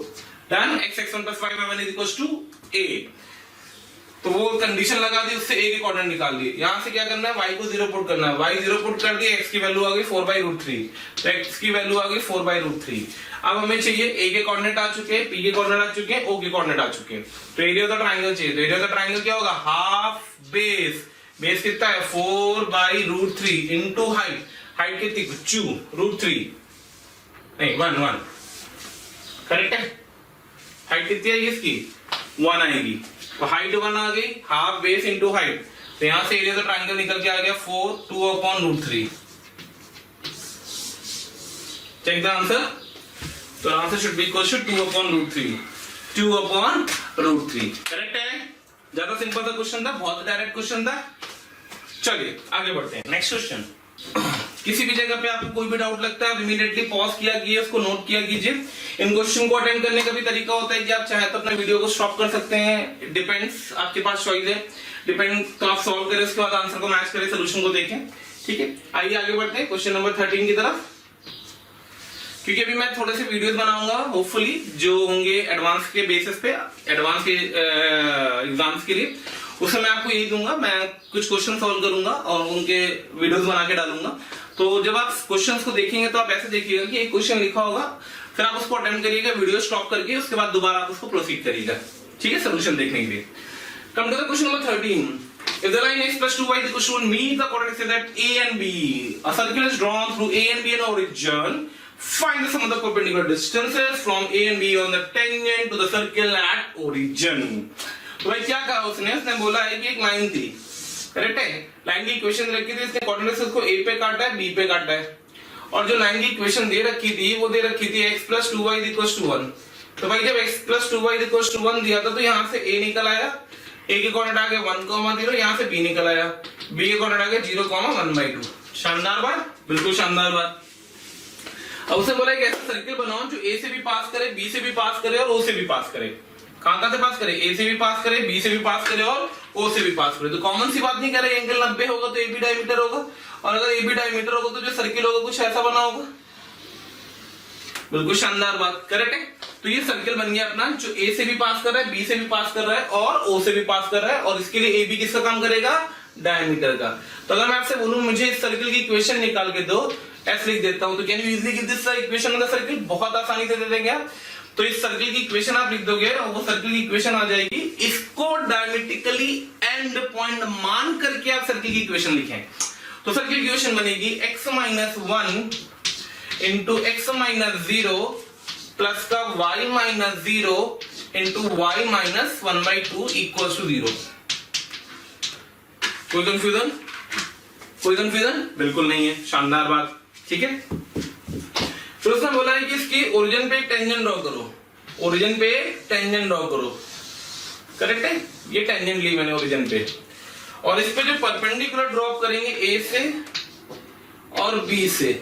[SPEAKER 1] Done. x1 + y1 = a। तो वो कंडीशन लगा दी, उससे a के कोऑर्डिनेट निकाल दिए। यहां से क्या करना है? y को 0 पुट करना है। y 0 पुट कर दिए, x की वैल्यू आ गई 4/√3। तो x की वैल्यू आ गई 4/√3। अब हमें चाहिए a के कोऑर्डिनेट आ चुके हैं, p के कोऑर्डिनेट आ चुके हैं, o के कोऑर्डिनेट आ चुके हैं। तो एरिया ऑफ द ट्रायंगल चाहिए। तो एरिया ऑफ द ट्रायंगल क्या होगा? Half base. बेस कितना है? 4/√3 इनटू हाइट। हाइट कितनी? 2√3 नहीं 1 करेक्ट है। हाइट कितनी है इसकी? 1 आएगी। तो हाइट 1 आ गई, हाफ बेस इनटू हाइट। तो यहां से एरिया ऑफ द ट्रायंगल निकल के आ गया 2/√3। Check the answer. तो answer should be equal to 2/√3। 2/√3 correct है। ज्यादा सिंपल सा क्वेश्चन था, बहुत डायरेक्ट क्वेश्चन था। चलिए आगे बढ़ते हैं, नेक्स्ट क्वेश्चन। किसी भी जगह पे आपको कोई भी डाउट लगता है, इमीडिएटली पॉज किया कीजिए, उसको नोट किया कीजिए। इन क्वेश्चन को अटेंड करने का भी तरीका होता है कि आप चाहे तो अपना वीडियो को स्टॉप कर सकते हैं, डिपेंड्स, आपके पास चॉइस है। डिपेंड, तो आप सॉल्व करें, उसके बाद आंसर को मैच करें, सोल्यूशन को देखें, ठीक है। आइए आगे बढ़ते हैं क्वेश्चन नंबर 13 की तरफ। क्योंकि अभी मैं थोड़े से वीडियोस बनाऊंगा होपफुली, जो होंगे एडवांस के बेसिस पे, एडवांस के एग्जाम्स के लिए। उसमें मैं आपको यही दूंगा, मैं कुछ क्वेश्चन सॉल्व करूंगा और उनके वीडियोस बना के डालूंगा। तो जब आप क्वेश्चंस को देखेंगे तो आप ऐसे देखिएगा कि एक क्वेश्चन लिखा होगा, फिर आप उसको अटेम्प्ट करिएगा, वीडियो स्टॉप करके, उसके बाद दोबारा आप उसको प्रोसीड करिएगा, ठीक है, सोल्यूशन देखने के लिए। Come to the question number 13। If the line x + 2y = 1 meet the coordinates say that a and b, a circle is drawn through a and b and origin. Find the sum of the perpendicular distances from a and b on the tangent to the circle at origin. तो भाई क्या कहा उसने? उसने बोला है कि एक लाइन थी, करेक्ट है। लाइन की इक्वेशन रखी थी, इसने कोऑर्डिनेट्स उसको a पे काटा है, b पे काटा है, और जो लाइन की इक्वेशन दे रखी थी वो दे रखी थी x + 2y = 1। तो भाई जब x + 2y = 1 दिया था तो यहाँ से a निकल आया, a के कोऑर्डिनेट आ गए 1,0, यहाँ से b निकल आया, b के कोऑर्डिनेट आ गए 0,1/2। शानदार बात, बिल्कुल शानदार बात। अब उसे बोला कि ऐसा सर्किल बनाओ जो a से भी पास करे, b से भी पास करे और o से भी पास करे। कहां से पास करे? a से भी पास करे, b से भी पास करे और o से भी पास करे। तो कॉमन सी बात नहीं कर रहे, एंगल 90 होगा तो ab डायमीटर होगा, और अगर ab डायमीटर होगा तो जो सर्किल होगा कुछ ऐसा बना होगा। बिल्कुल शानदार बात, करेक्ट है। तो ये सर्किल बन गया अपना, जो a से भी पास कर रहा है, b से भी पास कर रहा है और o से भी पास कर रहा है, और इसके लिए ab किसका काम करेगा? डायमीटर का। तो अगर मैं आपसे बोलूं मुझे इस सर्किल की इक्वेशन निकाल के दो, ऐसे लिख देता हूं, तो can you easily give this equation of the circle? बहुत आसानी से दे देंगे आप। तो इस सर्किल की इक्वेशन आप लिख दोगे और वो सर्किल की इक्वेशन आ जाएगी। इसको डायमेट्रिकली एंड पॉइंट मान करके आप सर्किल की इक्वेशन लिखें, तो सर्किल की इक्वेशन बनेगी x - 1 इंटू x - 0 प्लस का y - 0 into y - 1/2 equals to 0। कोई कंफ्यूजन? कोई कंफ्यूजन? बिल्कुल नहीं है, शानदार बात, ठीक है। फिर उसने बोला है कि इसकी ओरिजिन पे एक टेंजेंट ड्रॉ करो, ओरिजिन पे टेंजेंट ड्रॉ करो, करेक्ट है। ये टेंजेंट ली मैंने ओरिजिन पे, और इस पे जो परपेंडिकुलर ड्रॉप करेंगे a से और b से।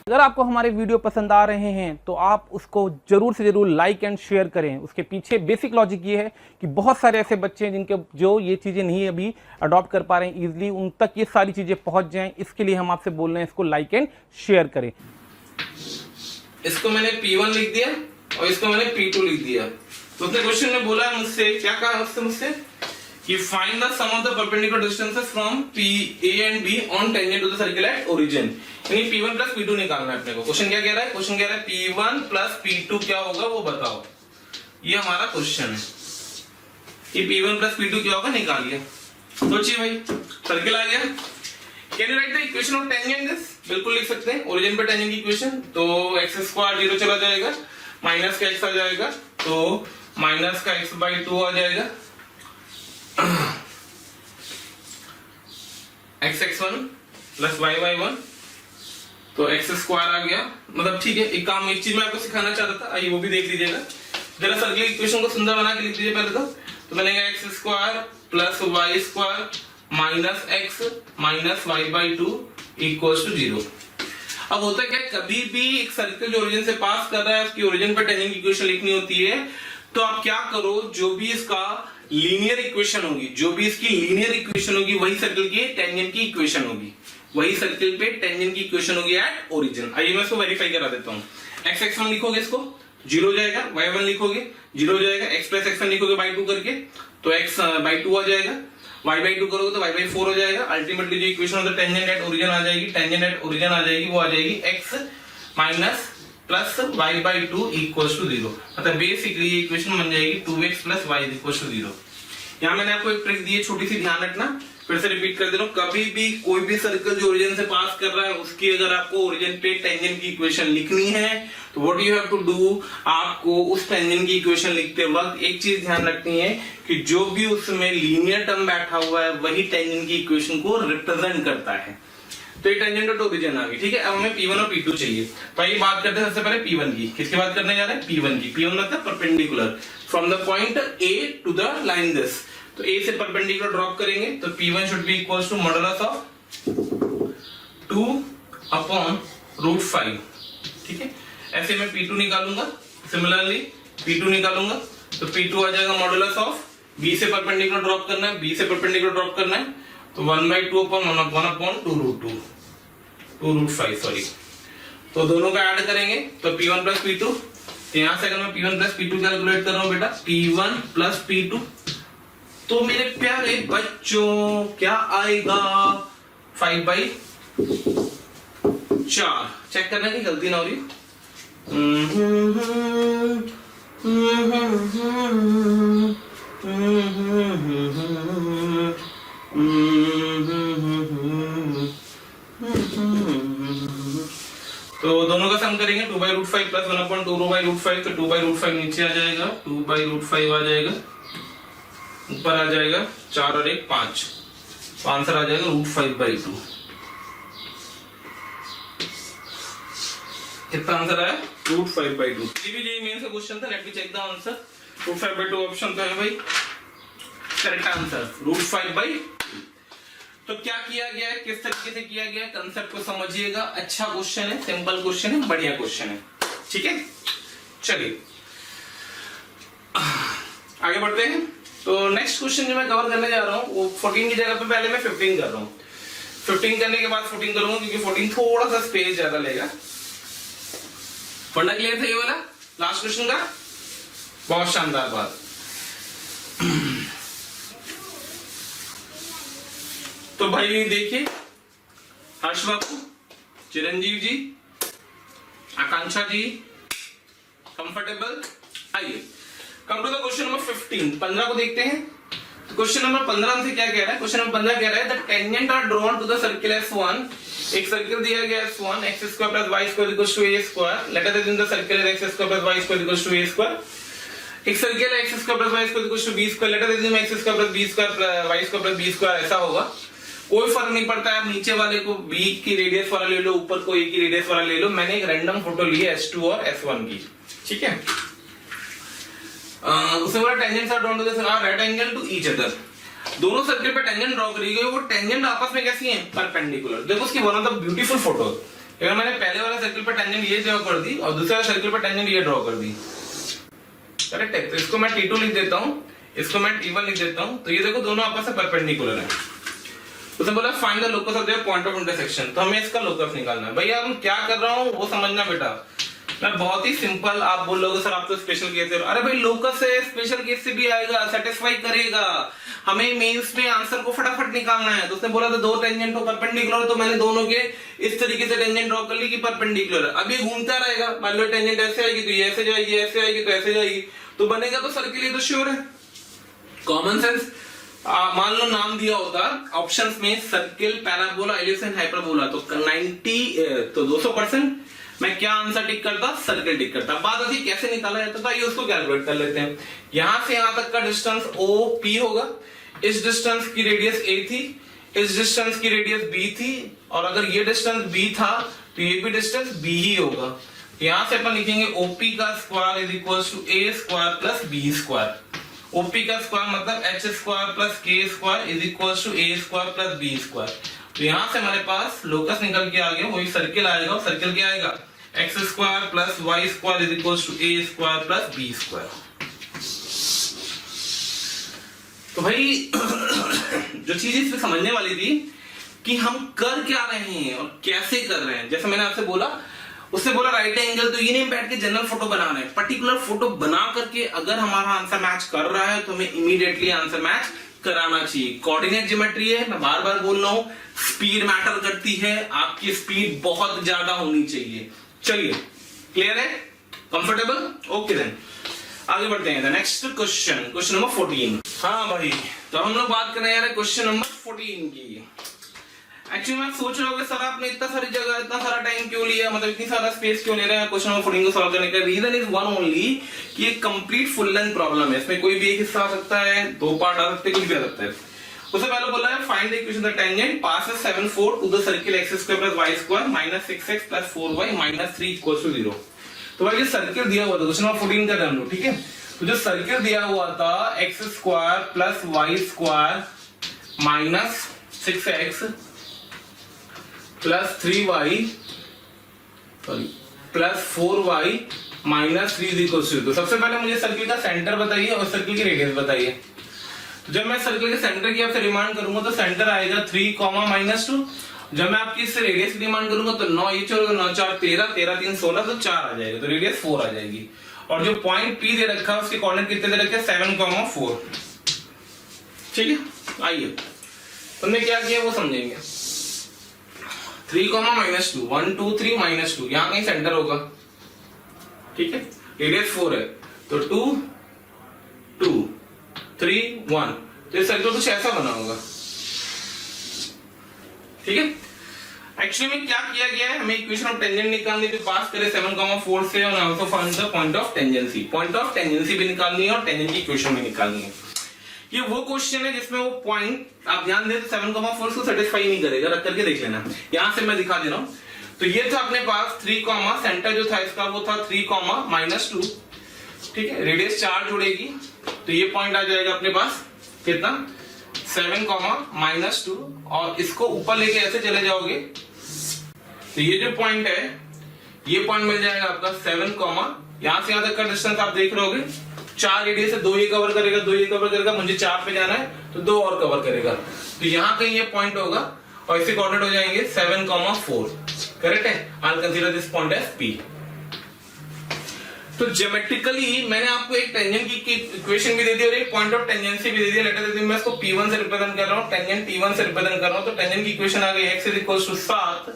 [SPEAKER 2] अगर आपको हमारे वीडियो पसंद आ रहे हैं तो आप उसको जरूर से जरूर लाइक एंड शेयर करें। उसके पीछे बेसिक लॉजिक ये है कि बहुत सारे ऐसे बच्चे हैं जिनके जो ये चीज़ें नहीं अभी अडॉप्ट कर पा रहे हैं इजीली, उन तक ये सारी चीज़ें पहुंच जाएं। इसके लिए हम आपसे बोल रहे हैं इसको लाइक एंड शेयर करें।
[SPEAKER 1] इसको मैंने P1 लिख दिया और इसको मैंने P2 लिख दिया। तो उसने क्वेश्चन में बोला मुझसे, क्या कहा उससे मुझसे कि find the sum of the perpendicular distances from P A and B on tangent to the circle at origin, यानी P1 प्लस P2 निकालना है अपने को। क्वेश्चन क्या कह रहा है? क्वेश्चन कह रहा है P1 प्लस P2 क्या होगा वो बताओ, ये हमारा क्वेश्चन है। ये P1 प्लस P2 क्या होगा निकालिए। सोचिए भाई, सर्किल आ गया। Can you right the equation of tangent this? बिल्कुल लिख सकते हैं, ओरिजिन पे टेंजेंट की इक्वेशन। तो x स्क्वायर 0 चला जाएगा, माइनस का x आ जाएगा, तो माइनस का x/2 आ जाएगा, x(x1) प्लस y(y1), तो x स्क्वायर आ गया। मतलब ठीक है, एक काम एक चीज मैं आपको सिखाना चाहता था, आइए वो भी देख लीजिएगा जरा। सर्किल इक्वेशन को सुंदर बना के लिख दीजिए पहले तो बनेगा x square plus y square minus x minus y/2 equals to 0। अब होता क्या है, कभी भी एक सर्किल जो ओरिजिन से पास कर रहा है उसकी ओरिजिन पर टेंजेंट की इक्वेशन लिखनी होती है, तो आप क्या करो, जो भी इसका लीनियर इक्वेशन होगी, जो भी इसकी लीनियर इक्वेशन होगी वही सर्किल की टेंजेंट की इक्वेशन होगी, वही सर्किल पे टेंजेंट की इक्वेशन होगी एट ओरिजिन। आइए मैं इसको वेरीफाई करा देता हूं। x(x1) लिखोगे इसको 0 हो जाएगा, y1 लिखोगे 0 हो जाएगा, x प्लस x1 लिखोगे बाई 2 करके तो x/2 आ जाएगा, y/2 करोगे तो y/4 हो जाएगा। अल्टीमेटली जो equation of the tangent at origin आ जाएगी, टेंजेंट एट ओरिजिन आ जाएगी, वो आ जाएगी x minus plus y/2 equals to 0। मतलब बेसिकली ये इक्वेशन बन जाएगी 2x plus y equals to 0। यहाँ मैंने आपको एक ट्रिक दी है छोटी सी, ध्यान रखना, फिर से रिपीट कर दे रहा हूँ। कभी भी कोई भी सर्कल जो ओरिजिन से पास कर रहा है उसकी अगर आपको ओरिजिन पे टेंजेंट की इक्वेशन लिखनी है तो what you have to do, आपको उस टेंजेंट की इक्वेशन लिखते वक्त एक चीज ध्यान रखनी है कि जो भी उसमें लीनियर टर्म बैठा हुआ है वही टेंजेंट की इक्वेशन को रिप्रेजेंट करता है। तो ये टेंजेंट एट ओरिजिन आ गई, ठीक है। अब हमें P1 और P2 चाहिए, तो ये बात करते हैं सबसे पहले P1 की। किसकी बात करने जा रहे हैं? P1 की। P1 मतलब perpendicular from the point A to the line this. तो A से परपेंडिकुलर ड्रॉप करेंगे तो P1 should be equals to modulus of 2/√5, ठीक है। ऐसे मैं P2 निकालूंगा, सिमिलरली P2 निकालूंगा तो P2 आ जाएगा मॉडुलस ऑफ B से परपेंडिकुलर ड्रॉप करना है, B से परपेंडिकुलर ड्रॉप करना है तो 1/2/1/2 2√5 सॉरी। तो दोनों का ऐड करेंगे तो P1 प्लस P2। यहां से अगर मैं P1 प्लस P2 कैलकुलेट कर रहा हूं बेटा, P1 प्लस P2, तो मेरे प्यारे बच्चों क्या आएगा 5/4। चेक करना कि गलती ना हो रही। तो दोनों का सम करेंगे 2/√5 प्लस 1/2/√5 तो 2/√5 नीचे आ जाएगा, 2/√5 आ जाएगा, ऊपर आ जाएगा 4 और 1 5, तो आंसर आ जाएगा √5/2। कितना आंसर आया? √5/2। ये मेंस का क्वेश्चन था, let me check the answer. √5/2 option तो है भाई करेक्ट आंसर, √5/2। तो क्या किया गया है, किस तरीके से किया गया है, कंसेप्ट को समझिएगा। अच्छा क्वेश्चन है, सिंपल क्वेश्चन है, बढ़िया क्वेश्चन है, ठीक है। चलिए आगे बढ़ते हैं। तो नेक्स्ट क्वेश्चन जो मैं कवर करने जा रहा हूँ वो 14 की जगह पे पहले मैं 15 कर रहा हूँ। 15 करने के बाद 14 करूंगा क्योंकि 14 थोड़ा सा स्पेस ज्यादा लेगा। फंडा क्लियर था ये वाला लास्ट क्वेश्चन का? बहुत शानदार बात। तो भाई देखिए, हर्ष बाबू, चिरंजीव जी, आकांक्षा जी, कंफर्टेबल। आइए come to the question number 15। 15 को देखते हैं। तो क्वेश्चन नंबर 15 से क्या कह रहा है? क्वेश्चन नंबर 15 कह रहा है the tangent are drawn to the circle S1। एक सर्किल दिया गया S1, x² + y² = a²। Let us assume the circle है x² + y² = a²। एक सर्किल है x² + y² = b²। Let us assume x² + b² y² + b² ऐसा होगा। कोई फर्क नहीं पड़ता है, आप नीचे वाले को b की रेडियस वाला ले लो, ऊपर को a की रेडियस वाला ले लो। मैंने एक रैंडम फोटो ली है S2 और S1 की, ठीक है। उससे बोला tangents are drawn to the right angle to each other. दोनों सर्किल पे टेंजेंट ड्रॉ करी गई, वो टेंजेंट आपस में कैसी हैं? परपेंडिकुलर। देखो उसकी one of the beautiful photo. अगर मैंने पहले वाले सर्किल पे टेंजेंट ये ड्रॉ कर दी और दूसरे वाले सर्किल पे टेंजेंट ये ड्रॉ कर दी, करेक्ट है। तो इसको मैं T2 लिख देता हूं, इसको मैं T1 लिख देता हूं। तो ये देखो दोनों आपस में परपेंडिकुलर है। उसने बोला find the locus of their point of intersection. तो हमें इसका लोकस निकालना है। भैया हम क्या कर रहा हूं वो समझना बेटा। मैं बहुत ही सिंपल, आप बोल लोगे सर आप तो स्पेशल केस है, अरे भाई लोकस से स्पेशल केस से भी आएगा, सेटिस्फाई करेगा। हमें मेंस में आंसर को फटाफट निकालना है। तो उसने बोला था दो टेंजेंट हो परपेंडिकुलर, तो मैंने दोनों के इस तरीके से टेंजेंट ड्रॉ कर ली कि परपेंडिकुलर। अब ये घूमता रहेगा, मान लो टेंजेंट ऐसे आएगी तो ये ऐसे जाएगी, ऐसे आएगी तो ऐसे जाएगी, तो बनेगा तो सर के लिए तो श्योर है, कॉमन सेंस। मान लो नाम दिया होता ऑप्शंस में सर्किल, पैराबोला, एलिप्स, हाइपरबोला, तो 200% मैं क्या आंसर टिक करता, सर्किल टिक करता। बात आती कैसे निकाला जाता था, ये उसको कैलकुलेट कर लेते हैं। यहां से यहां तक का डिस्टेंस OP होगा, इस डिस्टेंस की रेडियस A थी, इस डिस्टेंस की रेडियस B थी, और अगर ये डिस्टेंस B था तो ये भी डिस्टेंस B ही होगा। यहां से अपन लिखेंगे OP का square is equal to A square plus B square. OP का स्क्वायर मतलब H square plus K square is equal to A square plus B square. तो यहां से हमारे पास लोकस निकल के आ गया, वही सर्किल आएगा, और सर्किल क्या आएगा, X square plus Y square is equal to A square plus B square. तो भाई जो चीज इसमें समझने वाली थी कि हम कर क्या रहे हैं और कैसे कर रहे हैं, जैसे मैंने आपसे बोला, उससे बोला राइट एंगल, तो ये नहीं बैठ के जनरल फोटो बना रहे हैं, पर्टिकुलर फोटो बना करके अगर हमारा आंसर मैच कर रहा है तो हमें इमीडिएटली आंसर मैच कराना चाहिए। कोऑर्डिनेट ज्योमेट्री है, मैं बार बार बोल रहा हूं, स्पीड मैटर करती है, आपकी स्पीड बहुत ज्यादा होनी चाहिए। चलिए क्लियर है, कंफर्टेबल, ओके देन आगे बढ़ते हैं। Next question, question number 14। हाँ भाई, तो हम लोग बात कर रहे हैं क्वेश्चन नंबर 14 की। एक्चुअली मैं सोच रहा हूँ सर आपने इतना सारी जगह, इतना सारा टाइम क्यों लिया, मतलब इतनी सारा स्पेस क्यों ले रहे हैं क्वेश्चन नंबर 14 को सॉल्व करने का। रीजन इज वन ओनली कि ये कंप्लीट फुल लेंथ प्रॉब्लम है, इसमें कोई भी एक हिस्सा आ सकता है, दो पार्ट आ सकते हैं, कुछ भी आ सकता है। उससे पहले बोला है find the equation the tangent passes 7 4 to the circle x square plus y square minus 6x plus 4y minus 3 equals to 0। तो भाई ये सर्किल दिया हुआ था, क्वेश्चन नंबर 14 का हम लोग, ठीक है। तो जो सर्किल दिया हुआ था x square plus y square minus 6x plus 3y sorry plus 4y minus 3 equals to 0। तो सबसे पहले मुझे सर्किल का सेंटर बताइए और सर्किल की रेडियस बताइए। तो जब मैं सर्किल के सेंटर की आपसे डिमांड करूंगा तो सेंटर आएगा 3, -2। जब मैं आपकी इससे रेडियस की डिमांड करूंगा तो 9 ये 9 4 13, 13 3 16, तो 4 आ जाएगा, तो रेडियस 4 आ जाएगी। और जो पॉइंट P दे रखा है उसके कोऑर्डिनेट कितने दे रखे हैं, 7, 4। ठीक है, आइए तुमने क्या किया वो समझेंगे। 3, -2, 1 2 3 -2, यहां कहीं सेंटर होगा, ठीक है, रेडियस 4 है, तो 2 2 3 1, तो ये सर्किल कुछ ऐसा बना होगा, ठीक है। एक्चुअली में क्या किया गया है, हमें इक्वेशन ऑफ टेंजेंट निकालनी है, पास करे 7, 4 से, और also find the point of tangency. Point of tangency भी निकालनी है और टेंजेंट की इक्वेशन भी निकालनी है। ये वो क्वेश्चन है जिसमें वो पॉइंट आप ध्यान दें 7, 4 को सेटिस्फाई नहीं करेगा, रख करके देख लेना। यहां से मैं दिखा दे रहा हूं, तो ये था अपने पास 3, सेंटर जो था इसका वो था 3, -2, ठीक है। रेडियस 4 जुड़ेगी तो ये पॉइंट आ जाएगा अपने पास कितना, 7, -2, और इसको ऊपर लेके ऐसे चले जाओगे तो ये जो पॉइंट है ये पॉइंट मिल जाएगा आपका 7, यहां से यहां तक का डिस्टेंस आप देख रहे होगे, 4 रेडियस से 2 ये कवर करेगा, 2 ये कवर करेगा, मुझे 4 पे जाना है तो 2 और कवर करेगा, तो यहां कहीं ये पॉइंट होगा और इससे कोऑर्डिनेट हो जाएंगे 7, 4। करेक्ट है, I will consider this point as P। तो ज्योमेट्रिकली मैंने आपको एक टेंजेंट की इक्वेशन भी दे दी और एक पॉइंट ऑफ टेंजेंसी भी दे दिया। लेटर दे दी, मैं इसको P1 से रिप्रेजेंट कर रहा हूं, टेंजेंट T1 से रिप्रेजेंट कर रहा हूं, तो टेंजेंट की इक्वेशन आ गई x = 7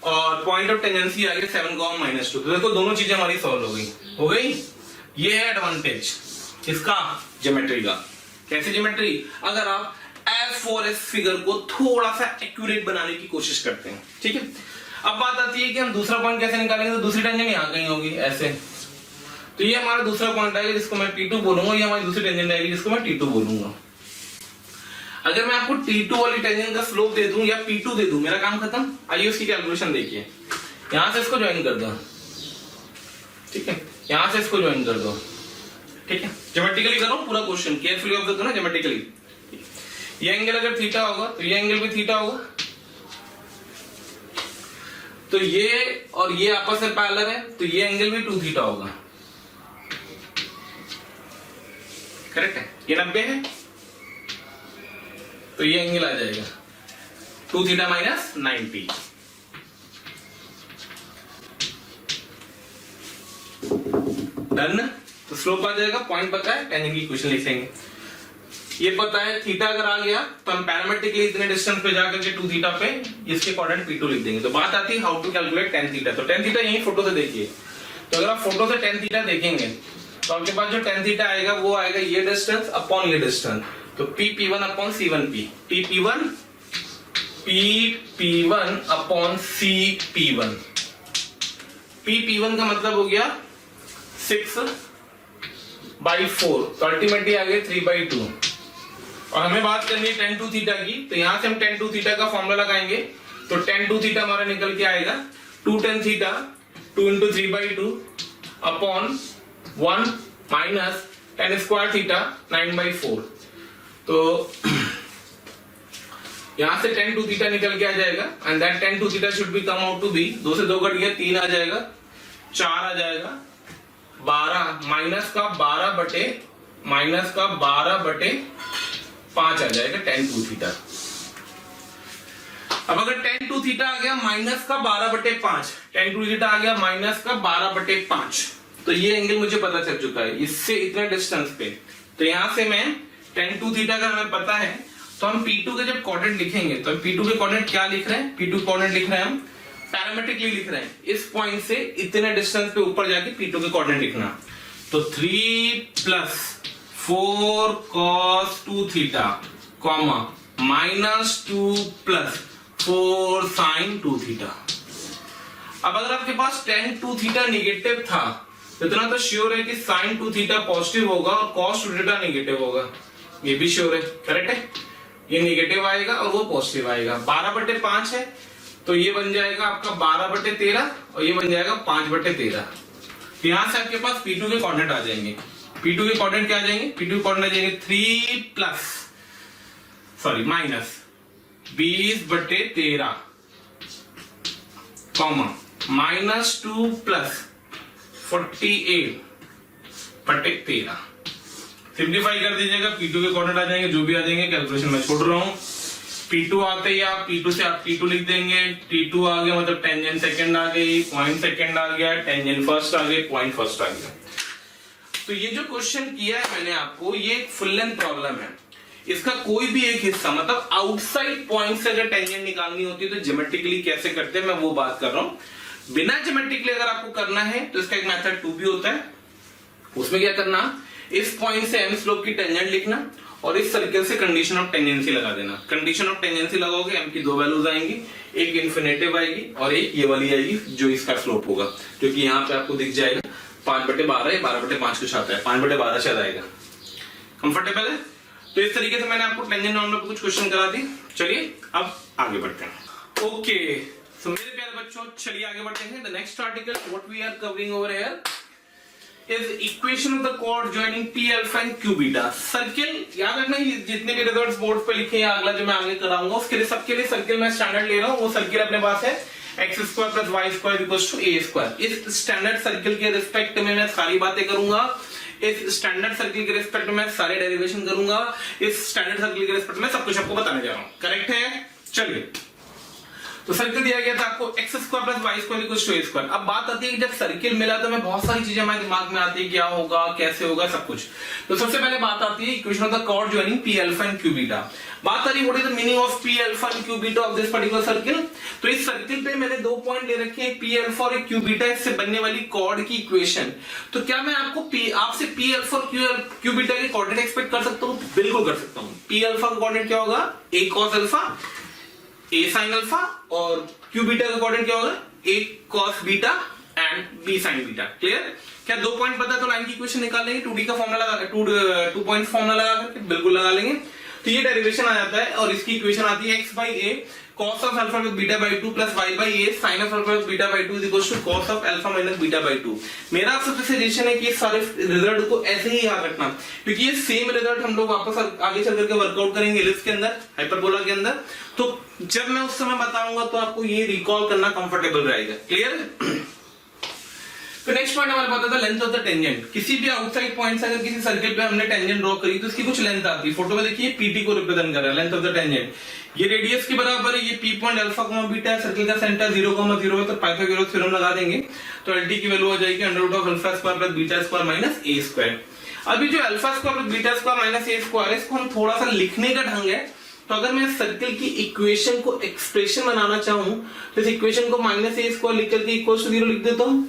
[SPEAKER 1] और पॉइंट ऑफ टेंजेंसी आ गई 7, -2। तो देखो दोनों चीजें हमारी सॉल्व हो गई। ये है एडवांटेज इसका ज्योमेट्री का। कैसे ज्योमेट्री, अगर आप S4 फिगर को थोड़ा सा एक्यूरेट बनाने की कोशिश करते हैं, ठीक है। अब बात आती है कि हम दूसरा पॉइंट कैसे निकालेंगे, तो दूसरी टेंजेंट यहां कहीं होगी ऐसे, तो ये हमारा दूसरा पॉइंट आएगा जिसको मैं T2 बोलूंगा, ये हमारी दूसरी टेंजेंट आएगी जिसको मैं T2 बोलूंगा। अगर मैं आपको T2 वाली टेंजेंट का स्लोप दे दूं या P2 दे दूं, मेरा काम खत्म। आइए उसकी कैलकुलेशन देखिए, यहां से इसको ज्वाइन कर दो, ठीक है, यहां से इसको ज्वाइन कर दो, ठीक है। ज्योमेट्रिकली करो पूरा क्वेश्चन, केयरफुली ऑब्जर्व करो ना ज्योमेट्रिकली। ये एंगल अगर थीटा होगा तो ये एंगल भी थीटा होगा, तो ये और ये आपस में पैरेलल है तो ये एंगल भी 2 थीटा होगा, करेक्ट है। ये 90 है तो ये एंगल आ जाएगा 2 थीटा -90। डन। तो स्लोप आ जाएगा, पॉइंट पता है, टेंजेंट की इक्वेशन लिख लेंगे। ये पता है थीटा अगर आ गया तो हम पैरामेट्रिकली इतने डिस्टेंस पे जाकर के 2 थीटा पे इसके कोऑर्डिनेट P2 लिख देंगे। तो बात आती है how to calculate tan theta. तो tan थीटा यही फोटो से देखिए। तो अगर आप फोटो से tan थीटा देखेंगे तो आपके पास जो tan थीटा आएगा वो आएगा ये डिस्टेंस अपॉन ये डिस्टेंस। तो P1 upon C1P, P1 upon CP1। P1 का मतलब हो गया 6/4, तो अल्टीमेटली आ गया 3/2। और हमें बात करनी है tan 2 थीटा की, तो यहां से हम tan 2 थीटा का फॉर्मूला लगाएंगे। तो tan 2 थीटा हमारा निकल के आएगा 2 tan theta 2 into 3/2 upon 1 minus tan square theta 9/4। तो यहां से tan 2 थीटा निकल के आ जाएगा and that tan 2 theta should be come out to be, 2 से 2 कट गया 3 आ जाएगा, 4 आ जाएगा, 12 माइनस का 12/5 आ जाएगा tan 2 थीटा। अब अगर tan 2 थीटा आ गया माइनस का 12/5, tan 2 थीटा आ गया माइनस का 12/5, तो ये एंगल मुझे पता चल चुका है इससे इतने डिस्टेंस पे। तो यहां से मैं tan 2 थीटा का हमें पता है, तो हम P2 के जब कोऑर्डिनेट लिखेंगे तो P2 के कोऑर्डिनेट क्या लिख रहे हैं, P2 कोऑर्डिनेट लिख रहे हैं हम पैरामेट्रिकली लिख रहे हैं, इस पॉइंट से इतने डिस्टेंस पे ऊपर जाके P2 के कोऑर्डिनेट लिखना। तो 3 + 4 cos 2 theta comma -2 + 4 sin 2 theta. अब अगर आपके पास tan 2 थीटा निगेटिव था तो इतना तो श्योर है कि sin 2 थीटा पॉजिटिव होगा और cos 2 थीटा निगेटिव होगा, ये भी श्योर है, करेक्ट है। ये निगेटिव आएगा और वो पॉजिटिव आएगा। 12/5 है तो ये बन जाएगा आपका 12/13 और ये बन जाएगा 5/13। यहां से आपके पास P2 के कोऑर्डिनेट आ जाएंगे। P2 के कोऑर्डिनेट क्या आ जाएंगे, P2 के कोऑर्डिनेट आ जाएंगे 3 माइनस 20/13 कॉमा -2 + 48/13। सिंप्लीफाई कर दीजिएगा, P2 के कोऑर्डिनेट आ जाएंगे, जो भी आ जाएंगे कैलकुलेशन मैं छोड़ रहा हूं। P2 आते ही आप P2 से आप P2 लिख देंगे। T2 आ गया मतलब टेंजेंट सेकंड आ गई, पॉइंट सेकंड आ गया, टेंजेंट फर्स्ट आ गई, पॉइंट फर्स्ट आ गया। तो ये जो क्वेश्चन किया है मैंने आपको, ये एक फुल लेंथ प्रॉब्लम है। इसका कोई भी एक हिस्सा मतलब आउटसाइड पॉइंट से अगर टेंजेंट निकालनी होती है तो ज्योमेट्रिकली कैसे करते हैं मैं वो बात कर रहा हूं। बिना ज्योमेट्रिकली अगर आपको करना है तो इसका एक मेथड 2 भी होता है। उसमें क्या करना, इस पॉइंट से m स्लोप की टेंजेंट लिखना और इस सर्कल से कंडीशन ऑफ टेंजेंसी लगा देना। कंडीशन ऑफ टेंजेंसी लगाओगे m की 2 वैल्यूज आएंगी, एक इन्फिनेटिव आएगी और एक ये वाली आएगी जो इसका स्लोप होगा, जो कि यहाँ पे आपको दिख जाएगा 5/12 या 12/5 कुछ आता है, 5/12 शायद आएगा। कंफर्टेबल है। तो इस तरीके से मैंने आपको टेंजेंट नॉर्मल पे कुछ क्वेश्चन करा दी। चलिए अब आगे बढ़ते हैं। ओके सो मेरे प्यारे बच्चों, चलिए आगे बढ़ते हैं। The next article what we are covering over here is equation of the chord joining P alpha and Q beta। Circle याद रखना, जितने भी रिजल्ट्स बोर्ड पे लिखे हैं अगला जो मैं आगे कराऊंगा उसके लिए सबके लिए सर्किल मैं स्टैंडर्ड ले रहा हूं। वो सर्किल अपने पास है x² + y² = a²। इस स्टैंडर्ड सर्किल के रिस्पेक्ट में मैं सारी बातें करूंगा, इस स्टैंडर्ड सर्किल के रिस्पेक्ट में सारे डेरिवेशन करूंगा, इस स्टैंडर्ड सर्किल के रिस्पेक्ट में सब कुछ आपको बताने जा रहा हूं। करेक्ट है। चलिए, तो सर्किल दिया गया था आपको x² + y² = a²। अब बात आती है कि जब सर्किल मिला तो मैं बहुत सारी चीजें हमारे दिमाग में आती है, क्या होगा, कैसे होगा, सब कुछ। तो सबसे पहले बात आती है equation of the chord joining P alpha and Q beta। बात आ रही है what is the meaning of P alpha and Q beta of this particular circle. तो इस सर्किल पे मैंने 2 पॉइंट ले रखे हैं, P alpha और Q beta, इससे बनने वाली कॉर्ड की इक्वेशन। तो क्या मैं आपसे P alpha और Q beta के कोऑर्डिनेट एक्सपेक्ट कर सकता हूं? बिल्कुल कर सकता हूं। P alpha का कोऑर्डिनेट क्या होगा, a cos alpha, a sin alpha, और Q beta का कोऑर्डिनेट क्या होगा, a cos beta and b sin beta। Clear? क्या 2 पॉइंट पता है तो लाइन की इक्वेशन निकाल लेंगे, 2D का फॉर्मूला लगा 2 पॉइंट फॉर्मूला लगा करके बिल्कुल लगा लेंगे। तो ये डेरिवेशन आ जाता है और इसकी इक्वेशन आती है x/a cos of alpha + beta/2 + y/a sin of alpha + beta/2 = cos of alpha - beta/2। मेरा आपसे सजेशन है कि सारे रिजल्ट को ऐसे ही याद रखना, क्योंकि ये सेम रिजल्ट हम लोग वापस आगे चल करके वर्कआउट करेंगे एलिप्स के अंदर, हाइपरबोला के अंदर। तो जब मैं उस समय बताऊंगा तो आपको ये रिकॉल करना कंफर्टेबल रहेगा। क्लियर? फिर नेक्स्ट पॉइंट हमारे पास आता है लेंथ ऑफ द टेंजेंट। किसी भी आउटसाइड पॉइंट से अगर किसी सर्किल पे हमने टेंजेंट ड्रॉ करी तो इसकी कुछ लेंथ आती है। फोटो में देखिए पीटी को रिप्रेजेंट कर रहा है, लेंथ ऑफ द टेंजेंट। ये रेडियस के बराबर है, ये P point alpha comma beta है, सर्किल का सेंटर 0,0 है, तो पाइथागोरस थ्योरम लगा देंगे तो एलटी की वैल्यू हो जाएगी √of alpha square plus beta square minus a square. अभी जो alpha square plus beta square minus a square, इसको हम थोड़ा सा लिखने का ढंग है। तो अगर मैं सर्किल की इक्वेशन को एक्सप्रेशन बनाना चाहूं तो इस इक्वेशन को माइनस ए स्क्वायर लिख करके इक्वल टू 0 लिख देता हूं।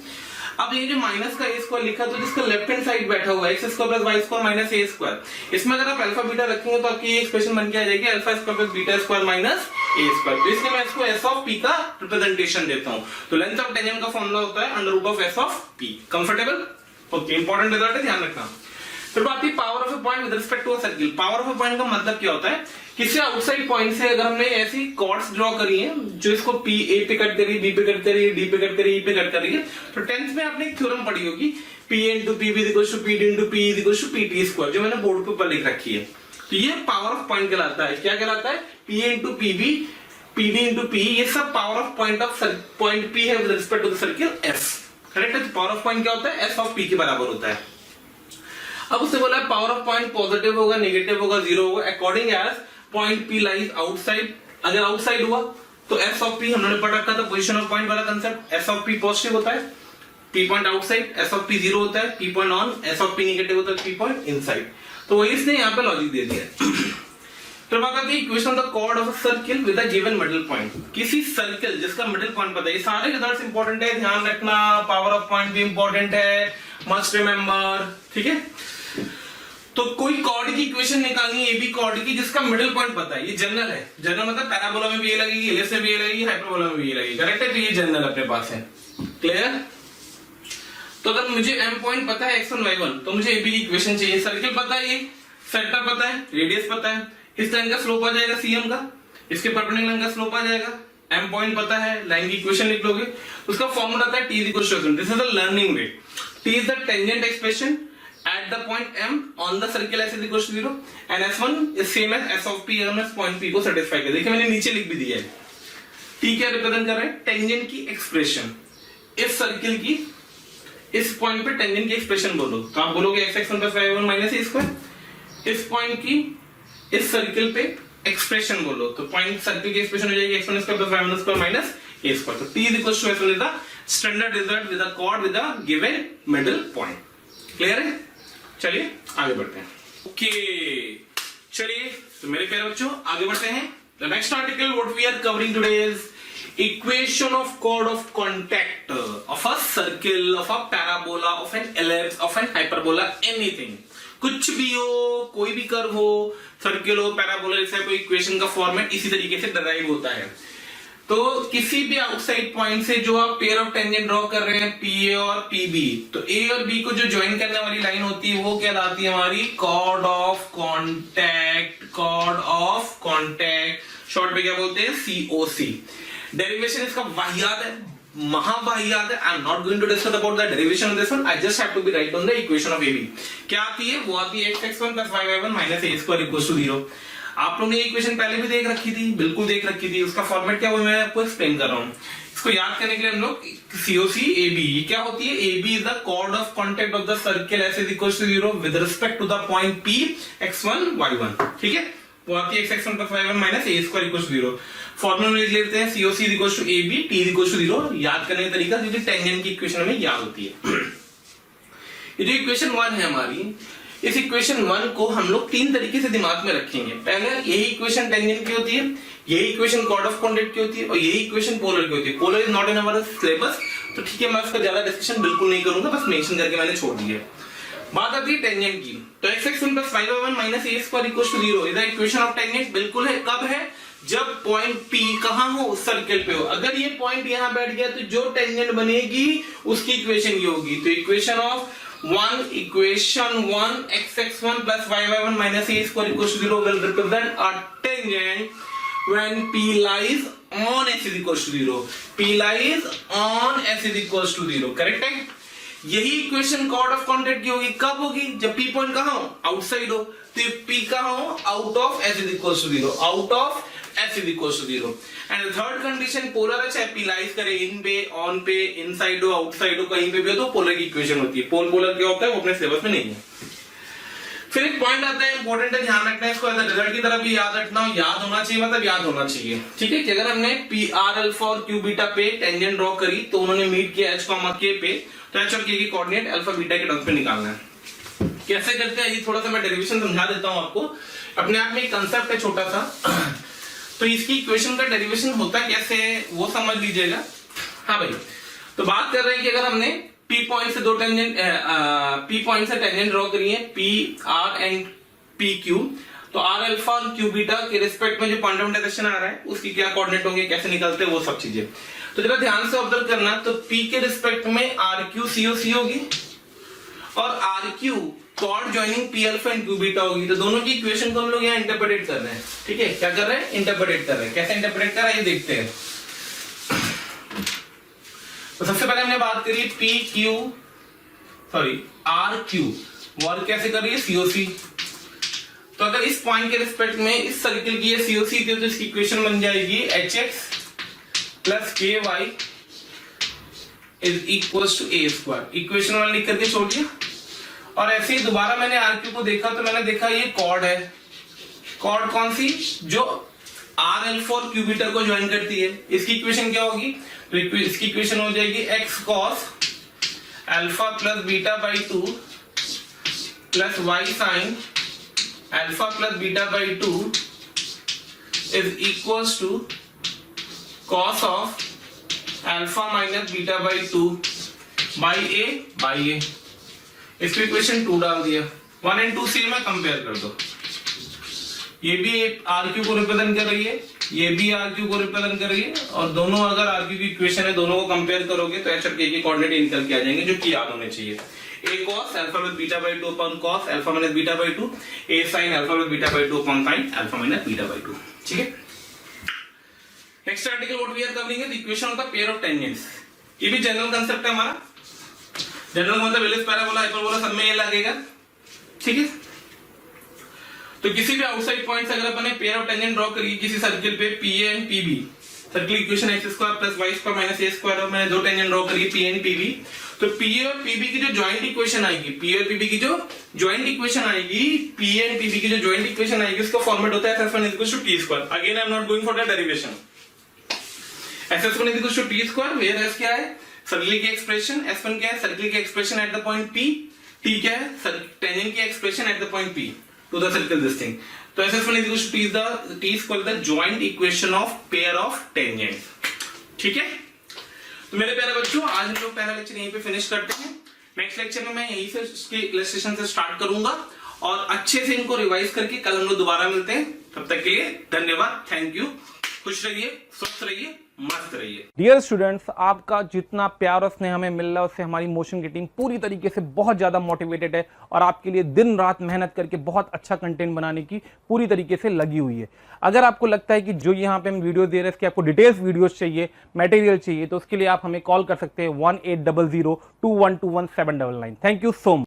[SPEAKER 1] अब ये जो माइनस का ए स्क्वायर लिखा तो जिसका लेफ्ट हैंड साइड बैठा हुआ है x square plus Y square minus a square, इसमें अगर आप अल्फा बीटा रखेंगे तो आपकी ये एक्सप्रेशन बन के आ जाएगी alpha square plus beta square minus a square. तो इसलिए मैं इसको एस ऑफ पी का रिप्रेजेंटेशन देता हूं। तो लेंथ ऑफ टेंजेंट का फॉर्मूला होता है √of S of P. Comfortable? Okay, important result है, ध्यान रखना। फिर बात है power of a point with respect to a circle. Power of a point का मतलब क्या होता है? किसी आउटसाइड पॉइंट से अगर हमने ऐसी कॉर्ड्स ड्रॉ करी हैं जो इसको पी ए पे कट करी, बी पे कट करी, डी पे कट करी, ई पे कट करी है, तो 10th में आपने एक थ्योरम पढ़ी होगी P into P B equal to P D into P is equal to P T square, जो मैंने बोर्ड पे ऊपर लिख रखी है। तो ये पावर ऑफ पॉइंट कहलाता है। क्या कहलाता है? P A into P B, P D into P, ये सब power of point of point P है with respect to the circle S. Correct है? पावर ऑफ पॉइंट क्या होता है? एस ऑफ पी के बराबर होता है। अब उससे बोला है पावर ऑफ पॉइंट पॉजिटिव होगा, नेगेटिव होगा, 0 होगा according as point P lies outside. अगर आउटसाइड हुआ तो एस ऑफ पी हमने पढ़ रखा था पोजीशन ऑफ पॉइंट वाला concept, S of P positive होता है, P point outside, S of P 0 होता है, P point on, S of P negative होता है, पी पॉइंट इनसाइड। तो वही इसने यहाँ पे लॉजिक दे दिया। फिर बात आती है equation of the chord of a circle with a given middle point. किसी सर्किल जिसका मिडिल पॉइंट पता है, ये सारे रिजल्ट्स इंपॉर्टेंट है, ध्यान रखना। पावर ऑफ पॉइंट भी इंपॉर्टेंट है, मस्ट रिमेंबर, ठीक है। तो कोई कॉर्ड की इक्वेशन निकालनी है, ए बी कॉर्ड की, जिसका मिडिल पॉइंट पता है। ये जनरल है, जनरल मतलब पैराबोला में भी ये लगेगी, एलिप्स में भी ये लगेगी, हाइपरबोला में भी ये लगेगी। करेक्ट है? तो ये जनरल अपने पास है। क्लियर? तो अगर मुझे एम पॉइंट पता है x1 y1 तो मुझे ए बी की इक्वेशन चाहिए। सर्किल पता है, ये सेंटर पता है, रेडियस पता है, इस लाइन का स्लोप आ जाएगा cm का, इसके परपेंडिकुलर का स्लोप आ जाएगा, एम पॉइंट पता है, लाइन की इक्वेशन लिख लोगे। उसका फॉर्मूला था t = s। This is the learning way. t is the tangent expression at the point m on the circle s is equal to 0 and s1 is same as s of p अगर मैं point p को satisfy कर। देखिए मैंने नीचे लिख भी दिया है। t क्या रिप्रेजेंट कर रहा है? टेंजेंट की एक्सप्रेशन। इस सर्किल की इस पॉइंट पे टेंजेंट की एक्सप्रेशन बोलो तो आप बोलोगे x1 + y1 - a स्क्वायर। इस पॉइंट की इस सर्किल पे एक्सप्रेशन बोलो तो पॉइंट सर्किल की एक्सप्रेशन हो जाएगी x1 square + y1 square - a square. तो t = s1 is the standard result with a chord with a given middle point। Clear है? चलिए आगे बढ़ते हैं। ओके, चलिए तो मेरे प्यारे बच्चों आगे बढ़ते हैं। The next article what we are covering today is equation of chord of contact of a circle, of a parabola, of an ellipse, of an hyperbola, anything। कुछ भी हो, कोई भी कर्व हो, सर्किल हो, पैराबोला, ऐसा कोई इक्वेशन का फॉर्मेट इसी तरीके से डिराइव होता है। तो किसी भी आउटसाइड पॉइंट से जो आप पेयर ऑफ टेंजेंट ड्रॉ कर रहे हैं पी ए और पी बी, तो ए और बी को जो ज्वाइन करने वाली लाइन होती है वो कहलाती है हमारी chord of contact. Chord of contact short में क्या बोलते हैं? COC। डेरिवेशन इसका वाहियात है, महावाहियात है। I am not going to discuss about the derivation of this one, I just have to be right on the equation of AB। क्या आती है? वो आती है x1 + y1 - a स्क्वायर = 0। आप लोगों ने ये इक्वेशन पहले भी देख रखी थी, बिल्कुल देख रखी थी। उसका फॉर्मेट क्या हुआ मैं आपको एक्सप्लेन कर रहा हूँ। इसको याद करने के लिए हम लोग COC AB क्या होती है? AB is the chord of contact of the circle S = 0 with respect to the point P x1 y1। ठीक है, वो आती है x1 + y1 - a square = 0। Formula लिख लेते हैं COC = AB, T = 0। याद करने का तरीका क्योंकि टेंजेंट की इक्वेशन हमें याद होती है। ये जो इक्वेशन 1 है हमारी, इस इक्वेशन 1 को हम लोग 3 तरीके से दिमाग में रखेंगे। पहले यही इक्वेशन टेंजेंट की होती है, यही इक्वेशन कॉर्ड ऑफ कॉन्टैक्ट की होती है और यही इक्वेशन पोलर की होती है। Polar is not in our syllabus, तो ठीक है मैं उसका ज्यादा डिस्कशन बिल्कुल नहीं करूंगा, बस मेंशन करके मैंने छोड़ दिया। बात आती है टेंजेंट की, तो x1 + y1 - a square = 0 is the equation of tangent. बिल्कुल है, कब है? जब पॉइंट P कहां हो? उस सर्किल पे हो। अगर ये पॉइंट यहां बैठ गया तो जो टेंजेंट बनेगी उसकी इक्वेशन ये होगी। तो equation 1 x1 + y1 - a square = 0 will represent a tangent when P lies on S = 0। P lies on S = 0। Correct है? यही इक्वेशन कॉर्ड ऑफ कॉन्टैक्ट की होगी। कब होगी? जब P पॉइंट कहां हो? आउटसाइड हो। तो P कहां हो? Out of S = 0। Out of s is equals to 0 and third condition polar है, चाहे p लाइज करे इन पे, ऑन पे, इनसाइड हो, आउटसाइड हो, कहीं पे भी हो तो पोलर की इक्वेशन होती है। पोल पोलर क्या होता है वो अपने सिलेबस में नहीं है। फिर एक पॉइंट आता है इंपॉर्टेंट है, ध्यान रखना है इसको, रिजल्ट की तरफ भी याद रखना, याद होना चाहिए, मतलब याद होना चाहिए, ठीक है। कि अगर हमने पी आर अल्फा और क्यू बीटा पे टेंजेंट ड्रॉ करी तो उन्होंने मीट किया एच कॉमा के पे, तो एच और के की कोऑर्डिनेट अल्फा बीटा के टर्म्स पे निकालना है। कैसे करते हैं ये थोड़ा सा मैं डेरिवेशन समझा देता हूं आपको। अपने आप में एक कंसेप्ट है छोटा सा, तो इसकी इक्वेशन का डेरिवेशन होता कैसे वो समझ लीजिएगा। हाँ भाई, तो बात कर रहे हैं कि अगर हमने P पॉइंट से दो टेंजेंट, P पॉइंट से टेंजेंट ड्रॉ करी है, P R and P Q, तो R अल्फा और Q बीटा के रिस्पेक्ट में जो पॉइंट ऑफ इंटरसेक्शन आ रहा है उसकी क्या कोऑर्डिनेट होंगे, कैसे निकलते हैं वो सब चीजें। तो जरा ध्यान से ऑब्जर्व करना, तो P के रिस्पेक्ट में RQ COC होगी और RQ chord joining P alpha and Q beta होगी। तो दोनों की इक्वेशन को हम लोग यहाँ इंटरप्रेट कर रहे हैं, ठीक है। क्या कर रहे हैं, इंटरप्रेट कर रहे हैं। कैसे इंटरप्रेट कर रहे हैं ये देखते हैं। तो सबसे पहले हमने बात करी RQ, वर्क कैसे कर रही है, COC। तो अगर इस पॉइंट के रिस्पेक्ट में इस सर्किल की ये COC थी तो इसकी इक्वेशन बन जाएगी HX plus KY is equals to A square. Equation 1 लिख करके छोड़ दिया। और ऐसे ही दोबारा मैंने RQ को देखा तो मैंने देखा ये कॉर्ड है। कॉर्ड कौन सी, जो R अल्फा और Q बीटा को ज्वाइन करती है। इसकी इक्वेशन क्या होगी, तो इसकी इक्वेशन हो जाएगी x cos alpha plus beta by 2 प्लस y sine alpha plus beta by 2 is equals to cos of alpha minus beta by 2 by a। इसकी इक्वेशन 2 डाल दिया। 1 एंड 2 सील में कंपेयर कर दो। ये भी RQ को रिप्रेजेंट कर रही है, ये भी RQ को रिप्रेजेंट कर रही है, और दोनों अगर RQ की इक्वेशन है दोनों को कंपेयर करोगे तो H और K की कोऑर्डिनेट निकल के आ जाएंगे, जो कि याद होने चाहिए। A cos alpha plus beta by 2 upon cos alpha minus beta by 2, A sin alpha plus beta by 2 upon sin alpha minus beta by 2, ठीक है। Next article what we are covering is equation of the pair of tangents. ये भी general concept है हमारा। General मतलब Alice parabola hyperbola सब में ये लगेगा, ठीक है। तो किसी भी आउटसाइड पॉइंट से अगर अपन ने पेयर ऑफ टेंजेंट ड्रॉ करी किसी सर्किल पे PA and PB, circle equation x square plus y square minus a square, और मैंने दो टेंजेंट ड्रॉ करी P एंड PB, तो PA और PB की जो जॉइंट इक्वेशन आएगी, PA और PB की जो जॉइंट इक्वेशन आएगी, PA एंड PB की जो जॉइंट इक्वेशन आएगी उसका फॉर्मेट होता है S1 equals to t square. Again I am not going for the derivation. S1 equals to t square, where S क्या है, सर्किल की एक्सप्रेशन, S1 क्या है, सर्किल की expression eight the point P, T क्या है, टेंजेंट की expression eight the point P to the circle this thing। तो S1 is equal to t square the joint equation of pair of tangents, ठीक है। तो मेरे प्यारे बच्चों आज हम लोग पहला लेक्चर यहीं पे फिनिश करते हैं। नेक्स्ट लेक्चर में मैं यहीं से इसके इलस्ट्रेशन से स्टार्ट करूंगा और अच्छे से इनको रिवाइज करके कल हम लोग दोबारा मिलते हैं। तब तक के लिए धन्यवाद, थैंक यू। खुश रहिए, स्वस्थ रहिए, मस्त रहिए।
[SPEAKER 2] डियर स्टूडेंट्स, आपका जितना प्यार और स्नेह हमें मिल रहा है उससे हमारी मोशन की टीम पूरी तरीके से बहुत ज़्यादा मोटिवेटेड है और आपके लिए दिन रात मेहनत करके बहुत अच्छा कंटेंट बनाने की पूरी तरीके से लगी हुई है। अगर आपको लगता है कि जो यहाँ पे हम वीडियो दे रहे हैं इसके आपको डिटेल्स वीडियोस चाहिए, मटेरियल चाहिए, तो उसके लिए आप हमें कॉल कर सकते हैं 1800 2121 799। Thank you so much.